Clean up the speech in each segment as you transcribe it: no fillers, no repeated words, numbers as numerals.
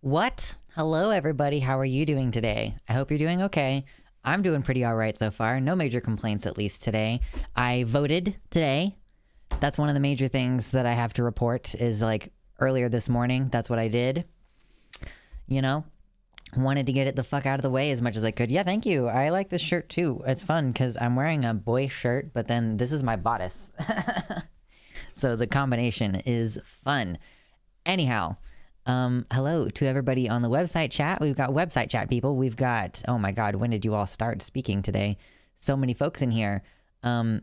What? Hello, everybody. How are you doing today? I hope you're doing okay. I'm doing pretty all right so far. No major complaints, at least today. I voted today. That's one of the major things that I have to report is like earlier this morning. That's what I did. You know, wanted to get it the fuck out of the way as much as I could. Yeah, thank you. I like this shirt too. It's fun because I'm wearing a boy shirt, but then this is my bodice. So the combination is fun. Anyhow, hello to everybody on the website chat. We've got website chat people. We've got, oh my God, when did you all start speaking today? So many folks in here. Oh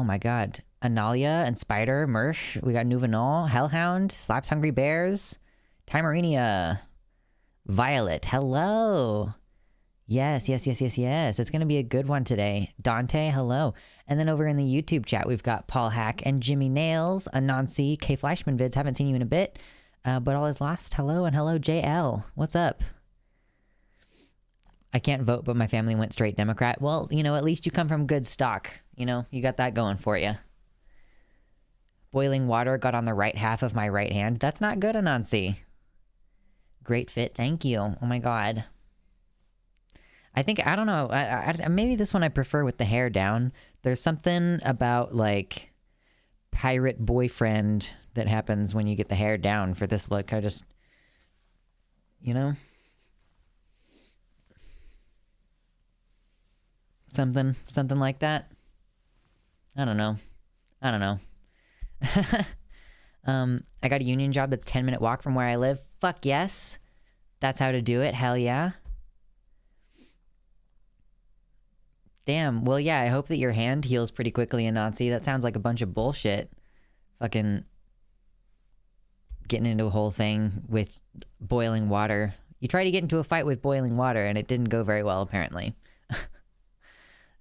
my God. Analia and Spider, Mersh. We got Nuvenol, Hellhound, Slaps Hungry Bears, Timerinia, Violet. Hello. Yes. It's going to be a good one today. Dante, hello. And then over in the YouTube chat, we've got Paul Hack and Jimmy Nails, Anansi, K Flashman Vids. Haven't seen you in a bit, but all is lost. Hello, and hello, JL. What's up? I can't vote, but my family went straight Democrat. Well, you know, at least you come from good stock. You know, you got that going for you. Boiling water got on the right half of my right hand. That's not good, Anansi. Great fit. Thank you. Oh my God. I think, I don't know, maybe this one I prefer with the hair down. There's something about, like, pirate boyfriend that happens when you get the hair down for this look. I just, you know? Something like that. I don't know. I got a union job that's 10-minute walk from where I live. Fuck yes. That's how to do it. Hell yeah. Damn. Well, yeah, I hope that your hand heals pretty quickly, Anansi. That sounds like a bunch of bullshit. Fucking getting into a whole thing with boiling water. You tried to get into a fight with boiling water, and it didn't go very well, apparently.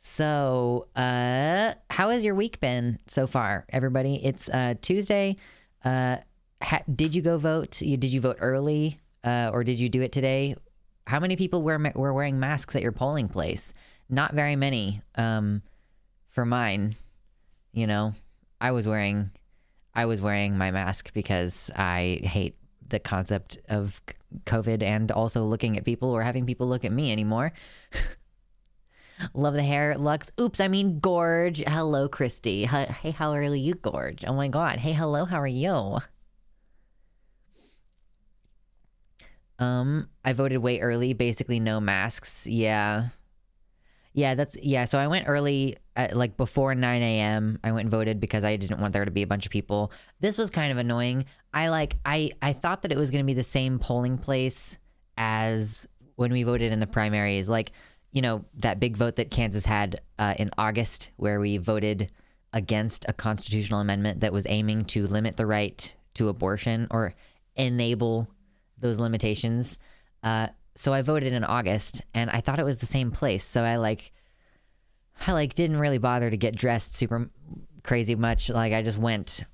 So, how has your week been so far, everybody? It's Tuesday. Did you go vote? Did you vote early, or did you do it today? How many people were wearing masks at your polling place? Not very many. For mine, you know, I was wearing my mask because I hate the concept of COVID and also looking at people or having people look at me anymore. Love the hair, Lux. Oops, I mean Gorge. Hello, Christy. Hey, how early you, Gorge? Oh my God. Hey, hello. How are you? I voted way early. Basically, no masks. Yeah. So I went early at like before 9 a.m. I went and voted because I didn't want there to be a bunch of people. This was kind of annoying. I thought that it was going to be the same polling place as when we voted in the primaries. Like, you know, that big vote that Kansas had in August where we voted against a constitutional amendment that was aiming to limit the right to abortion or enable those limitations. So I voted in August, and I thought it was the same place. So I didn't really bother to get dressed super crazy much. Like, I just went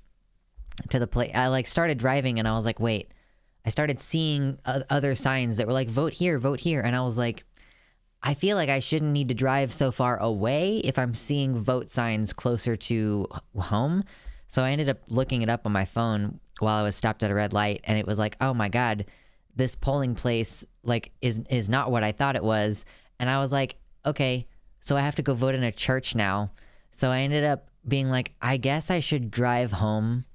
to the place. I like started driving, and I was like, wait. I started seeing other signs that were like, vote here, and I was like, I feel like I shouldn't need to drive so far away if I'm seeing vote signs closer to home. So I ended up looking it up on my phone while I was stopped at a red light, and it was like, oh my God, this polling place like is not what I thought it was. And I was like, okay, so I have to go vote in a church now. So I ended up being like, I guess I should drive home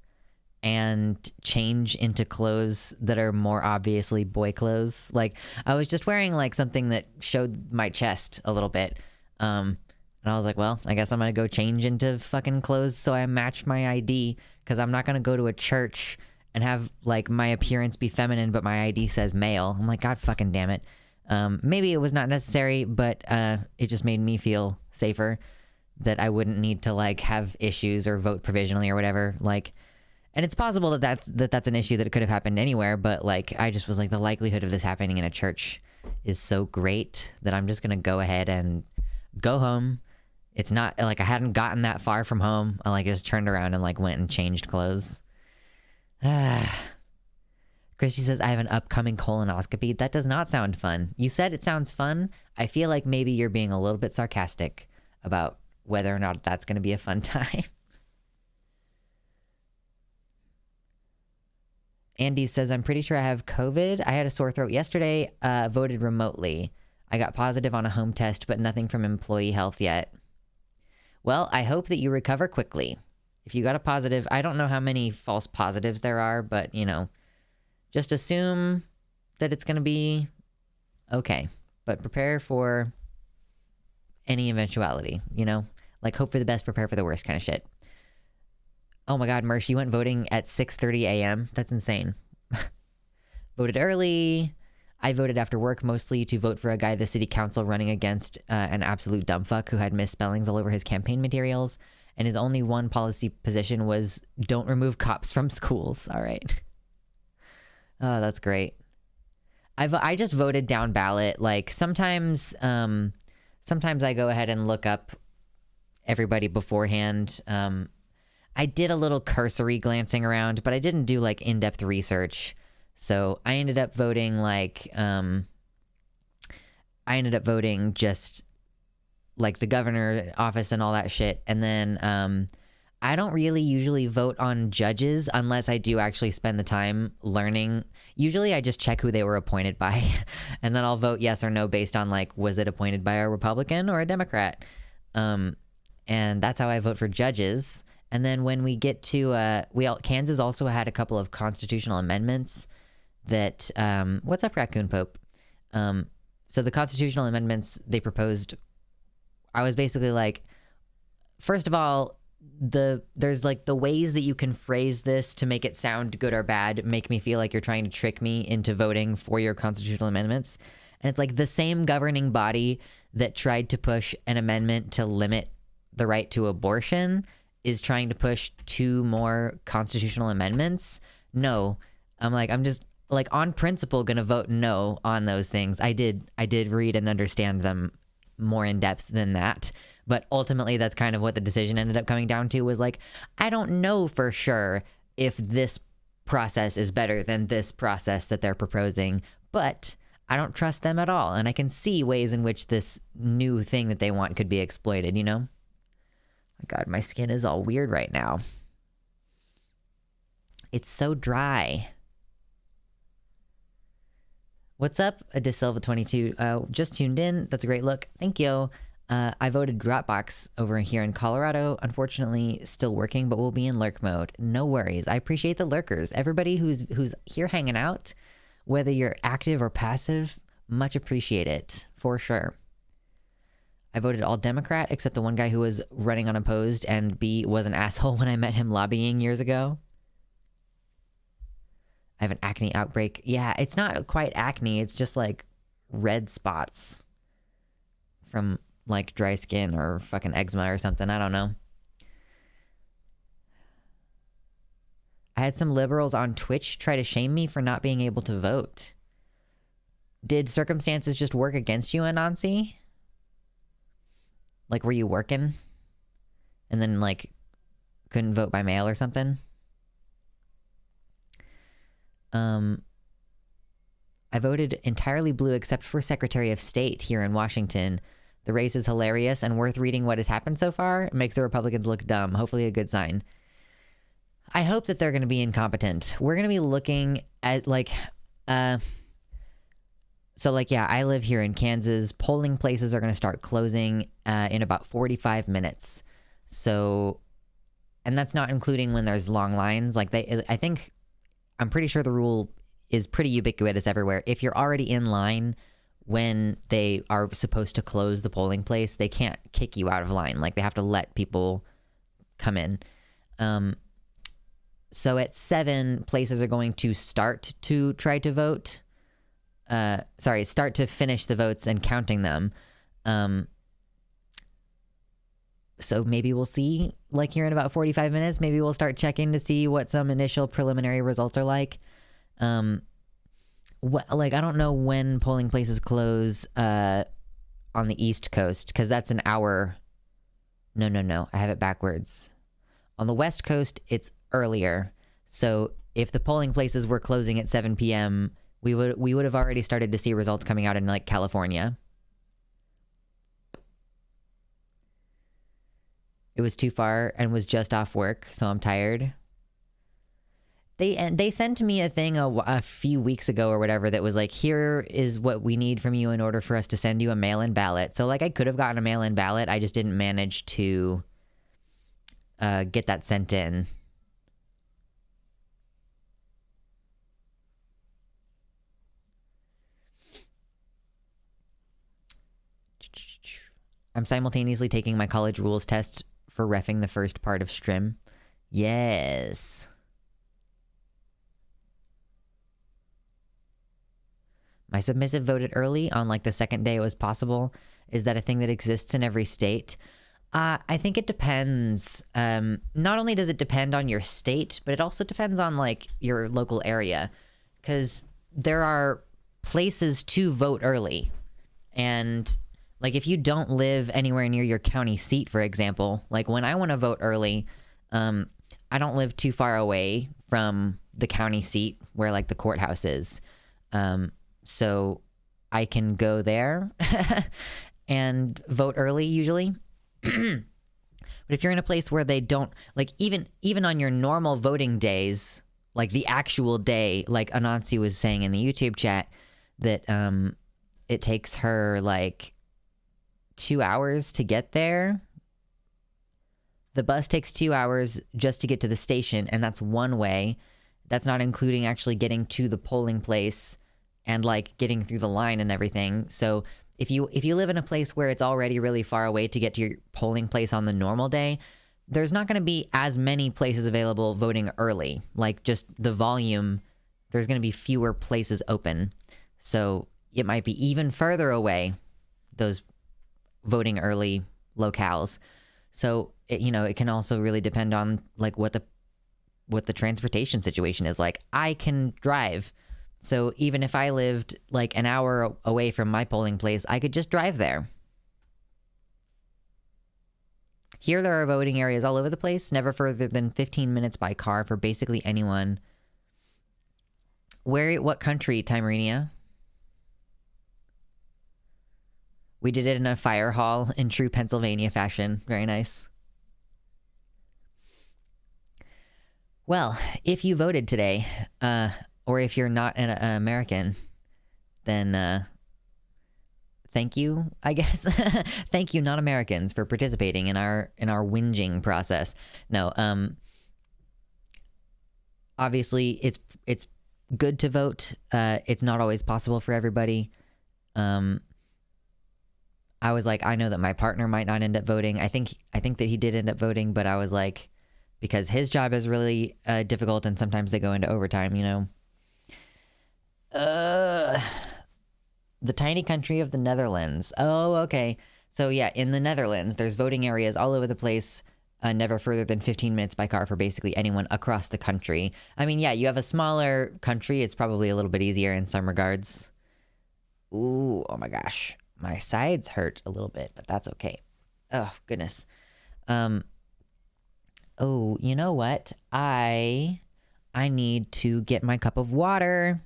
and change into clothes that are more obviously boy clothes. Like, I was just wearing like something that showed my chest a little bit. And I was like, well, I guess I'm gonna go change into fucking clothes so I match my ID, because I'm not gonna go to a church and have like my appearance be feminine but my ID says male. I'm like, God fucking damn it. Maybe it was not necessary, but it just made me feel safer that I wouldn't need to like have issues or vote provisionally or whatever. Like, and it's possible that that's an issue that it could have happened anywhere, but like, I just was like, the likelihood of this happening in a church is so great that I'm just gonna go ahead and go home. It's not like I hadn't gotten that far from home. I like just turned around and like went and changed clothes. Christy says, I have an upcoming colonoscopy. That does not sound fun. You said it sounds fun. I feel like maybe you're being a little bit sarcastic about whether or not that's going to be a fun time. Andy says, I'm pretty sure I have COVID. I had a sore throat yesterday, voted remotely. I got positive on a home test, but nothing from employee health yet. Well, I hope that you recover quickly. If you got a positive, I don't know how many false positives there are, but, you know, just assume that it's going to be okay. But prepare for any eventuality, you know? Like, hope for the best, prepare for the worst kind of shit. Oh my God, Mersh, you went voting at 6:30 a.m.? That's insane. Voted early. I voted after work, mostly to vote for a guy the city council running against an absolute dumbfuck who had misspellings all over his campaign materials. And his only one policy position was don't remove cops from schools. All right. Oh, that's great. I just voted down ballot. Like sometimes I go ahead and look up everybody beforehand. I did a little cursory glancing around, but I didn't do like in-depth research. So I ended up voting just like the governor office and all that shit. And then I don't really usually vote on judges unless I do actually spend the time learning. Usually I just check who they were appointed by and then I'll vote yes or no based on like, was it appointed by a Republican or a Democrat? And that's how I vote for judges. And then when we get to, Kansas also had a couple of constitutional amendments that, what's up, Raccoon Pope? So the constitutional amendments they proposed, I was basically like, first of all, there's like the ways that you can phrase this to make it sound good or bad make me feel like you're trying to trick me into voting for your constitutional amendments. And it's like the same governing body that tried to push an amendment to limit the right to abortion is trying to push 2 more constitutional amendments. No, I'm just like on principle gonna vote no on those things. I did read and understand them more in depth than that, but ultimately that's kind of what the decision ended up coming down to, was like, I don't know for sure if this process is better than this process that they're proposing, but I don't trust them at all, and I can see ways in which this new thing that they want could be exploited, you know? My God, my skin is all weird right now. It's so dry. What's up, Adisilva22? Just tuned in. That's a great look. Thank you. I voted Dropbox over here in Colorado. Unfortunately, still working, but we'll be in lurk mode. No worries. I appreciate the lurkers. Everybody who's here hanging out, whether you're active or passive, much appreciate it, for sure. I voted all Democrat, except the one guy who was running unopposed and was an asshole when I met him lobbying years ago. I have an acne outbreak. Yeah, it's not quite acne. It's just like red spots from like dry skin or fucking eczema or something. I don't know. I had some liberals on Twitch try to shame me for not being able to vote. Did circumstances just work against you, Anansi? Like, were you working and then like couldn't vote by mail or something? I voted entirely blue except for Secretary of State here in Washington. The race is hilarious and worth reading what has happened so far. It makes the Republicans look dumb. Hopefully a good sign. I hope that they're going to be incompetent. We're going to be looking at like, yeah, I live here in Kansas. Polling places are going to start closing in about 45 minutes. So, and that's not including when there's long lines. Like I'm pretty sure the rule is pretty ubiquitous everywhere. If you're already in line when they are supposed to close the polling place, they can't kick you out of line. Like, they have to let people come in. So at 7, places are going to start to try to vote. Start to finish the votes and counting them. So maybe we'll see, like, here in about 45 minutes, maybe we'll start checking to see what some initial preliminary results are like. I don't know when polling places close on the East Coast, because that's an hour. No, I have it backwards. On the West Coast, it's earlier. So if the polling places were closing at 7 p.m., we would have already started to see results coming out in, like, California. It was too far and was just off work, so I'm tired. They sent me a thing a few weeks ago or whatever that was like, here is what we need from you in order for us to send you a mail-in ballot. So like I could have gotten a mail-in ballot. I just didn't manage to get that sent in. I'm simultaneously taking my college rules test for reffing the first part of Strim. Yes. My submissive voted early on like the second day it was possible. Is that a thing that exists in every state? I think it depends. Not only does it depend on your state, but it also depends on like your local area. Because there are places to vote early. And like if you don't live anywhere near your county seat, for example, like when I want to vote early, I don't live too far away from the county seat where like the courthouse is. So I can go there and vote early usually. But if you're in a place where they don't, like even on your normal voting days, like the actual day, like Anansi was saying in the YouTube chat that it takes her like 2 hours to get there. The bus takes 2 hours just to get to the station, and that's one way. That's not including actually getting to the polling place and like getting through the line and everything. So if you live in a place where it's already really far away to get to your polling place on the normal day, there's not going to be as many places available voting early. Like just the volume, there's going to be fewer places open. So it might be even further away, those voting early locales. So it can also really depend on like what the transportation situation is like. I can drive. So even if I lived like an hour away from my polling place, I could just drive there. Here there are voting areas all over the place, never further than 15 minutes by car for basically anyone. What country, Timerinia? We did it in a fire hall in true Pennsylvania fashion. Very nice. Well, if you voted today, or if you're not an American, then thank you, I guess. Thank you, non-Americans, for participating in our whinging process. No, obviously it's good to vote. It's not always possible for everybody. I was like, I know that my partner might not end up voting. I think that he did end up voting, but I was like, because his job is really difficult and sometimes they go into overtime, The tiny country of the Netherlands. Oh, okay. So yeah, in the Netherlands, there's voting areas all over the place, never further than 15 minutes by car for basically anyone across the country. I mean, yeah, you have a smaller country. It's probably a little bit easier in some regards. Ooh, oh my gosh. My sides hurt a little bit, but that's okay. Oh, goodness. Oh, you know what? I need to get my cup of water.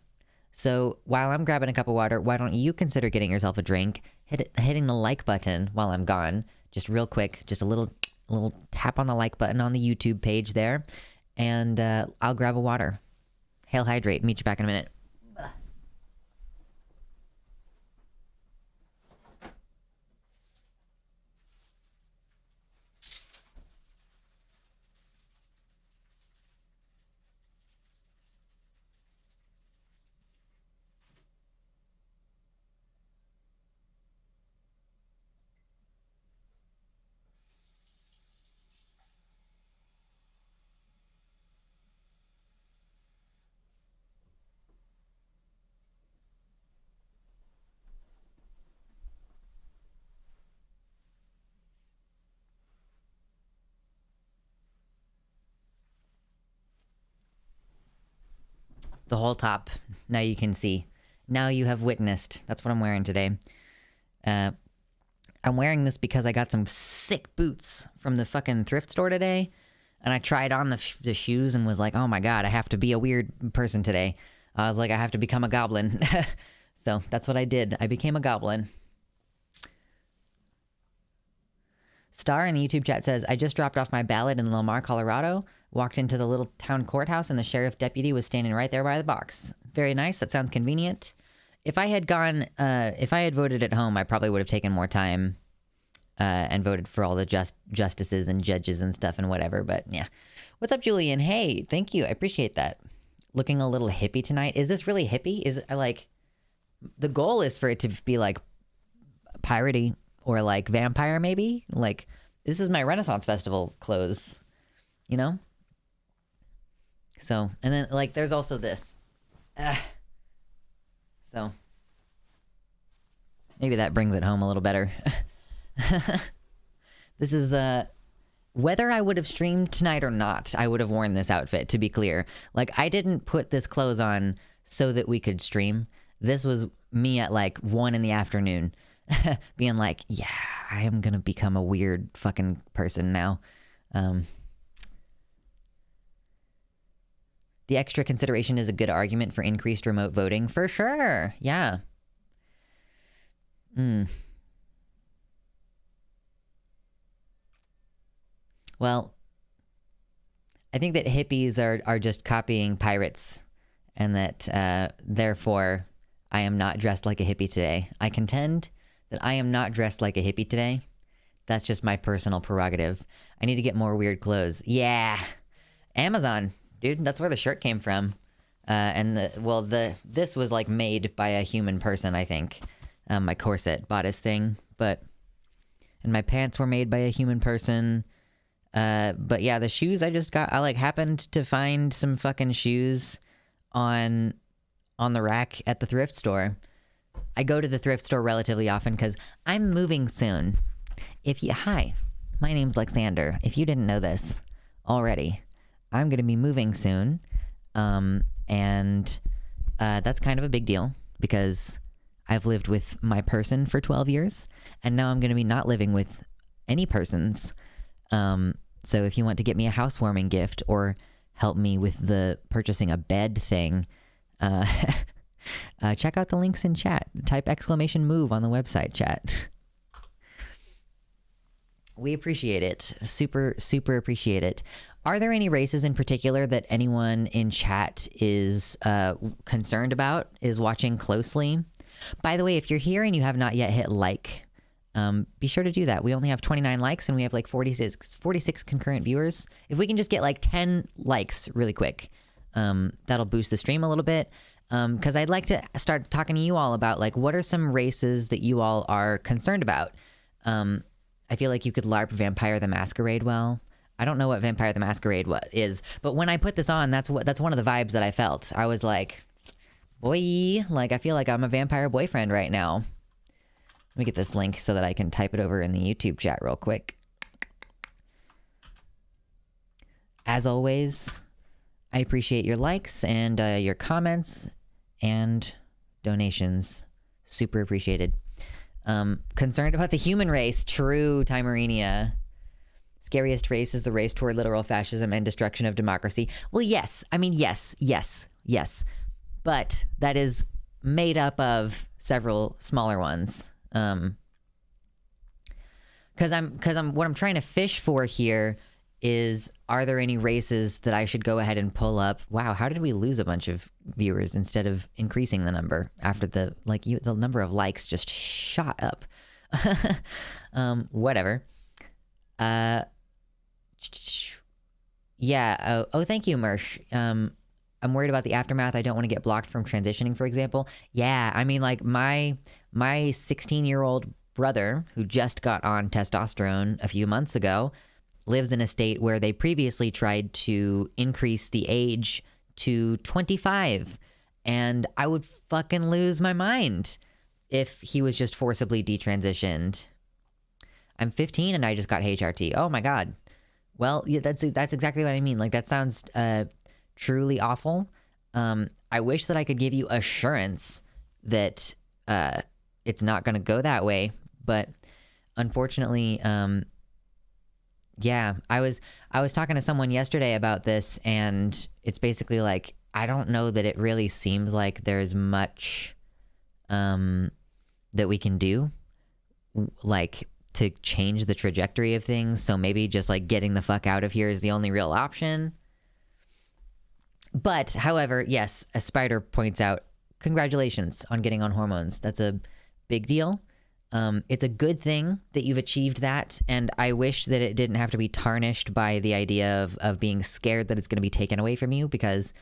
So while I'm grabbing a cup of water, why don't you consider getting yourself a drink, hitting the like button while I'm gone, just real quick, just a little tap on the like button on the YouTube page there, and I'll grab a water. Hail hydrate. Meet you back in a minute. The whole top. Now you can see. Now you have witnessed. That's what I'm wearing today. I'm wearing this because I got some sick boots from the fucking thrift store today. And I tried on the shoes and was like, oh my god, I have to be a weird person today. I was like, I have to become a goblin. So that's what I did. I became a goblin. Star in the YouTube chat says, I just dropped off my ballot in Lamar, Colorado. Walked into the little town courthouse and the sheriff deputy was standing right there by the box. Very nice. That sounds convenient. If I had voted at home, I probably would have taken more time and voted for all the justices and judges and stuff and whatever. But yeah. What's up, Julian? Hey, thank you. I appreciate that. Looking a little hippie tonight. Is this really hippie? Is I like the goal is for it to be like piratey or like vampire maybe? Like this is my Renaissance Festival clothes, you know? So, and then like there's also this. So maybe that brings it home a little better. This is whether I would have streamed tonight or not, I would have worn this outfit, to be clear. Like, I didn't put this clothes on so that we could stream. This was me at like 1 in the afternoon being like, yeah, I am gonna become a weird fucking person now. The extra consideration is a good argument for increased remote voting. For sure. Yeah. Well, I think that hippies are just copying pirates, and that therefore I am not dressed like a hippie today. I contend that I am not dressed like a hippie today. That's just my personal prerogative. I need to get more weird clothes. Yeah. Amazon. Dude, that's where the shirt came from. This was like made by a human person, I think. My corset bodice thing, and my pants were made by a human person. But yeah, the shoes I just got, I like happened to find some fucking shoes on the rack at the thrift store. I go to the thrift store relatively often because I'm moving soon. Hi, my name's Luxander. If you didn't know this already, I'm going to be moving soon. And that's kind of a big deal because I've lived with my person for 12 years and now I'm going to be not living with any persons. So if you want to get me a housewarming gift or help me with the purchasing a bed thing, check out the links in chat. Type !move on the website chat. We appreciate it. Super, super appreciate it. Are there any races in particular that anyone in chat is concerned about, is watching closely? By the way, if you're here and you have not yet hit like, be sure to do that. We only have 29 likes and we have like 46 concurrent viewers. If we can just get like 10 likes really quick, that'll boost the stream a little bit. Because I'd like to start talking to you all about like what are some races that you all are concerned about. I feel like you could LARP Vampire the Masquerade well. I don't know what Vampire the Masquerade is, but when I put this on, that's one of the vibes that I felt. I was like, boy, like I feel like I'm a vampire boyfriend right now. Let me get this link so that I can type it over in the YouTube chat real quick. As always, I appreciate your likes and your comments and donations. Super appreciated. Concerned about the human race. True, Timerinia. Scariest race is the race toward literal fascism and destruction of democracy. Well, yes. I mean, yes. But that is made up of several smaller ones. Because what I'm trying to fish for here is, are there any races that I should go ahead and pull up? Wow, how did we lose a bunch of viewers instead of increasing the number after the number of likes just shot up? Whatever. Yeah. Oh, thank you, Mersh. I'm worried about the aftermath. I don't want to get blocked from transitioning, for example. Yeah, I mean, like my 16-year-old brother who just got on testosterone a few months ago lives in a state where they previously tried to increase the age to 25, and I would fucking lose my mind if he was just forcibly detransitioned. I'm 15 and I just got HRT. Oh my god. Well, yeah, that's exactly what I mean. Like, that sounds truly awful. I wish that I could give you assurance that it's not going to go that way, but unfortunately, yeah, I was talking to someone yesterday about this, and it's basically like, I don't know that it really seems like there's much that we can do, like, to change the trajectory of things. So maybe just like getting the fuck out of here is the only real option. But however, yes, as Spider points out, congratulations on getting on hormones. That's a big deal. It's a good thing that you've achieved that, and I wish that it didn't have to be tarnished by the idea of being scared that it's going to be taken away from you, because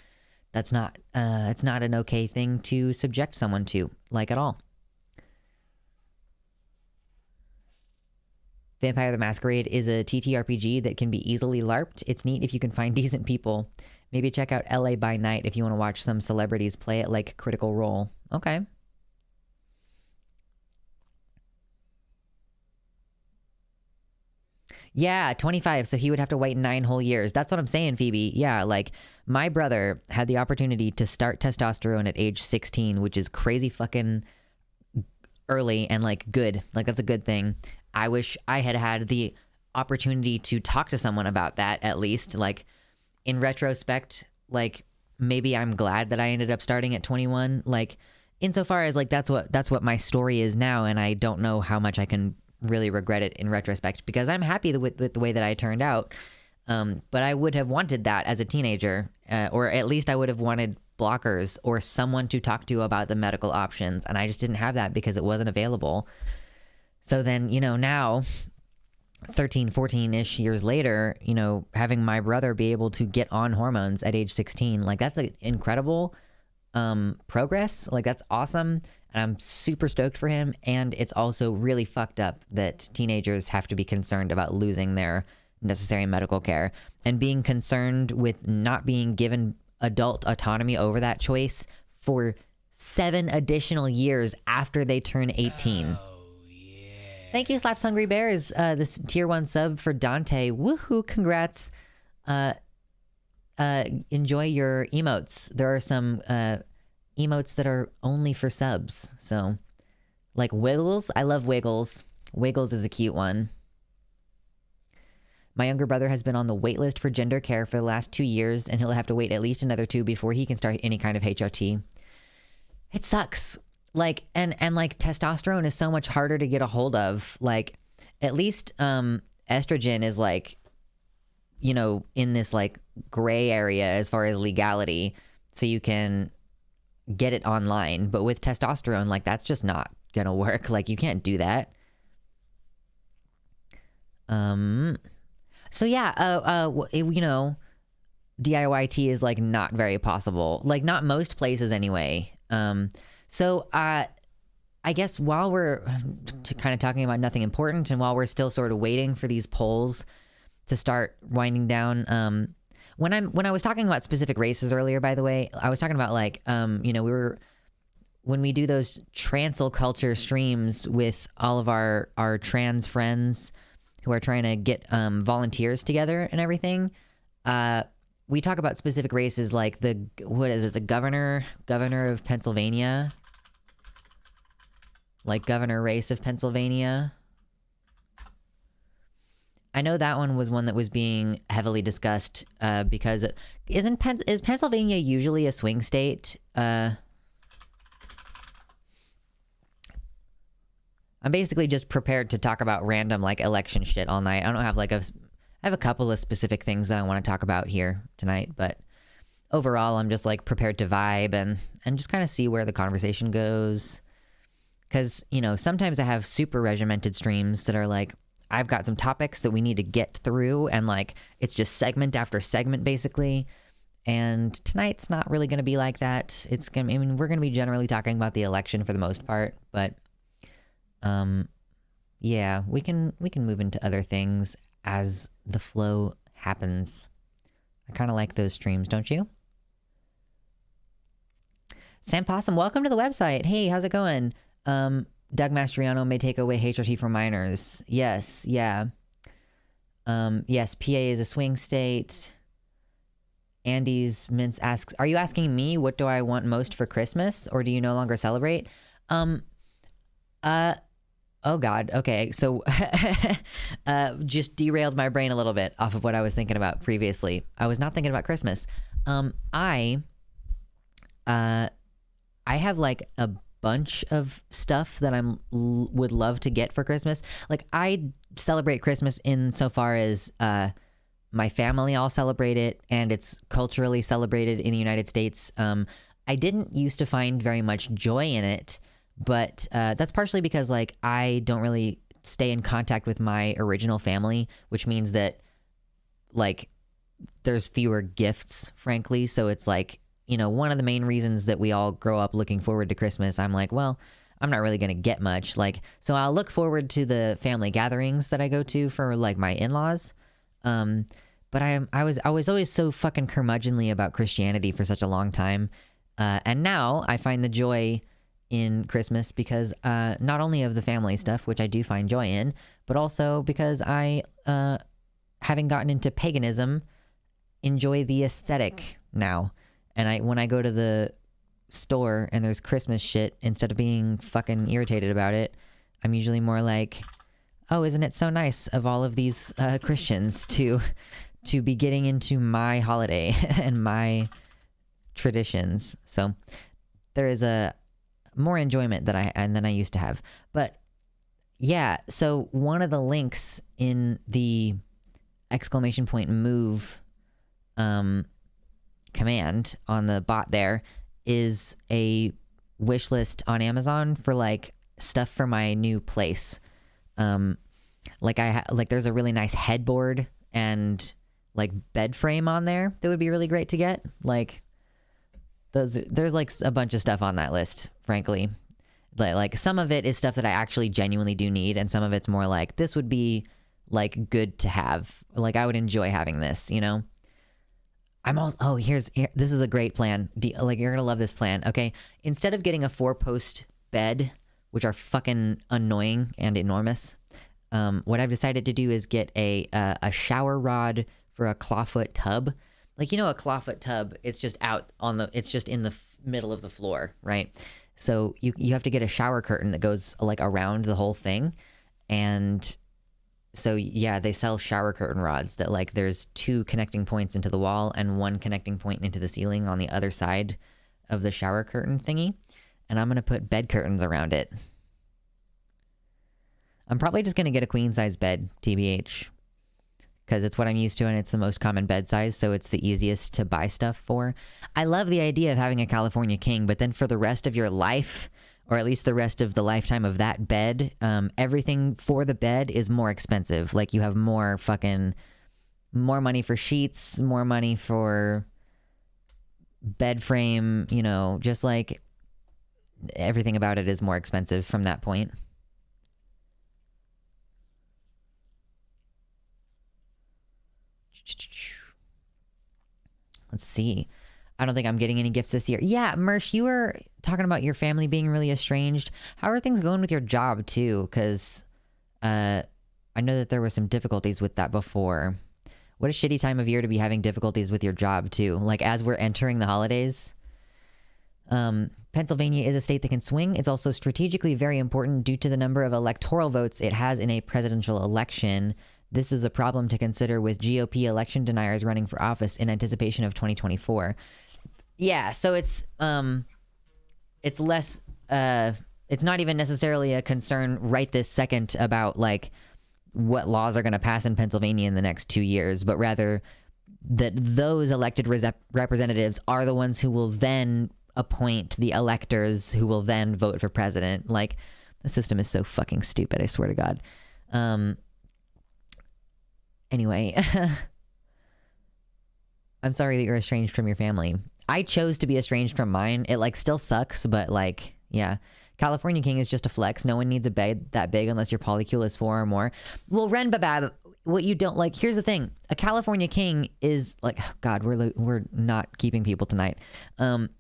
that's not it's not an okay thing to subject someone to, like, at all. Vampire the Masquerade is a TTRPG that can be easily LARPed. It's neat if you can find decent people. Maybe check out LA by Night if you want to watch some celebrities play it like Critical Role. Okay. Yeah, 25. So he would have to wait 9 whole years. That's what I'm saying, Phoebe. Yeah, like my brother had the opportunity to start testosterone at age 16, which is crazy fucking early and like good. Like that's a good thing. I wish I had had the opportunity to talk to someone about that at least. Like in retrospect, like maybe I'm glad that I ended up starting at 21. Like insofar as like that's what my story is now, and I don't know how much I can really regret it in retrospect, because I'm happy with the way that I turned out. But I would have wanted that as a teenager, or at least I would have wanted blockers or someone to talk to about the medical options. And I just didn't have that because it wasn't available. So then, you know, now 13, 14-ish years later, you know, having my brother be able to get on hormones at age 16, like that's an incredible progress. Like that's awesome. And I'm super stoked for him. And it's also really fucked up that teenagers have to be concerned about losing their necessary medical care and being concerned with not being given adult autonomy over that choice for 7 additional years after they turn 18. Oh, yeah. Thank you, Slaps Hungry Bears. This tier 1 sub for Dante. Woohoo, congrats. Enjoy your emotes. There are some emotes that are only for subs. So like Wiggles. I love Wiggles. Wiggles is a cute one. My younger brother has been on the wait list for gender care for the last 2 years, and he'll have to wait at least another 2 before he can start any kind of HRT. It sucks. Like, and like testosterone is so much harder to get a hold of. Like, at least estrogen is like, you know, in this like gray area as far as legality, so you can get it online. But with testosterone, like that's just not gonna work. Like you can't do that. So yeah, you know, DIYT is like not very possible. Like not most places anyway. So I guess while we're kind of talking about nothing important, and while we're still sort of waiting for these polls to start winding down, when I was talking about specific races earlier, by the way, I was talking about like, you know, when we do those transl culture streams with all of our trans friends who are trying to get volunteers together and everything, we talk about specific races like the governor of Pennsylvania, like governor race of Pennsylvania. I know that one was one that was being heavily discussed because is Pennsylvania usually a swing state? I'm basically just prepared to talk about random like election shit all night. I don't have like I have a couple of specific things that I want to talk about here tonight, but overall I'm just like prepared to vibe and just kind of see where the conversation goes. Cause you know, sometimes I have super regimented streams that are like, I've got some topics that we need to get through, and like it's just segment after segment basically. And tonight's not really going to be like that. I mean, we're going to be generally talking about the election for the most part, but yeah, we can move into other things as the flow happens. I kind of like those streams, don't you? Sam Possum, welcome to the website. Hey, how's it going? Doug Mastriano may take away HRT for minors. Yes, yeah. Yes, PA is a swing state. Andy's Mince asks, are you asking me what do I want most for Christmas, or do you no longer celebrate? Oh God. Okay. So, just derailed my brain a little bit off of what I was thinking about previously. I was not thinking about Christmas. I have like a bunch of stuff that would love to get for Christmas. Like I celebrate Christmas in so far as, my family all celebrate it, and it's culturally celebrated in the United States. I didn't used to find very much joy in it, but that's partially because like I don't really stay in contact with my original family, which means that like there's fewer gifts, frankly. So it's like, you know, one of the main reasons that we all grow up looking forward to Christmas, I'm like, well, I'm not really going to get much. Like, so I'll look forward to the family gatherings that I go to for like my in-laws. But I was always so fucking curmudgeonly about Christianity for such a long time. And now I find the joy in Christmas because not only of the family stuff, which I do find joy in, but also because I, having gotten into paganism, enjoy the aesthetic now. And when I go to the store and there's Christmas shit, instead of being fucking irritated about it, I'm usually more like, oh, isn't it so nice of all of these Christians to be getting into my holiday and my traditions. So there is a more enjoyment than I used to have. But yeah, so one of the links in the !move command on the bot there is a wish list on Amazon for like stuff for my new place. Like there's a really nice headboard and like bed frame on there that would be really great to get. Like there's like a bunch of stuff on that list, frankly. Like some of it is stuff that I actually genuinely do need, and some of it's more like this would be like good to have. Like I would enjoy having this, you know? I'm also, this is a great plan. Like you're gonna love this plan. Okay. Instead of getting a 4-post bed, which are fucking annoying and enormous, what I've decided to do is get a shower rod for a clawfoot tub. Like, you know, a clawfoot tub, it's just it's just in the middle of the floor, right? So you have to get a shower curtain that goes like around the whole thing. And so yeah, they sell shower curtain rods that like there's 2 connecting points into the wall and 1 connecting point into the ceiling on the other side of the shower curtain thingy. And I'm going to put bed curtains around it. I'm probably just going to get a queen size bed, TBH, because it's what I'm used to and it's the most common bed size, so it's the easiest to buy stuff for. I love the idea of having a California king, but then for the rest of your life, or at least the rest of the lifetime of that bed, everything for the bed is more expensive. Like you have more money for sheets, more money for bed frame, you know, just like everything about it is more expensive from that point. Let's see. I don't think I'm getting any gifts this year. Yeah, Mersh, you were talking about your family being really estranged. How are things going with your job too? Because I know that there were some difficulties with that before. What a shitty time of year to be having difficulties with your job too. Like as we're entering the holidays. Pennsylvania is a state that can swing. It's also strategically very important due to the number of electoral votes it has in a presidential election. This is a problem to consider with GOP election deniers running for office in anticipation of 2024. Yeah, so it's less, it's not even necessarily a concern right this second about like what laws are going to pass in Pennsylvania in the next 2 years, but rather that those elected representatives are the ones who will then appoint the electors who will then vote for president. Like the system is so fucking stupid, I swear to God. Anyway, I'm sorry that you're estranged from your family. I chose to be estranged from mine. It like still sucks, but like, yeah. California king is just a flex. No one needs a bed that big unless your polycule is 4 or more. Well, Ren Babab, what you don't like, here's the thing. A California king is like, oh God, we're not keeping people tonight. A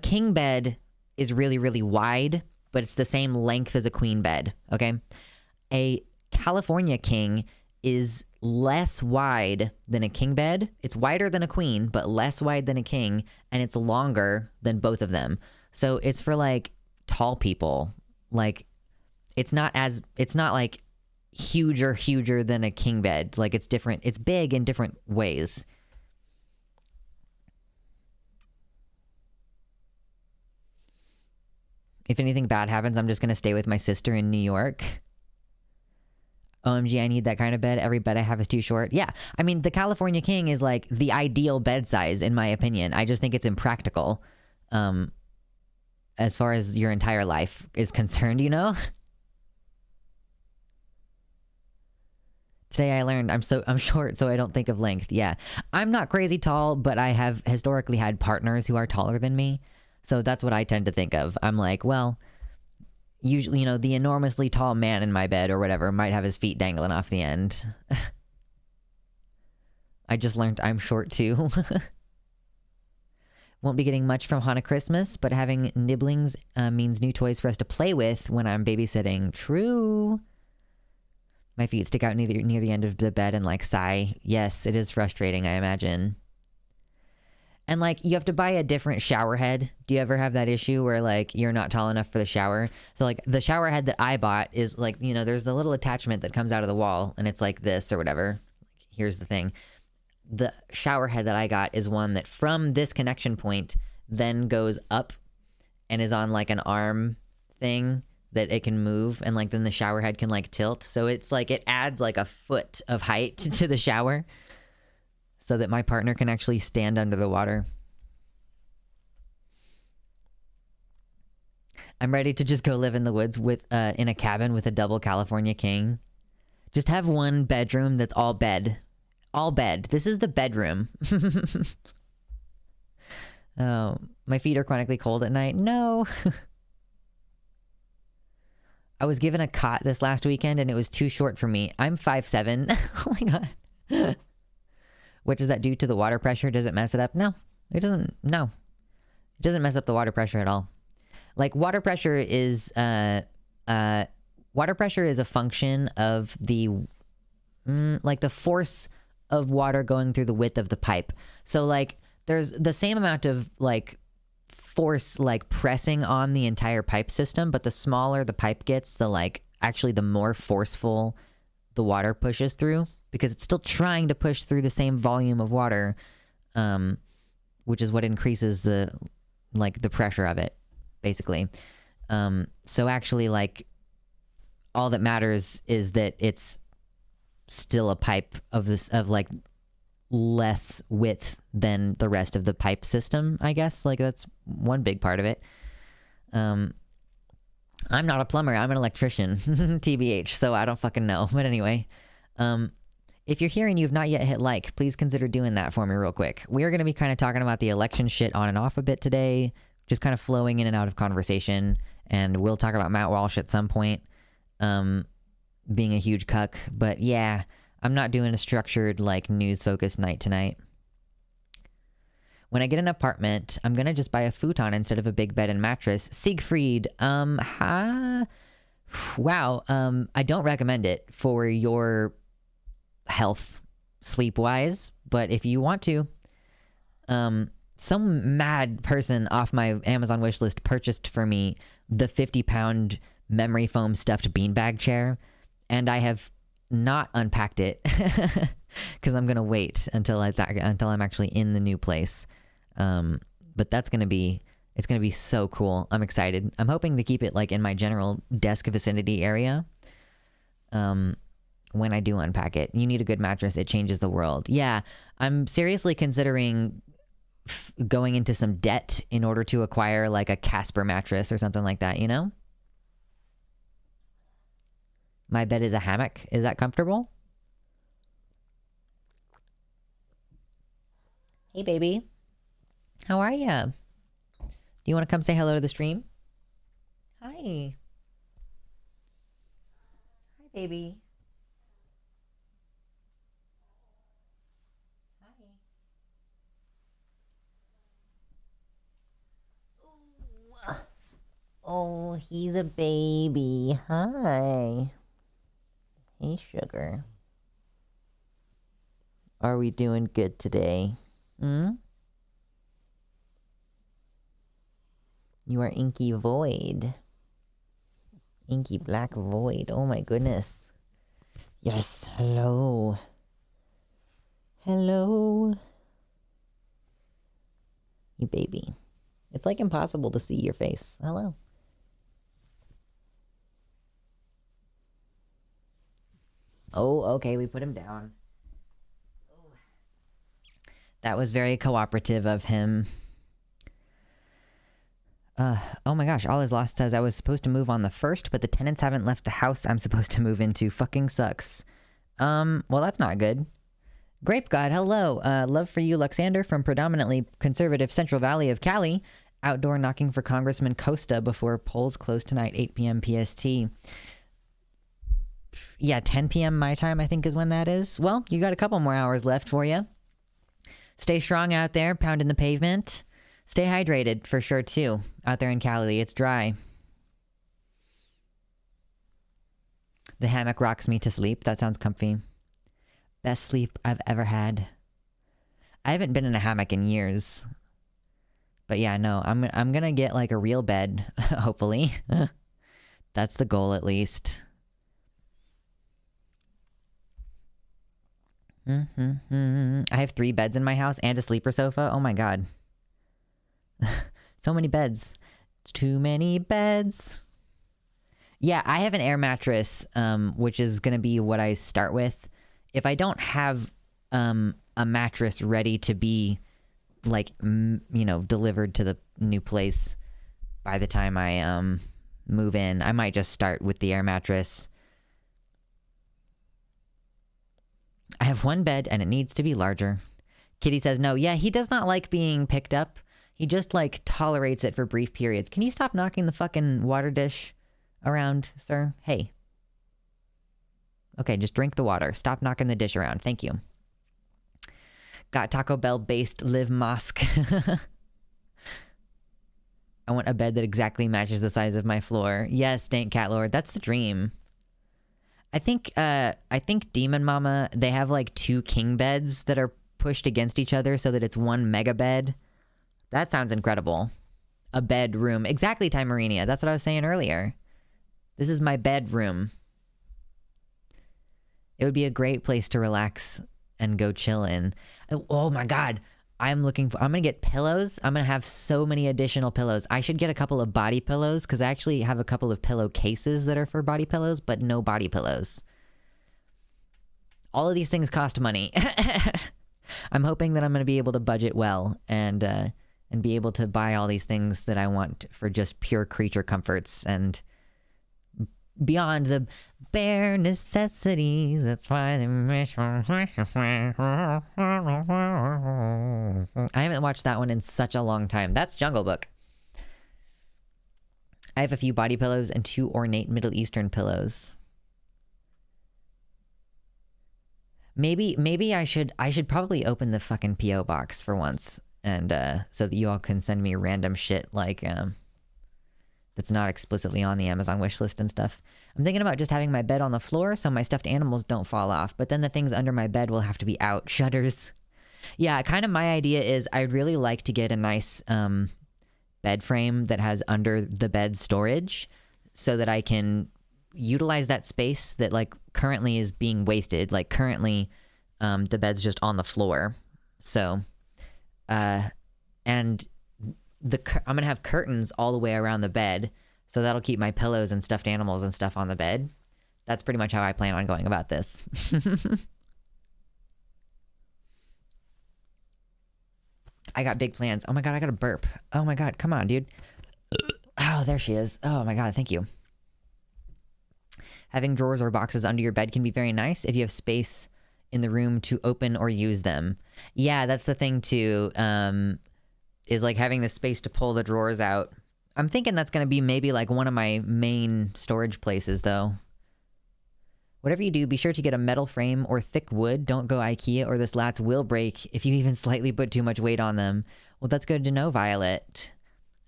king bed is really, really wide, but it's the same length as a queen bed, okay? A California king is less wide than a king bed. It's wider than a queen, but less wide than a king, and it's longer than both of them. So it's for like tall people. Like it's not like huger than a king bed. Like it's different. It's big in different ways. If anything bad happens, I'm just going to stay with my sister in New York. OMG, I need that kind of bed. Every bed I have is too short. Yeah. I mean, the California King is like the ideal bed size, in my opinion. I just think it's impractical as far as your entire life is concerned, you know? Today I learned I'm short, so I don't think of length. Yeah. I'm not crazy tall, but I have historically had partners who are taller than me. So that's what I tend to think of. I'm like, well, usually, you know, the enormously tall man in my bed or whatever might have his feet dangling off the end. I just learned I'm short too. Won't be getting much from Hana Christmas, but having nibblings means new toys for us to play with when I'm babysitting. True. My feet stick out near the end of the bed and like sigh. Yes, it is frustrating, I imagine. And like you have to buy a different shower head. Do you ever have that issue where like you're not tall enough for the shower? So like the shower head that I bought is like, you know, there's the little attachment that comes out of the wall and it's like this or whatever. Here's the thing. The shower head that I got is one that from this connection point then goes up and is on like an arm thing that it can move, and like then the shower head can like tilt. So it's like it adds like a foot of height to the shower so that my partner can actually stand under the water. I'm ready to just go live in the woods with in a cabin with a double California King. Just have one bedroom that's all bed. All bed. This is the bedroom. Oh, my feet are chronically cold at night. No. I was given a cot this last weekend and it was too short for me. I'm 5'7". Oh my God. What does that do to the water pressure? Does it mess it up? No, it doesn't. No, it doesn't mess up the water pressure at all. Like water pressure is a function of the like the force of water going through the width of the pipe. So like there's the same amount of like force like pressing on the entire pipe system, but the smaller the pipe gets, the like actually the more forceful the water pushes through, because it's still trying to push through the same volume of water, which is what increases the like the pressure of it basically. So actually like all that matters is that it's still a pipe of this of like less width than the rest of the pipe system, I guess. Like that's one big part of it. I'm not a plumber, I'm an electrician. TBH, so I don't fucking know. But anyway, if you're here and you've not yet hit like, please consider doing that for me real quick. We are going to be kind of talking about the election shit on and off a bit today, just kind of flowing in and out of conversation, and we'll talk about Matt Walsh at some point being a huge cuck. But yeah, I'm not doing a structured, like, news-focused night tonight. When I get an apartment, I'm gonna just buy a futon instead of a big bed and mattress. Siegfried, wow. I don't recommend it for your health, sleep-wise, but if you want to, some mad person off my Amazon wishlist purchased for me the 50-pound memory foam stuffed beanbag chair, and I have not unpacked it because I'm gonna wait until I'm actually in the new place. But it's gonna be so cool. I'm excited. I'm hoping to keep it like in my general desk vicinity area. When I do unpack it, you need a good mattress. It changes the world. Yeah, I'm seriously considering going into some debt in order to acquire like a Casper mattress or something like that, you know? My bed is a hammock. Is that comfortable? Hey, baby. How are you? Do you want to come say hello to the stream? Hi. Hi, baby. Hi. Ooh. Oh, he's a baby. Hi. Hey, sugar. Are we doing good today? You are inky void. Inky black void. Oh my goodness. Yes, hello. Hello. You baby. It's like impossible to see your face. Hello. Oh, okay, we put him down. That was very cooperative of him. Oh my gosh, All Is Lost says I was supposed to move on the 1st, but the tenants haven't left the house I'm supposed to move into. Fucking sucks. Well, that's not good. Grape God, hello. Love for you, Luxander, from predominantly conservative Central Valley of Cali. Outdoor knocking for Congressman Costa before polls close tonight, 8 p.m. PST. Yeah, 10 p.m. my time, I think is when that is. Well, you got a couple more hours left for you. Stay strong out there, pounding the pavement. Stay hydrated for sure, too. Out there in Cali, it's dry. The hammock rocks me to sleep. That sounds comfy. Best sleep I've ever had. I haven't been in a hammock in years. But yeah, no, I'm gonna get like a real bed, hopefully. That's the goal, at least. I have 3 beds in my house and a sleeper sofa. Oh my god. So many beds. It's too many beds. Yeah, I have an air mattress, which is gonna be what I start with. If I don't have a mattress ready to be like delivered to the new place by the time I move in, I might just start with the air mattress. I have 1 bed and it needs to be larger. Kitty says no. Yeah, he does not like being picked up. He just like tolerates it for brief periods. Can you stop knocking the fucking water dish around, sir? Hey. Okay, just drink the water. Stop knocking the dish around. Thank you. Got Taco Bell based Live Mosque. I want a bed that exactly matches the size of my floor. Yes, Dank Cat Lord. That's the dream. I think Demon Mama, they have like 2 king beds that are pushed against each other so that it's 1 mega bed. That sounds incredible. A bedroom. Exactly, Timerinia. That's what I was saying earlier. This is my bedroom. It would be a great place to relax and go chill in. Oh my god. I'm gonna get pillows. I'm gonna have so many additional pillows. I should get a couple of body pillows because I actually have a couple of pillow cases that are for body pillows, but no body pillows. All of these things cost money. I'm hoping that I'm gonna be able to budget well and be able to buy all these things that I want for just pure creature comforts and beyond the bare necessities. That's why they I haven't watched that one in such a long time. That's Jungle Book. I have a few body pillows and 2 ornate Middle Eastern pillows. Maybe I should probably open the fucking PO box for once, and so that you all can send me random shit like that's not explicitly on the Amazon wish list and stuff. I'm thinking about just having my bed on the floor so my stuffed animals don't fall off, but then the things under my bed will have to be out. Shudders. Yeah, kind of my idea is I'd really like to get a nice bed frame that has under the bed storage so that I can utilize that space that like currently is being wasted. Like currently the bed's just on the floor. So, and I'm gonna have curtains all the way around the bed, so that'll keep my pillows and stuffed animals and stuff on the bed. That's pretty much how I plan on going about this. I got big plans. Oh my god, I got a burp. Oh my god, come on, dude. Oh, there she is. Oh my god, thank you. Having drawers or boxes under your bed can be very nice if you have space in the room to open or use them. Yeah, that's the thing too. Is like having the space to pull the drawers out. I'm thinking that's going to be maybe like one of my main storage places though. Whatever you do, be sure to get a metal frame or thick wood. Don't go IKEA or the slats will break if you even slightly put too much weight on them. Well, that's good to know, Violet.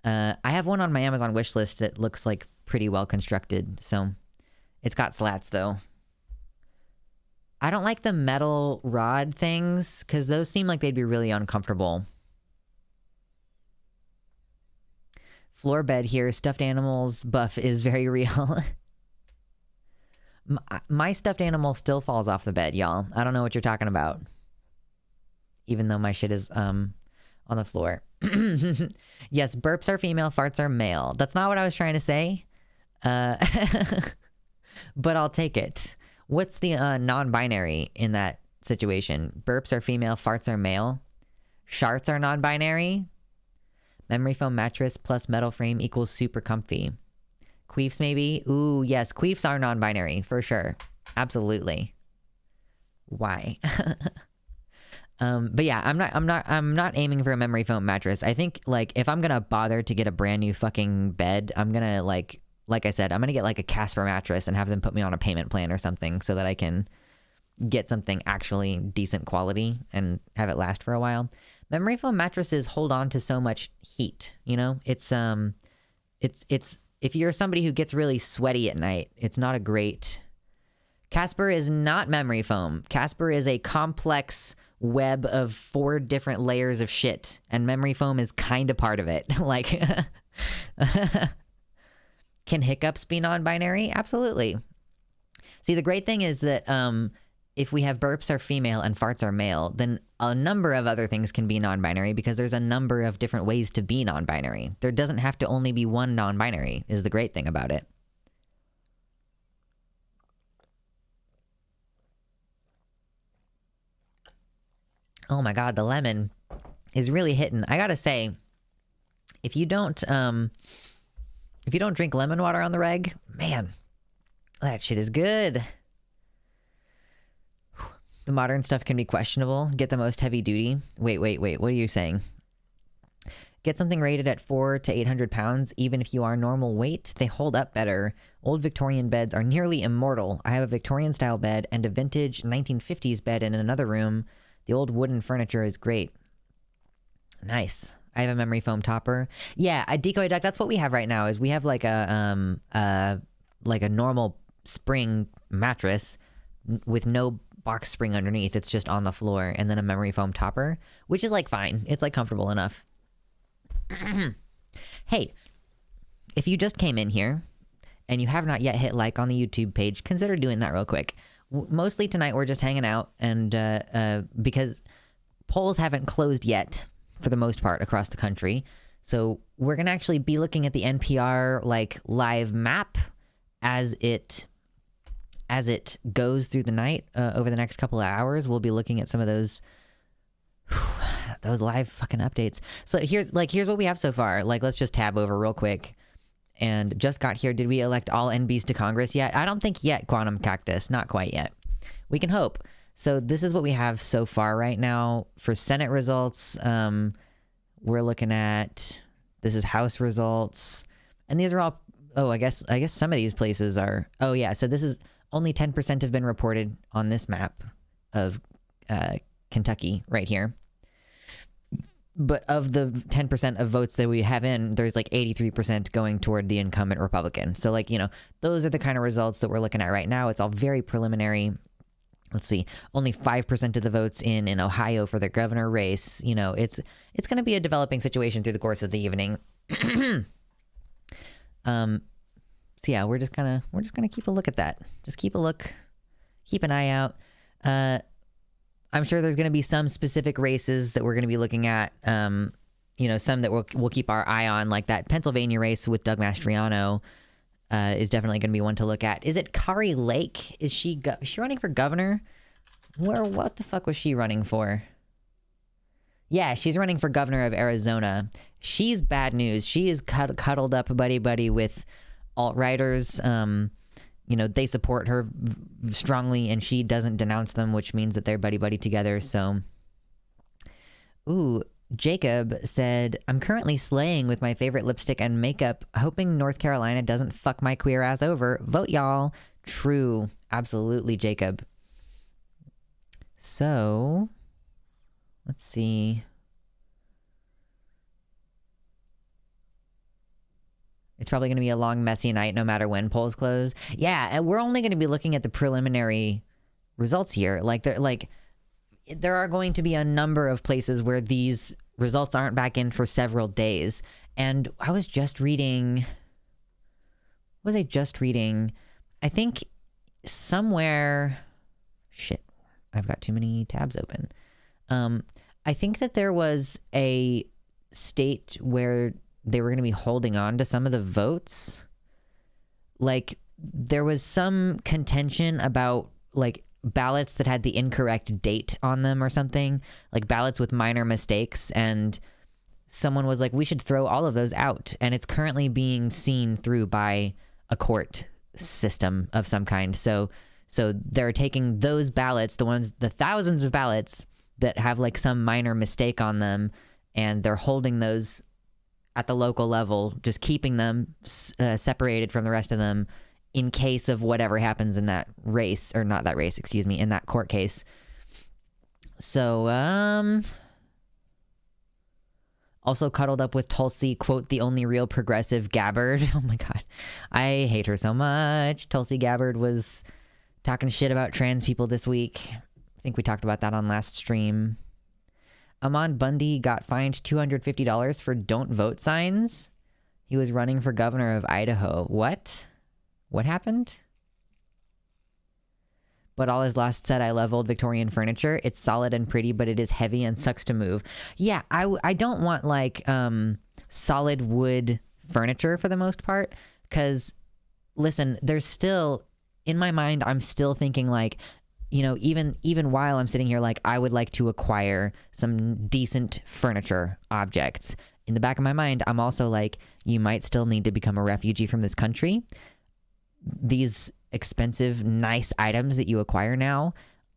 I have one on my Amazon wish list that looks like pretty well constructed. So it's got slats though. I don't like the metal rod things because those seem like they'd be really uncomfortable. Floor bed here, stuffed animals buff is very real. My stuffed animal still falls off the bed, y'all. I don't know what you're talking about. Even though my shit is on the floor. Yes, burps are female, farts are male. That's not what I was trying to say. But I'll take it. What's the non-binary in that situation? Burps are female, farts are male. Sharts are non-binary. Memory foam mattress plus metal frame equals super comfy. Queefs maybe? Ooh, yes, queefs are non-binary for sure. Absolutely. Why? But yeah, I'm not aiming for a memory foam mattress. I think like if I'm gonna bother to get a brand new fucking bed, I'm gonna like I said, I'm gonna get like a Casper mattress and have them put me on a payment plan or something so that I can get something actually decent quality and have it last for a while. Memory foam mattresses hold on to so much heat, you know? It's if you're somebody who gets really sweaty at night, it's not a great. Casper is not memory foam. Casper is a complex web of 4 different layers of shit, and memory foam is kind of part of it. Like, can hiccups be non-binary? Absolutely. See, the great thing is that if we have burps are female and farts are male, then a number of other things can be non-binary because there's a number of different ways to be non-binary. There doesn't have to only be one non-binary, is the great thing about it. Oh my god, the lemon is really hitting. I gotta say, if you don't drink lemon water on the reg, man, that shit is good. The modern stuff can be questionable. Get the most heavy duty. Wait. What are you saying? Get something rated at 400 to 800 pounds, even if you are normal weight. They hold up better. Old Victorian beds are nearly immortal. I have a Victorian style bed and a vintage 1950s bed in another room. The old wooden furniture is great. Nice. I have a memory foam topper. Yeah, a decoy duck. That's what we have right now. Is we have like a normal spring mattress with no box spring underneath. It's just on the floor, and then a memory foam topper, which is like fine. It's like comfortable enough. Hey, if you just came in here and you have not yet hit like on the YouTube page, consider doing that real quick. Mostly tonight we're just hanging out, and because polls haven't closed yet for the most part across the country, so we're gonna actually be looking at the NPR like live map as it goes through the night over the next couple of hours. We'll be looking at some of those live fucking updates. So here's what we have so far. Like, let's just tab over real quick. And just got here. Did we elect all NBs to Congress yet? I don't think yet, Quantum Cactus. Not quite yet. We can hope. So this is what we have so far right now. For Senate results, we're looking at, this is House results. And these are all, I guess some of these places are, so this is, only 10% have been reported on this map of Kentucky right here. But of the 10% of votes that we have in, there's like 83% going toward the incumbent Republican. So like, you know, those are the kind of results that we're looking at right now. It's all very preliminary. Let's see, only 5% of the votes in Ohio for the governor race. You know, it's going to be a developing situation through the course of the evening. So yeah, we're just gonna keep a look at that. Just keep a look, keep an eye out. I'm sure there's going to be some specific races that we're going to be looking at. You know, some that we'll keep our eye on, like that Pennsylvania race with Doug Mastriano is definitely going to be one to look at. Is it Kari Lake? Is she running for governor? What the fuck was she running for? Yeah, she's running for governor of Arizona. She's bad news. She is cuddled up buddy with alt-righters. You know, they support her strongly, and she doesn't denounce them, which means that they're buddy together. So, ooh, Jacob said, I'm currently slaying with my favorite lipstick and makeup, hoping North Carolina doesn't fuck my queer ass over. Vote, y'all. True. Absolutely, Jacob. So, let's see. It's probably going to be a long, messy night no matter when polls close. Yeah, and we're only going to be looking at the preliminary results here. There are going to be a number of places where these results aren't back in for several days. And I was just reading... I think somewhere... Shit, I've got too many tabs open. I think that there was a state where they were going to be holding on to some of the votes. Like, there was some contention about like ballots that had the incorrect date on them or something, like ballots with minor mistakes, and someone was like, we should throw all of those out, and it's currently being seen through by a court system of some kind. So they're taking those ballots, the thousands of ballots that have like some minor mistake on them, and they're holding those at the local level, just keeping them separated from the rest of them in case of whatever happens in that race, or not that race, excuse me, in that court case. So, also cuddled up with Tulsi, quote, the only real progressive Gabbard. Oh my God. I hate her so much. Tulsi Gabbard was talking shit about trans people this week. I think we talked about that on last stream. Amon Bundy got fined $250 for don't vote signs. He was running for governor of Idaho. What? What happened? But all is lost said, I love old Victorian furniture. It's solid and pretty, but it is heavy and sucks to move. Yeah, I don't want like solid wood furniture for the most part, because listen, there's still, in my mind, I'm still thinking like, you know, even while I'm sitting here, like I would like to acquire some decent furniture objects. In the back of my mind, I'm also like, you might still need to become a refugee from this country. These expensive, nice items that you acquire now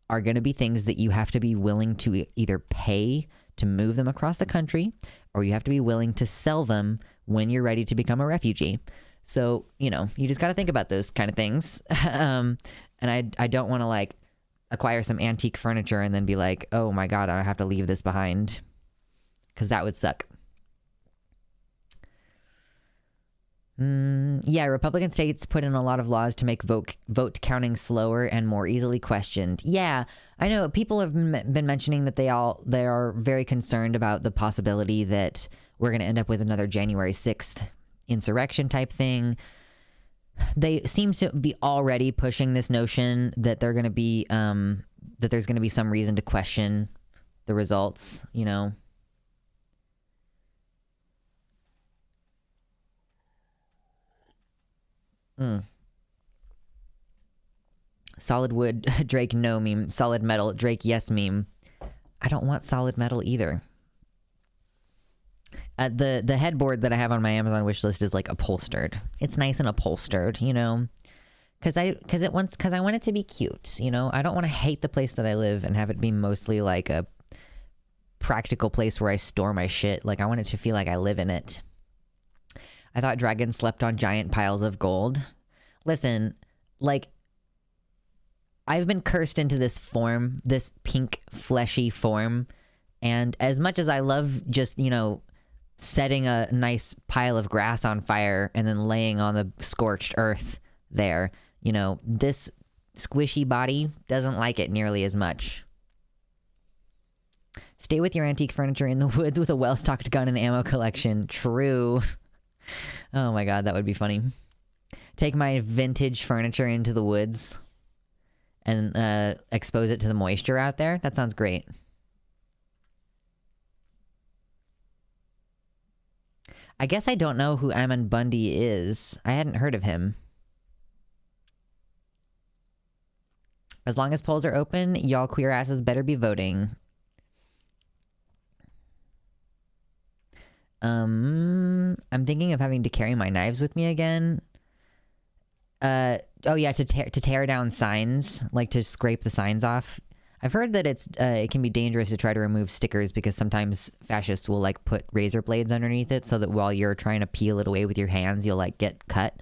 are going to be things that you have to be willing to either pay to move them across the country, or you have to be willing to sell them when you're ready to become a refugee. So, you know, you just got to think about those kind of things. And I don't want to like acquire some antique furniture and then be like, oh my God, I have to leave this behind, because that would suck. Yeah, Republican states put in a lot of laws to make vote counting slower and more easily questioned. Yeah, I know people have been mentioning that they are very concerned about the possibility that we're going to end up with another January 6th insurrection type thing. They seem to be already pushing this notion that they're going to be that there's going to be some reason to question the results, you know. Solid wood, Drake no meme. Solid metal, Drake yes meme. I don't want solid metal either. The headboard that I have on my Amazon wish list is like upholstered. It's nice and upholstered, you know, because I want it to be cute, you know. I don't want to hate the place that I live and have it be mostly like a practical place where I store my shit. Like I want it to feel like I live in it. I thought dragons slept on giant piles of gold. Listen, like, I've been cursed into this form, this pink, fleshy form. And as much as I love just, you know, setting a nice pile of grass on fire and then laying on the scorched earth there, you know, this squishy body doesn't like it nearly as much. Stay with your antique furniture in the woods with a well-stocked gun and ammo collection. True. Oh my God, that would be funny. Take my vintage furniture into the woods and expose it to the moisture out there. That sounds great. I guess I don't know who Ammon Bundy is. I hadn't heard of him. As long as polls are open, y'all queer asses better be voting. I'm thinking of having to carry my knives with me again. Oh yeah, to tear down signs, like to scrape the signs off. I've heard that it can be dangerous to try to remove stickers because sometimes fascists will like put razor blades underneath it so that while you're trying to peel it away with your hands, you'll like get cut.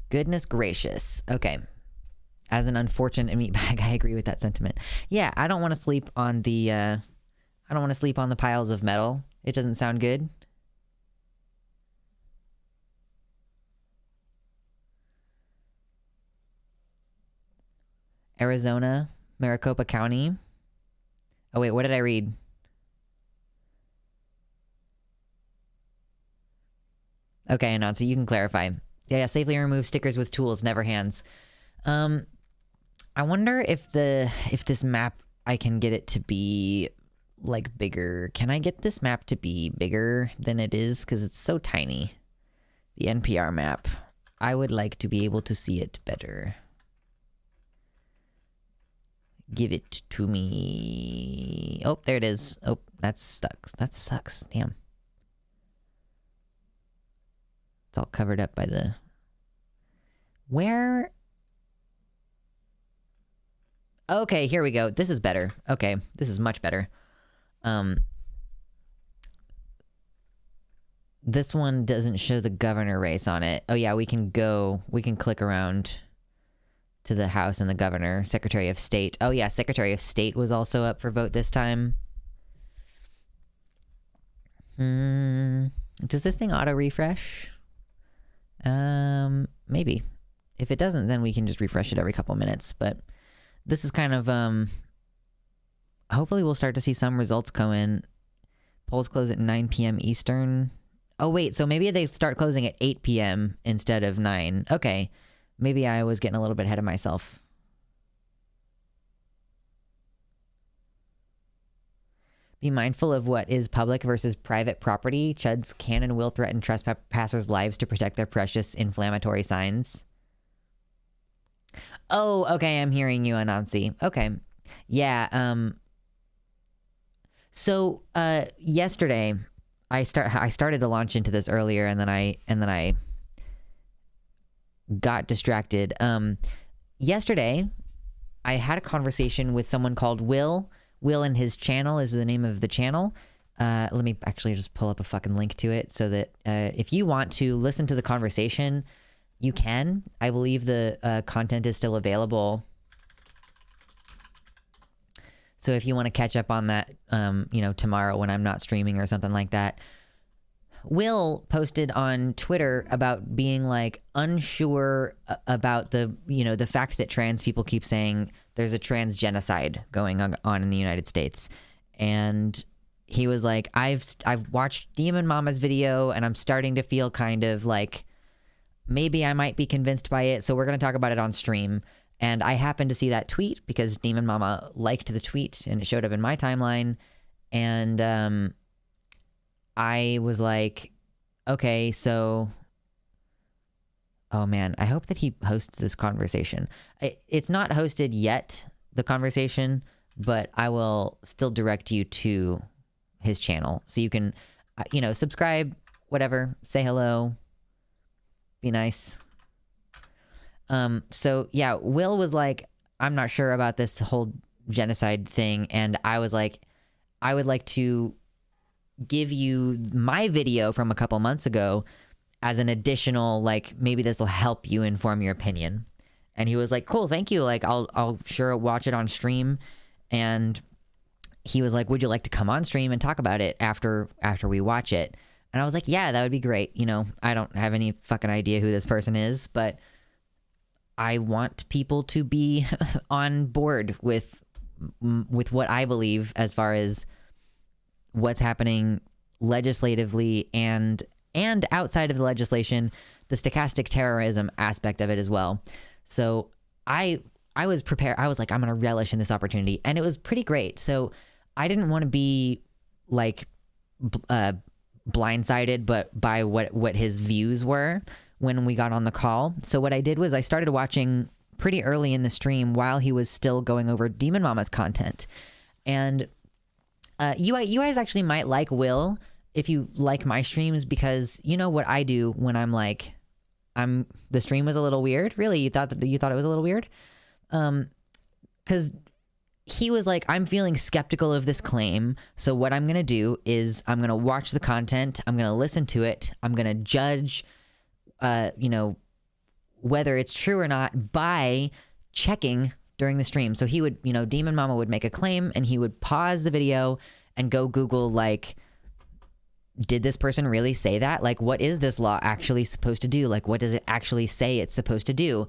Goodness gracious. Okay. As an unfortunate meatbag, I agree with that sentiment. Yeah, I don't want to sleep on the piles of metal. It doesn't sound good. Arizona, Maricopa County. Oh wait, what did I read? Okay, Anansi, you can clarify. Yeah, safely remove stickers with tools, never hands. I wonder if this map, I can get it to be like bigger. Can I get this map to be bigger than it is? Because it's so tiny. The NPR map. I would like to be able to see it better. Give it to me. Oh, there it is. Oh, that sucks. That sucks. Damn. It's all covered up by the... Where... Okay, here we go. This is better. Okay, this is much better. This one doesn't show the governor race on it. Oh yeah, we can click around to the House and the governor. Secretary of State. Oh yeah, Secretary of State was also up for vote this time. Does this thing auto-refresh? Maybe. If it doesn't, then we can just refresh it every couple minutes, but... This is kind of, hopefully we'll start to see some results come in. Polls close at 9 p.m. Eastern. Oh, wait, so maybe they start closing at 8 p.m. instead of 9. Okay, maybe I was getting a little bit ahead of myself. Be mindful of what is public versus private property. Chuds can and will threaten trespassers' lives to protect their precious inflammatory signs. Oh, okay, I'm hearing you, Anansi. Okay. Yeah, so yesterday I started to launch into this earlier and then I got distracted. Yesterday I had a conversation with someone called Will. Will and his channel is the name of the channel. Let me actually just pull up a fucking link to it so that if you want to listen to the conversation, you can. I believe the content is still available. So if you want to catch up on that, you know, tomorrow when I'm not streaming or something like that. Will posted on Twitter about being like unsure about the, you know, the fact that trans people keep saying there's a trans genocide going on in the United States. And he was like, I've watched Demon Mama's video and I'm starting to feel kind of like maybe I might be convinced by it, so we're going to talk about it on stream. And I happened to see that tweet because Demon Mama liked the tweet and it showed up in my timeline. And I was like, okay, so... Oh man, I hope that he hosts this conversation. It's not hosted yet, the conversation, but I will still direct you to his channel. So you can, you know, subscribe, whatever, say hello. Be nice. So yeah, Will was like, I'm not sure about this whole genocide thing. And I was like, I would like to give you my video from a couple months ago as an additional, like, maybe this will help you inform your opinion. And he was like, cool, thank you. Like, I'll sure watch it on stream. And he was like, would you like to come on stream and talk about it after we watch it? And I was like, yeah, that would be great. You know, I don't have any fucking idea who this person is, but I want people to be on board with what I believe as far as what's happening legislatively and outside of the legislation, the stochastic terrorism aspect of it as well. So I was prepared. I was like, I'm going to relish in this opportunity. And it was pretty great. So I didn't want to be like blindsided, but by what his views were when we got on the call. So what I did was I started watching pretty early in the stream while he was still going over Demon Mama's content. And you guys actually might like Will if you like my streams, because you know what I do when I'm like, the stream was a little weird. Really? You thought it was a little weird? Because he was like, I'm feeling skeptical of this claim. So what I'm going to do is I'm going to watch the content. I'm going to listen to it. I'm going to judge, you know, whether it's true or not by checking during the stream. So he would, you know, Demon Mama would make a claim and he would pause the video and go Google, like, did this person really say that? Like, what is this law actually supposed to do? Like, what does it actually say it's supposed to do?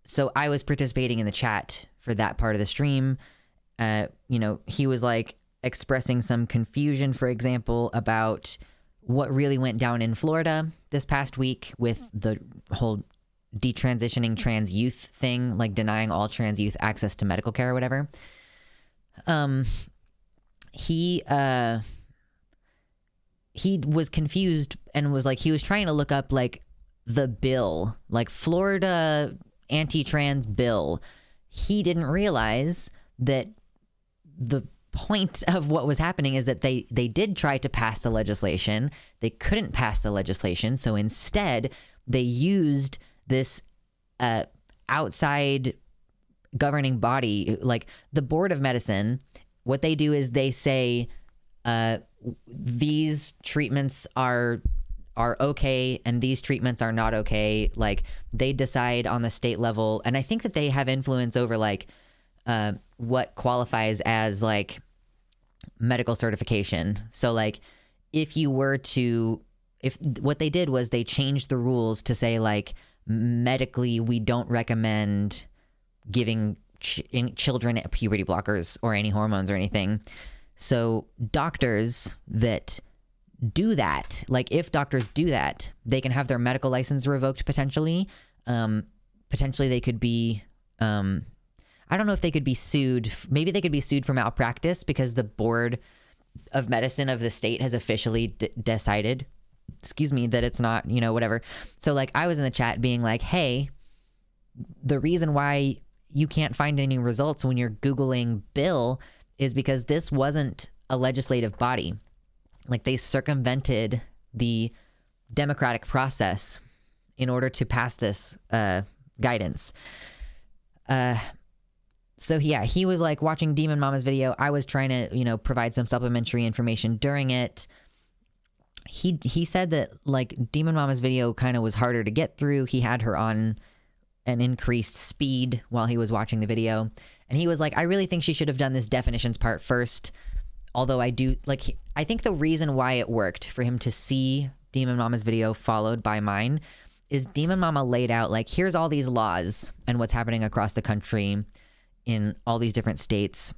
So I was participating in the chat for that part of the stream. You know, he was like expressing some confusion, for example, about what really went down in Florida this past week with the whole detransitioning trans youth thing, like denying all trans youth access to medical care or whatever. he was confused and was like, he was trying to look up like the bill, like Florida anti-trans bill. He didn't realize that the point of what was happening is that they did try to pass the legislation. They couldn't pass the legislation. So instead they used this outside governing body, like the Board of Medicine. What they do is they say, these treatments are okay and these treatments are not okay. Like they decide on the state level, and I think that they have influence over like what qualifies as like medical certification. So like if what they did was they changed the rules to say like medically we don't recommend giving children puberty blockers or any hormones or anything. So doctors that do that, like if doctors do that, they can have their medical license revoked potentially. Potentially they could be, I don't know if they could be sued. Maybe they could be sued for malpractice because the Board of Medicine of the state has officially decided, that it's not, whatever. So like I was in the chat being like, hey, the reason why you can't find any results when you're Googling bill is because this wasn't a legislative body. Like they circumvented the democratic process in order to pass this guidance. So yeah, he was like watching Demon Mama's video. I was trying to, provide some supplementary information during it. He said that like Demon Mama's video kind of was harder to get through. He had her on an increased speed while he was watching the video. And he was like, I really think she should have done this definitions part first. Although I think the reason why it worked for him to see Demon Mama's video followed by mine is Demon Mama laid out like, here's all these laws and what's happening across the country in all these different states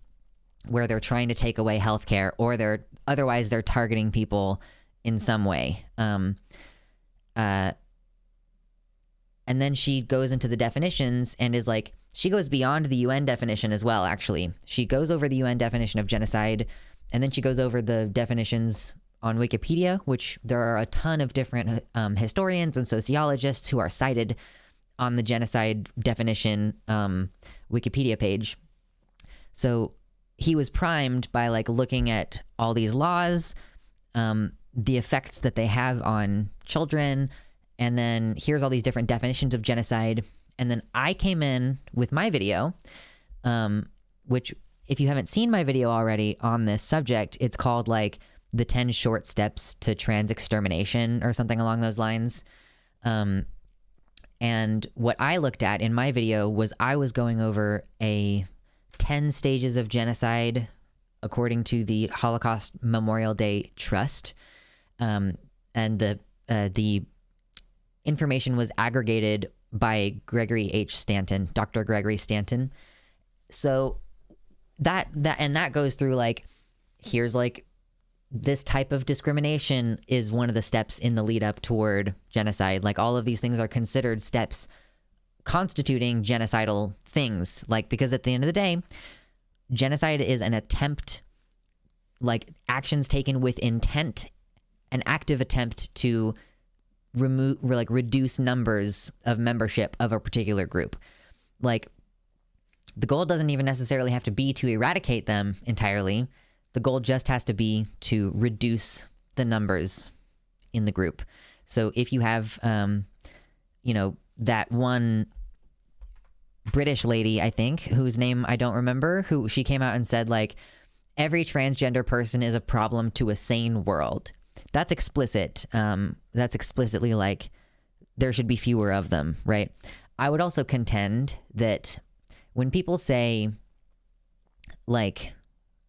where they're trying to take away healthcare or they're targeting people in some way. And then she goes into the definitions and is like, she goes beyond the UN definition as well, actually. She goes over the UN definition of genocide, and then she goes over the definitions on Wikipedia, which there are a ton of different historians and sociologists who are cited on the genocide definition Wikipedia page. So he was primed by like looking at all these laws, the effects that they have on children, and then here's all these different definitions of genocide. And then I came in with my video, which if you haven't seen my video already on this subject, it's called like the 10 short steps to trans extermination or something along those lines. And what I looked at in my video was I was going over 10 stages of genocide according to the Holocaust Memorial Day Trust. And the information was aggregated by Gregory H. Stanton, Dr. Gregory Stanton. So that goes through like, here's like this type of discrimination is one of the steps in the lead up toward genocide. Like all of these things are considered steps constituting genocidal things. Like, because at the end of the day, genocide is an attempt, like actions taken with intent, an active attempt to reduce numbers of membership of a particular group. Like the goal doesn't even necessarily have to be to eradicate them entirely. The goal just has to be to reduce the numbers in the group. So if you have, that one British lady, I think, whose name I don't remember, who she came out and said like, every transgender person is a problem to a sane world. That's explicit. That's explicitly like there should be fewer of them, right? I would also contend that when people say like,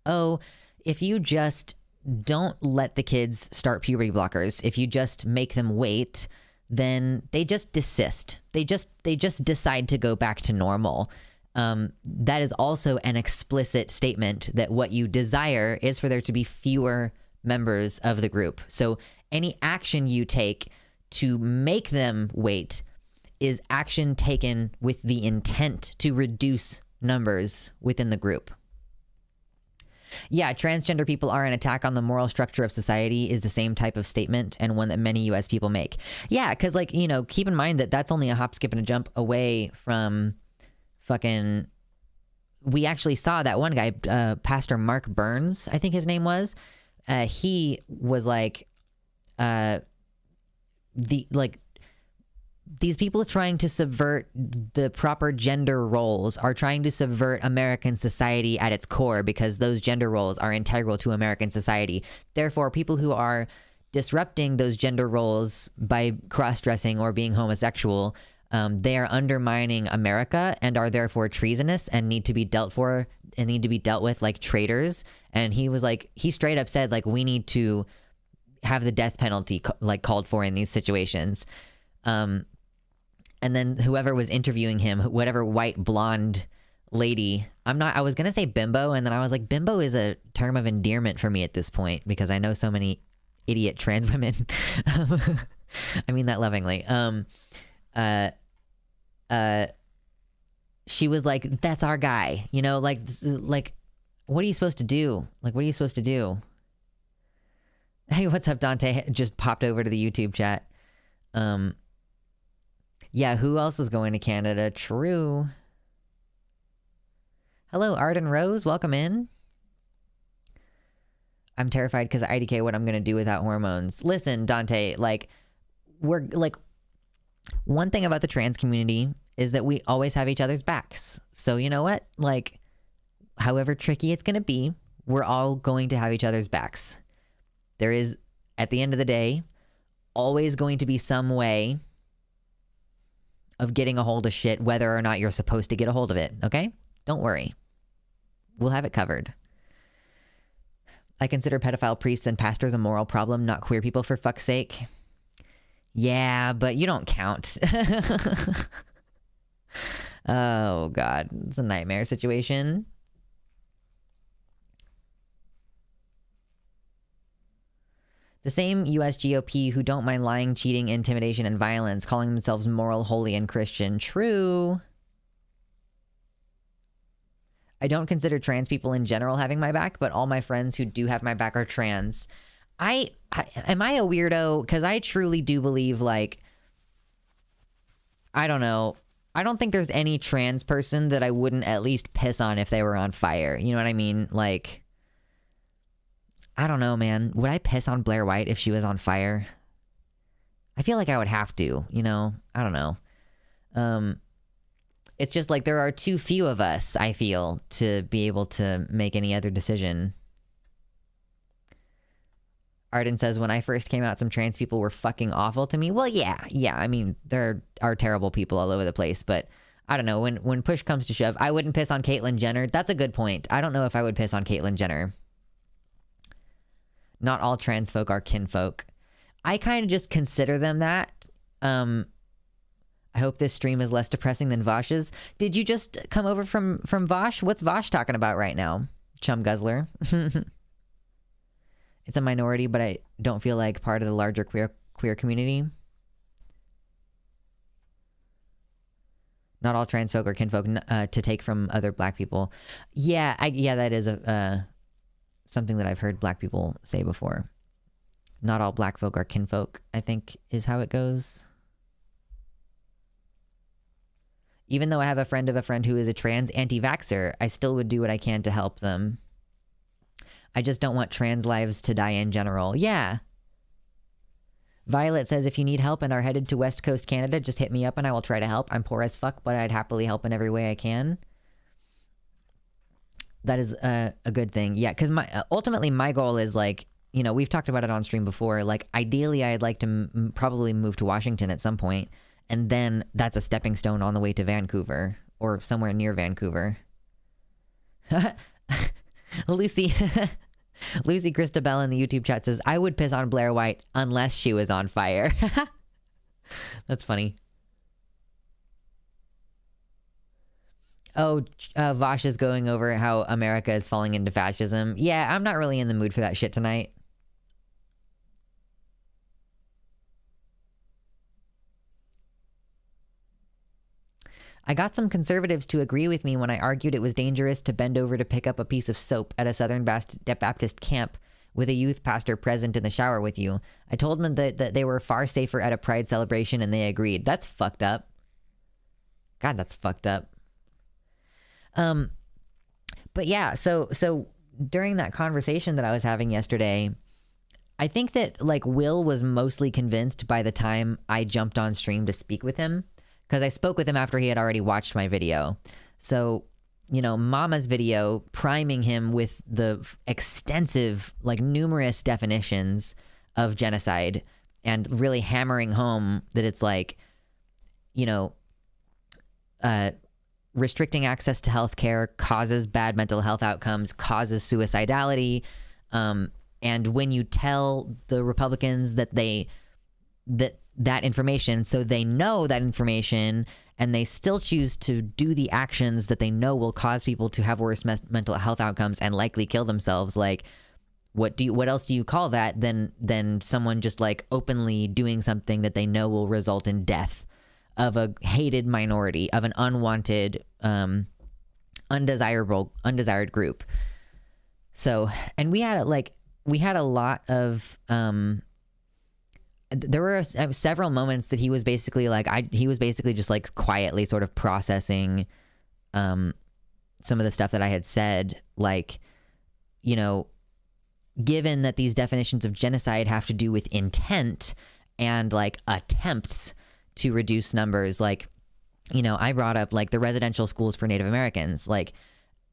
oh, if you just don't let the kids start puberty blockers, if you just make them wait, then they just desist. They just decide to go back to normal. That is also an explicit statement that what you desire is for there to be fewer members of the group. So any action you take to make them wait is action taken with the intent to reduce numbers within the group. Yeah, transgender people are an attack on the moral structure of society is the same type of statement, and one that many US people make. Yeah, because, like, you know, keep in mind that that's only a hop, skip, and a jump away from fucking... We actually saw that one guy, Pastor Mark Burns, I think his name was. He was like... These people trying to subvert the proper gender roles are trying to subvert American society at its core, because those gender roles are integral to American society. Therefore, people who are disrupting those gender roles by cross-dressing or being homosexual, they are undermining America and are therefore treasonous and need to be dealt with like traitors. And he was like, he straight up said, like, we need to have the death penalty called for in these situations. And then whoever was interviewing him, whatever white blonde lady, I was going to say bimbo. And then I was like, bimbo is a term of endearment for me at this point, because I know so many idiot trans women. I mean that lovingly. She was like, that's our guy, you know, like, what are you supposed to do? Like, what are you supposed to do? Hey, what's up, Dante? Just popped over to the YouTube chat. Yeah, who else is going to Canada? True. Hello, Arden Rose. Welcome in. I'm terrified because of IDK, what I'm going to do without hormones. Listen, Dante, like, we're, like, one thing about the trans community is that we always have each other's backs. So you know what? Like, however tricky it's going to be, we're all going to have each other's backs. There is, at the end of the day, always going to be some way of getting a hold of shit, whether or not you're supposed to get a hold of it, okay? Don't worry. We'll have it covered. I consider pedophile priests and pastors a moral problem, not queer people, for fuck's sake. Yeah, but you don't count. Oh, God. It's a nightmare situation. The same US GOP who don't mind lying, cheating, intimidation, and violence, calling themselves moral, holy, and Christian. True. I don't consider trans people in general having my back, but all my friends who do have my back are trans. Am I a weirdo? Because I truly do believe, like, I don't know. I don't think there's any trans person that I wouldn't at least piss on if they were on fire. You know what I mean? Like, I don't know, man. Would I piss on Blair White if she was on fire? I feel like I would have to, you know? I don't know. It's just like there are too few of us, I feel, to be able to make any other decision. Arden says, when I first came out, some trans people were fucking awful to me. Well, yeah. I mean, there are terrible people all over the place, but I don't know. When push comes to shove, I wouldn't piss on Caitlyn Jenner. That's a good point. I don't know if I would piss on Caitlyn Jenner. Not all trans folk are kinfolk. I kind of just consider them that. I hope this stream is less depressing than Vosh's. Did you just come over from Vosh? What's Vosh talking about right now? Chum Guzzler. It's a minority, but I don't feel like part of the larger queer community. Not all trans folk are kinfolk, to take from other black people. Yeah, that is something that I've heard black people say before. Not all black folk are kinfolk, I think is how it goes. Even though I have a friend of a friend who is a trans anti-vaxxer, I still would do what I can to help them. I just don't want trans lives to die in general. Yeah. Violet says, if you need help and are headed to West Coast Canada, just hit me up and I will try to help. I'm poor as fuck, but I'd happily help in every way I can. That is a good thing. Yeah, because ultimately my goal is, like, you know, we've talked about it on stream before. Like, ideally, I'd like to probably move to Washington at some point, and then that's a stepping stone on the way to Vancouver or somewhere near Vancouver. Lucy Christabel in the YouTube chat says, I would piss on Blair White unless she was on fire. That's funny. Oh, Vosh is going over how America is falling into fascism. Yeah, I'm not really in the mood for that shit tonight. I got some conservatives to agree with me when I argued it was dangerous to bend over to pick up a piece of soap at a Southern Baptist camp with a youth pastor present in the shower with you. I told them that they were far safer at a pride celebration, and they agreed. That's fucked up. God, that's fucked up. But yeah, so during that conversation that I was having yesterday, I think that like Will was mostly convinced by the time I jumped on stream to speak with him, because I spoke with him after he had already watched my video. So, you know, Mama's video priming him with the extensive, like numerous definitions of genocide and really hammering home that it's like, you know, restricting access to healthcare causes bad mental health outcomes, causes suicidality. And when you tell the Republicans that that information, so they know that information, and they still choose to do the actions that they know will cause people to have worse mental health outcomes and likely kill themselves, like what else do you call that than someone just like openly doing something that they know will result in death of a hated minority, of an unwanted, undesired group. So, and we had a lot of, there were several moments that he was basically like, he was basically just like quietly sort of processing, some of the stuff that I had said, like, you know, given that these definitions of genocide have to do with intent and like attempts to reduce numbers, like, you know, I brought up like the residential schools for Native Americans, like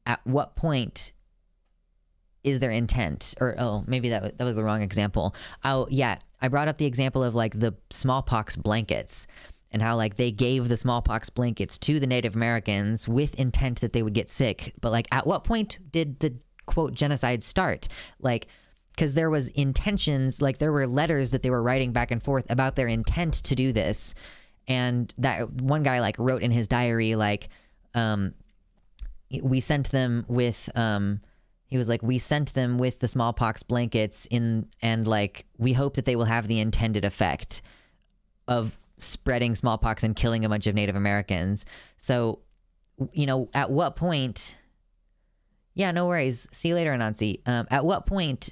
at what point is there intent? Or, oh, maybe that was the wrong example. Oh yeah, I brought up the example of like the smallpox blankets and how like they gave the smallpox blankets to the Native Americans with intent that they would get sick. But like at what point did the quote genocide start? Like, because there was intentions, like there were letters that they were writing back and forth about their intent to do this. And that one guy like wrote in his diary, like, we sent them with, he was like, we sent them with the smallpox blankets and like, we hope that they will have the intended effect of spreading smallpox and killing a bunch of Native Americans. So, you know, at what point, yeah, no worries. See you later, Anansi. At what point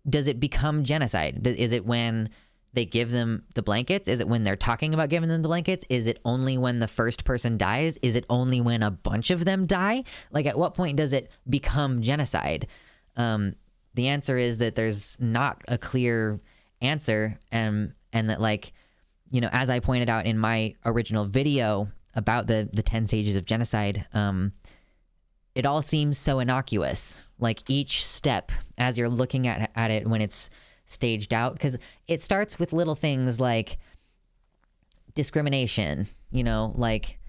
does it become genocide? Is it when they give them the blankets? Is it when they're talking about giving them the blankets? Is it only when the first person dies? Is it only when a bunch of them die? Like, at what point does it become genocide? The answer is that there's not a clear answer, and that, like, you know, as I pointed out in my original video about the 10 stages of genocide, it all seems so innocuous. Like each step as you're looking at it when it's staged out, because it starts with little things like discrimination, you know, like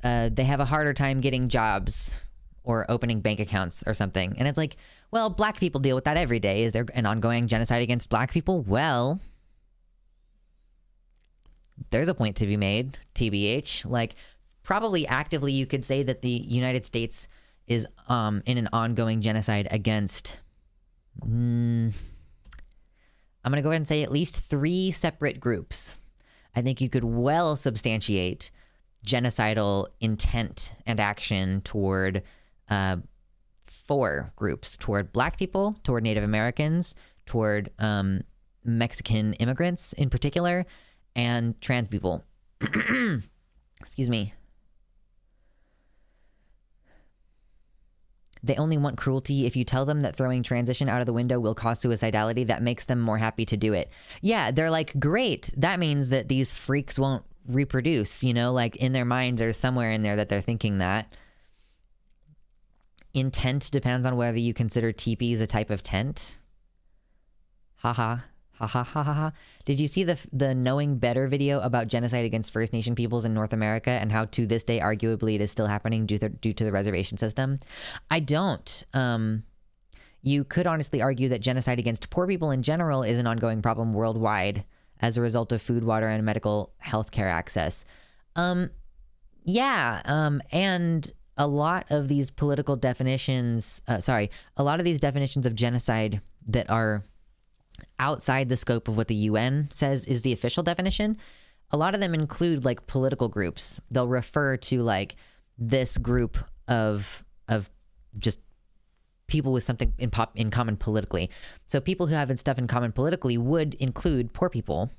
they have a harder time getting jobs or opening bank accounts or something. And it's like, well, black people deal with that every day. Is there an ongoing genocide against black people? Well, there's a point to be made, TBH. Like, probably actively you could say that the United States is in an ongoing genocide against, I'm going to go ahead and say at least 3 separate groups. I think you could well substantiate genocidal intent and action toward 4 groups: toward black people, toward Native Americans, toward Mexican immigrants in particular, and trans people. Excuse me. They only want cruelty. If you tell them that throwing transition out of the window will cause suicidality, that makes them more happy to do it. Yeah, they're like, great. That means that these freaks won't reproduce, you know, like in their mind, there's somewhere in there that they're thinking that. Intent depends on whether you consider teepees a type of tent. Haha. Ha ha ha ha ha. Did you see the Knowing Better video about genocide against First Nation peoples in North America and how to this day arguably it is still happening due to the reservation system? I don't. You could honestly argue that genocide against poor people in general is an ongoing problem worldwide as a result of food, water, and medical health care access. Yeah, and a lot of these political definitions, a lot of these definitions of genocide that are outside the scope of what the UN says is the official definition, a lot of them include like political groups. They'll refer to like this group of just people with something in common politically. So people who have stuff in common politically would include poor people.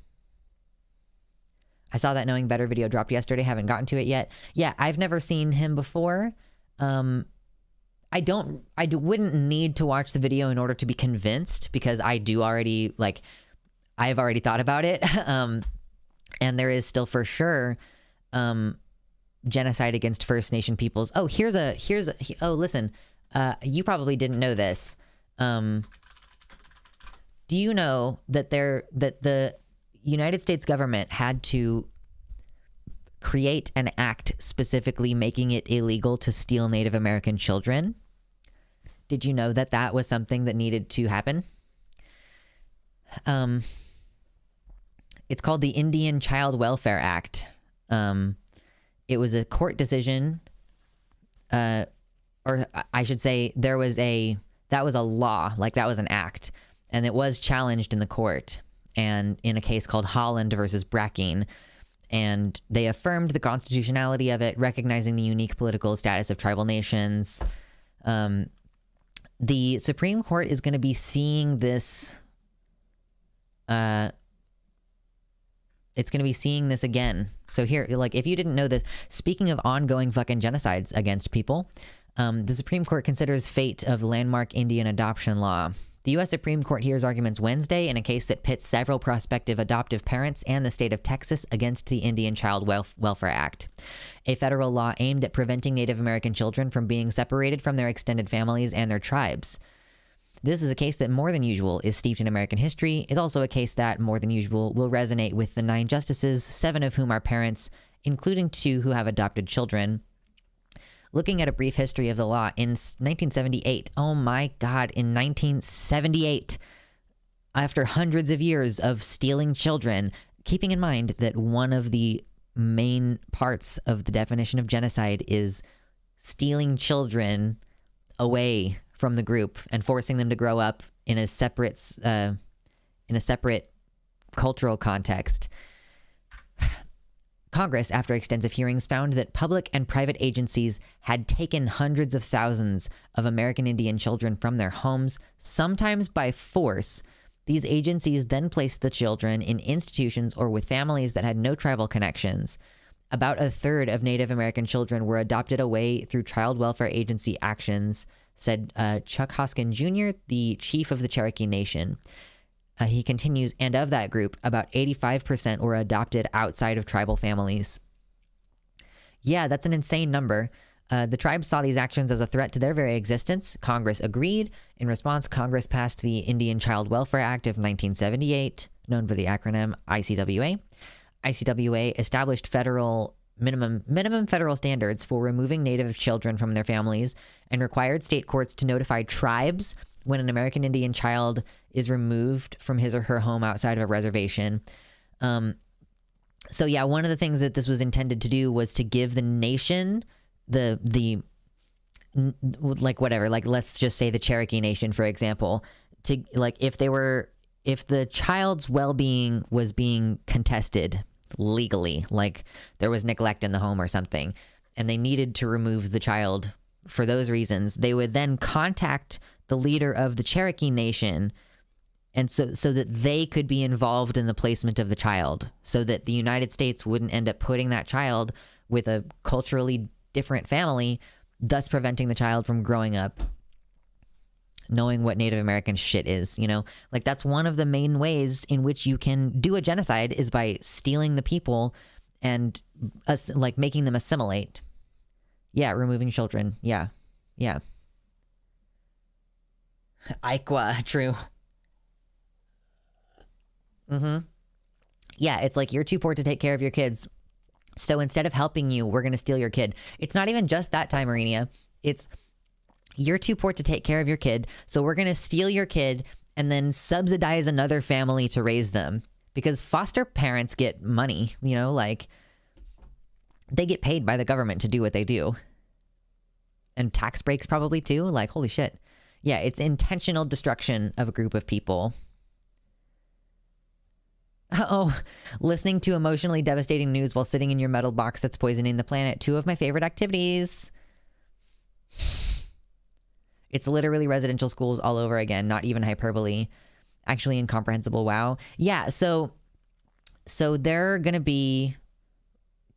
I saw that Knowing Better video dropped yesterday. Haven't gotten to it yet. Yeah, I've never seen him before. I wouldn't need to watch the video in order to be convinced, because I've already thought about it. And there is still for sure genocide against First Nation peoples. Oh, listen, you probably didn't know this. Do you know that the United States government had to create an act specifically making it illegal to steal Native American children? Did you know that was something that needed to happen? It's called the Indian Child Welfare Act. It was a court decision, or I should say that was a law, like that was an act, and it was challenged in the court, and in a case called Holland versus Bracking, and they affirmed the constitutionality of it, recognizing the unique political status of tribal nations. The Supreme Court is going to be seeing this. It's going to be seeing this again. So here, like, if you didn't know this, speaking of ongoing fucking genocides against people, the Supreme Court considers fate of landmark Indian adoption law. The U.S. Supreme Court hears arguments Wednesday in a case that pits several prospective adoptive parents and the state of Texas against the Indian Child Welfare Act, a federal law aimed at preventing Native American children from being separated from their extended families and their tribes. This is a case that, more than usual, is steeped in American history. It's also a case that, more than usual, will resonate with the 9 justices, 7 of whom are parents, including 2 who have adopted children. Looking at a brief history of the law, in 1978, oh my God, in 1978, after hundreds of years of stealing children, keeping in mind that one of the main parts of the definition of genocide is stealing children away from the group and forcing them to grow up in a separate cultural context. Congress, after extensive hearings, found that public and private agencies had taken hundreds of thousands of American Indian children from their homes, sometimes by force. These agencies then placed the children in institutions or with families that had no tribal connections. About a third of Native American children were adopted away through child welfare agency actions, said Chuck Hoskin Jr., the chief of the Cherokee Nation. He continues, and of that group, about 85% were adopted outside of tribal families. Yeah, that's an insane number. The tribes saw these actions as a threat to their very existence. Congress agreed. In response, Congress passed the Indian Child Welfare Act of 1978, known by the acronym ICWA. ICWA established minimum federal standards for removing Native children from their families and required state courts to notify tribes when an American Indian child is removed from his or her home outside of a reservation. So yeah, one of the things that this was intended to do was to give the nation like whatever, like let's just say the Cherokee Nation, for example, to like if the child's well-being was being contested legally, like there was neglect in the home or something, and they needed to remove the child for those reasons, they would then contact the leader of the Cherokee Nation, and so that they could be involved in the placement of the child, so that the United States wouldn't end up putting that child with a culturally different family, thus preventing the child from growing up knowing what Native American shit is, you know? Like, that's one of the main ways in which you can do a genocide, is by stealing the people and like making them assimilate. Yeah, removing children. Yeah. Iqua, true. Yeah, it's like, you're too poor to take care of your kids, so instead of helping you, we're going to steal your kid. It's not even just that time, Marinia. It's, you're too poor to take care of your kid, so we're going to steal your kid and then subsidize another family to raise them. Because foster parents get money, you know, like, they get paid by the government to do what they do. And tax breaks probably too. Like, holy shit. Yeah, it's intentional destruction of a group of people. Oh, listening to emotionally devastating news while sitting in your metal box that's poisoning the planet. Two of my favorite activities. It's literally residential schools all over again, not even hyperbole. Actually incomprehensible. Wow. Yeah, so they're going to be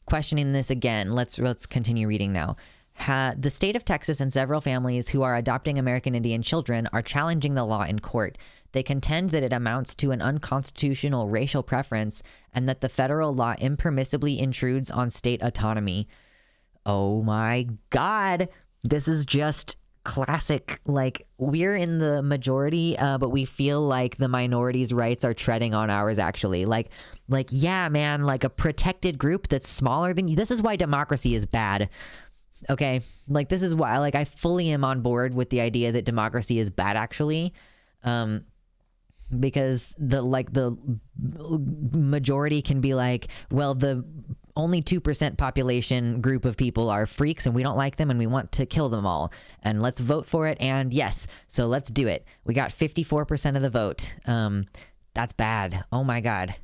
questioning this again. Let's continue reading now. The state of Texas and several families who are adopting American Indian children are challenging the law in court. They contend that it amounts to an unconstitutional racial preference and that the federal law impermissibly intrudes on state autonomy. Oh my God. This is just classic. Like, we're in the majority, but we feel like the minority's rights are treading on ours, actually. Like, yeah, man, like a protected group that's smaller than you. This is why democracy is bad. Okay, like, this is why, like, I fully am on board with the idea that democracy is bad, actually, because the majority can be like, well, the only 2% population group of people are freaks and we don't like them and we want to kill them all, and let's vote for it, and yes, so let's do it. We got 54% of the vote. That's bad. Oh my God.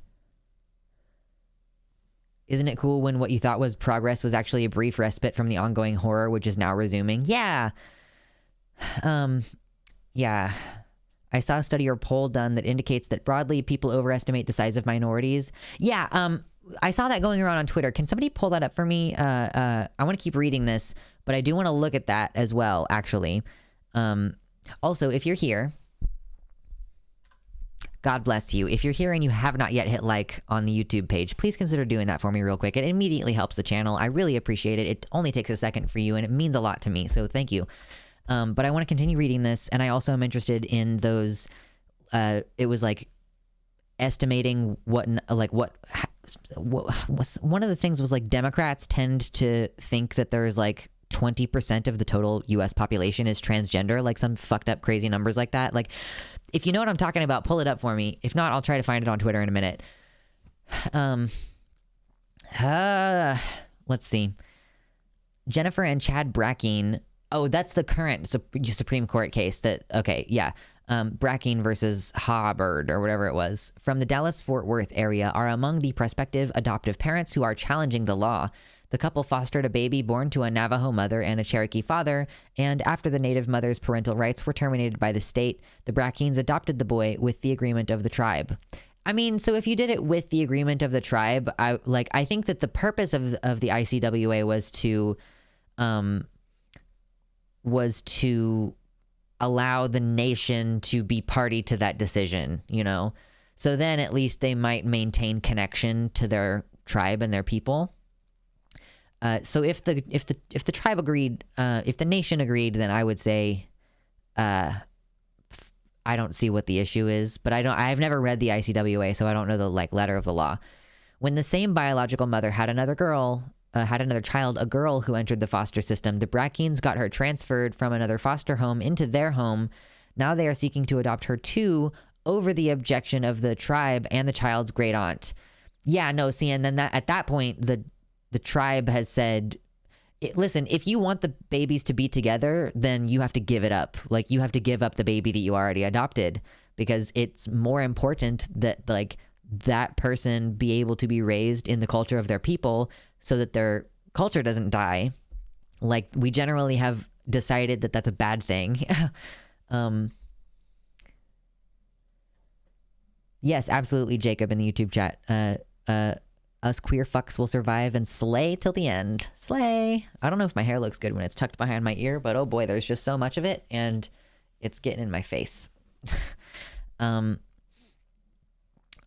Isn't it cool when what you thought was progress was actually a brief respite from the ongoing horror, which is now resuming? Yeah. Yeah. I saw a study or poll done that indicates that broadly people overestimate the size of minorities. Yeah. I saw that going around on Twitter. Can somebody pull that up for me? I want to keep reading this, but I do want to look at that as well, actually. Also, if you're here, God bless you. If you're here and you have not yet hit like on the YouTube page, please consider doing that for me real quick. It immediately helps the channel. I really appreciate it. It only takes a second for you, and it means a lot to me, so thank you. But I want to continue reading this, and I also am interested in those, it was like estimating one of the things was like Democrats tend to think that there's like 20% of the total US population is transgender, like some fucked up crazy numbers like that. Like, if you know what I'm talking about, pull it up for me. If not, I'll try to find it on Twitter in a minute. Let's see. Jennifer and Chad Brackeen. Oh, that's the current Supreme Court case that, okay, yeah. Brackeen versus Hubbard or whatever it was, from the Dallas-Fort Worth area are among the prospective adoptive parents who are challenging the law. The couple fostered a baby born to a Navajo mother and a Cherokee father, and after the native mother's parental rights were terminated by the state, the Brackeens adopted the boy with the agreement of the tribe. I mean, so if you did it with the agreement of the tribe, I think that the purpose of the ICWA was to allow the nation to be party to that decision, you know? So then at least they might maintain connection to their tribe and their people. So if the tribe agreed, if the nation agreed, then I would say, I don't see what the issue is, but I've never read the ICWA, so I don't know the like letter of the law. When the same biological mother had another child, a girl who entered the foster system, the Brackeens got her transferred from another foster home into their home. Now they are seeking to adopt her too, over the objection of the tribe and the child's great aunt. Yeah, no, see, and then at that point, the tribe has said, listen, if you want the babies to be together, then you have to give it up. Like, you have to give up the baby that you already adopted, because it's more important that like that person be able to be raised in the culture of their people so that their culture doesn't die. Like, we generally have decided that that's a bad thing. Yes, absolutely, Jacob in the YouTube chat. Us queer fucks will survive and slay till the end. Slay. I don't know if my hair looks good when it's tucked behind my ear, but oh boy, there's just so much of it, and it's getting in my face.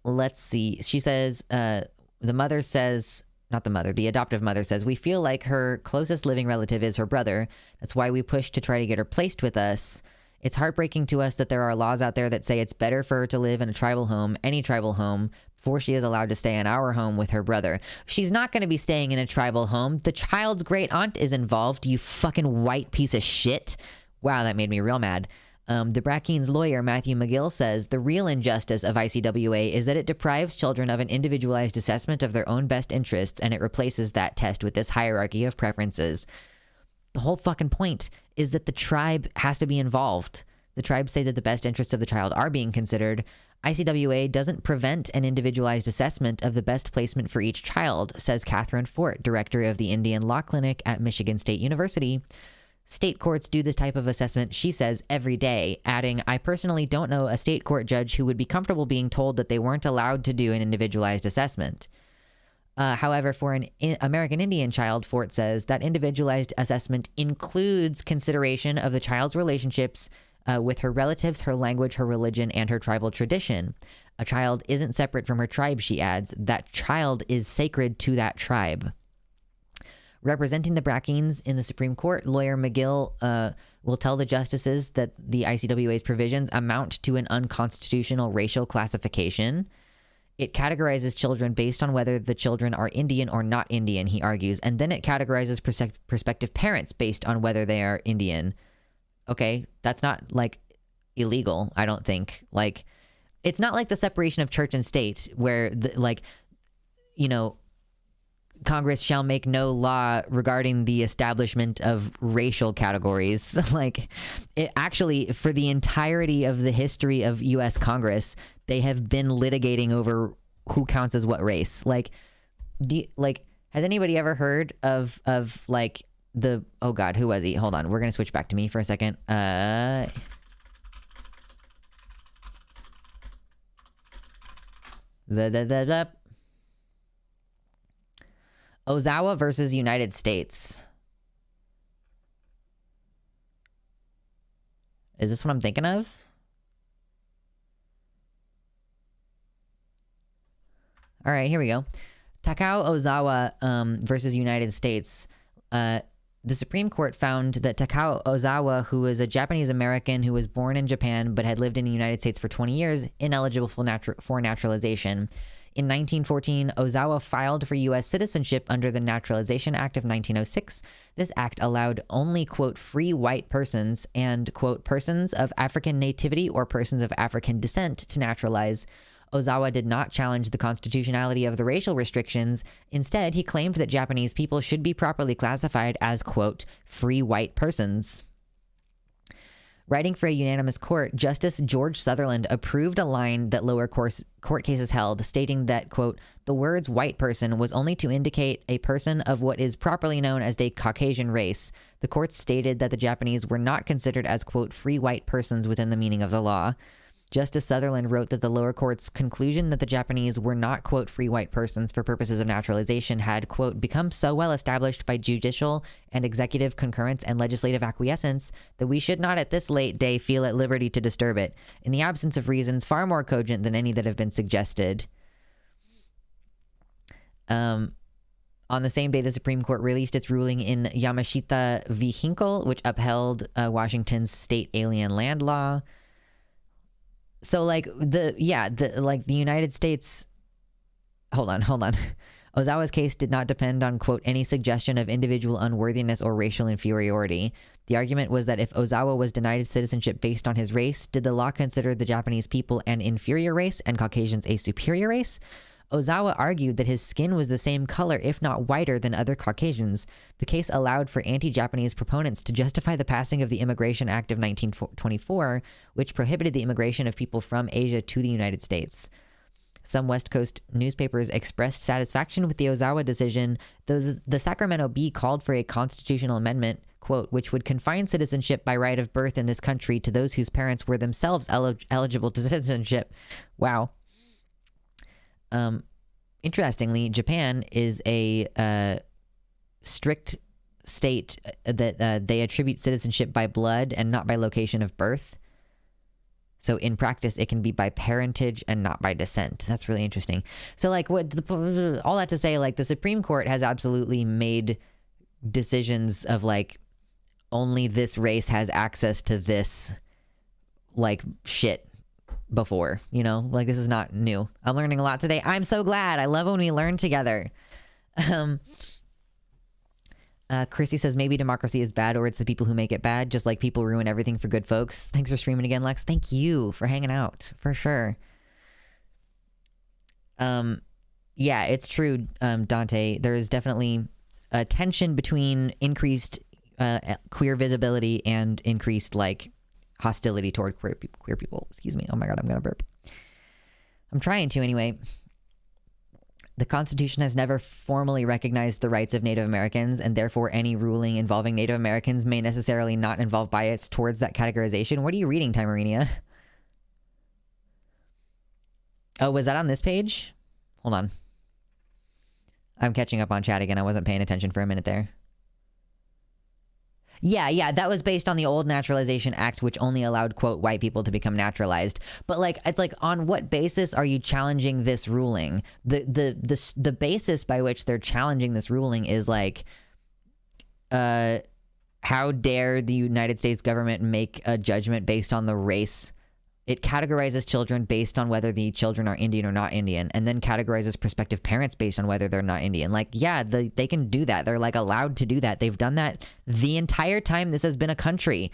Let's see. She says, the adoptive mother says, we feel like her closest living relative is her brother. That's why we push to try to get her placed with us. It's heartbreaking to us that there are laws out there that say it's better for her to live in a tribal home, any tribal home, before she is allowed to stay in our home with her brother. She's not going to be staying in a tribal home. The child's great aunt is involved, you fucking white piece of shit. Wow, that made me real mad. The Brackeens' lawyer, Matthew McGill, says the real injustice of ICWA is that it deprives children of an individualized assessment of their own best interests, and it replaces that test with this hierarchy of preferences. The whole fucking point is that the tribe has to be involved. The tribes say that the best interests of the child are being considered. ICWA doesn't prevent an individualized assessment of the best placement for each child, says Catherine Fort, director of the Indian Law Clinic at Michigan State University. State courts do this type of assessment, she says, every day, adding, I personally don't know a state court judge who would be comfortable being told that they weren't allowed to do an individualized assessment. However, for an American Indian child, Fort says, that individualized assessment includes consideration of the child's relationships with her relatives, her language, her religion, and her tribal tradition. A child isn't separate from her tribe, she adds. That child is sacred to that tribe. Representing the Brackeens in the Supreme Court, lawyer McGill will tell the justices that the ICWA's provisions amount to an unconstitutional racial classification. It categorizes children based on whether the children are Indian or not Indian, he argues, and then it categorizes prospective parents based on whether they are Indian. Okay, that's not, like, illegal, I don't think. Like, it's not like the separation of church and state where, Congress shall make no law regarding the establishment of racial categories. Like, it actually, for the entirety of the history of U.S. Congress, they have been litigating over who counts as what race. Like, has anybody ever heard of oh God, who was he? Hold on. We're going to switch back to me for a second. Ozawa versus United States. Is this what I'm thinking of? All right, here we go. Takao Ozawa versus United States. The Supreme Court found that Takao Ozawa, who is a Japanese American who was born in Japan but had lived in the United States for 20 years, ineligible for naturalization. In 1914, Ozawa filed for U.S. citizenship under the Naturalization Act of 1906. This act allowed only, quote, free white persons and, quote, persons of African nativity or persons of African descent to naturalize. Ozawa did not challenge the constitutionality of the racial restrictions. Instead, he claimed that Japanese people should be properly classified as, quote, free white persons. Writing for a unanimous court, Justice George Sutherland approved a line that lower court cases held, stating that, quote, the words white person was only to indicate a person of what is properly known as the Caucasian race. The court stated that the Japanese were not considered as, quote, free white persons within the meaning of the law. Justice Sutherland wrote that the lower court's conclusion that the Japanese were not, quote, free white persons for purposes of naturalization had, quote, become so well established by judicial and executive concurrence and legislative acquiescence that we should not at this late day feel at liberty to disturb it, in the absence of reasons far more cogent than any that have been suggested. On the same day, the Supreme Court released its ruling in Yamashita v. Hinkle, which upheld Washington's state alien land law. So, the United States... Hold on. Ozawa's case did not depend on, quote, any suggestion of individual unworthiness or racial inferiority. The argument was that if Ozawa was denied citizenship based on his race, did the law consider the Japanese people an inferior race and Caucasians a superior race? Ozawa argued that his skin was the same color, if not whiter, than other Caucasians. The case allowed for anti-Japanese proponents to justify the passing of the Immigration Act of 1924, which prohibited the immigration of people from Asia to the United States. Some West Coast newspapers expressed satisfaction with the Ozawa decision, though the Sacramento Bee called for a constitutional amendment, quote, which would confine citizenship by right of birth in this country to those whose parents were themselves eligible to citizenship. Wow. Interestingly, Japan is a strict state that they attribute citizenship by blood and not by location of birth. So in practice, it can be by parentage and not by descent. That's really interesting. So all that to say, the Supreme Court has absolutely made decisions of only this race has access to this shit before, this is not new. I'm learning a lot today. I'm so glad. I love when we learn together. Chrissy says maybe democracy is bad or it's the people who make it bad, just like people ruin everything for good folks. Thanks for streaming again, Lex. Thank you for hanging out, for sure. Yeah, it's true, Dante. There is definitely a tension between increased queer visibility and increased hostility toward queer people. Excuse me. Oh my God, I'm gonna burp. I'm trying to anyway. The Constitution has never formally recognized the rights of Native Americans, and therefore any ruling involving Native Americans may necessarily not involve bias towards that categorization. What are you reading, Timarinia? Oh, was that on this page? Hold on. I'm catching up on chat again. I wasn't paying attention for a minute there. Yeah, that was based on the old Naturalization Act, which only allowed, quote, white people to become naturalized. But like, it's like, on what basis are you challenging this ruling? The basis by which they're challenging this ruling is like, how dare the United States government make a judgment based on the race? It categorizes children based on whether the children are Indian or not Indian, and then categorizes prospective parents based on whether they're not Indian. Like, yeah, they can do that. They're like allowed to do that. They've done that the entire time this has been a country.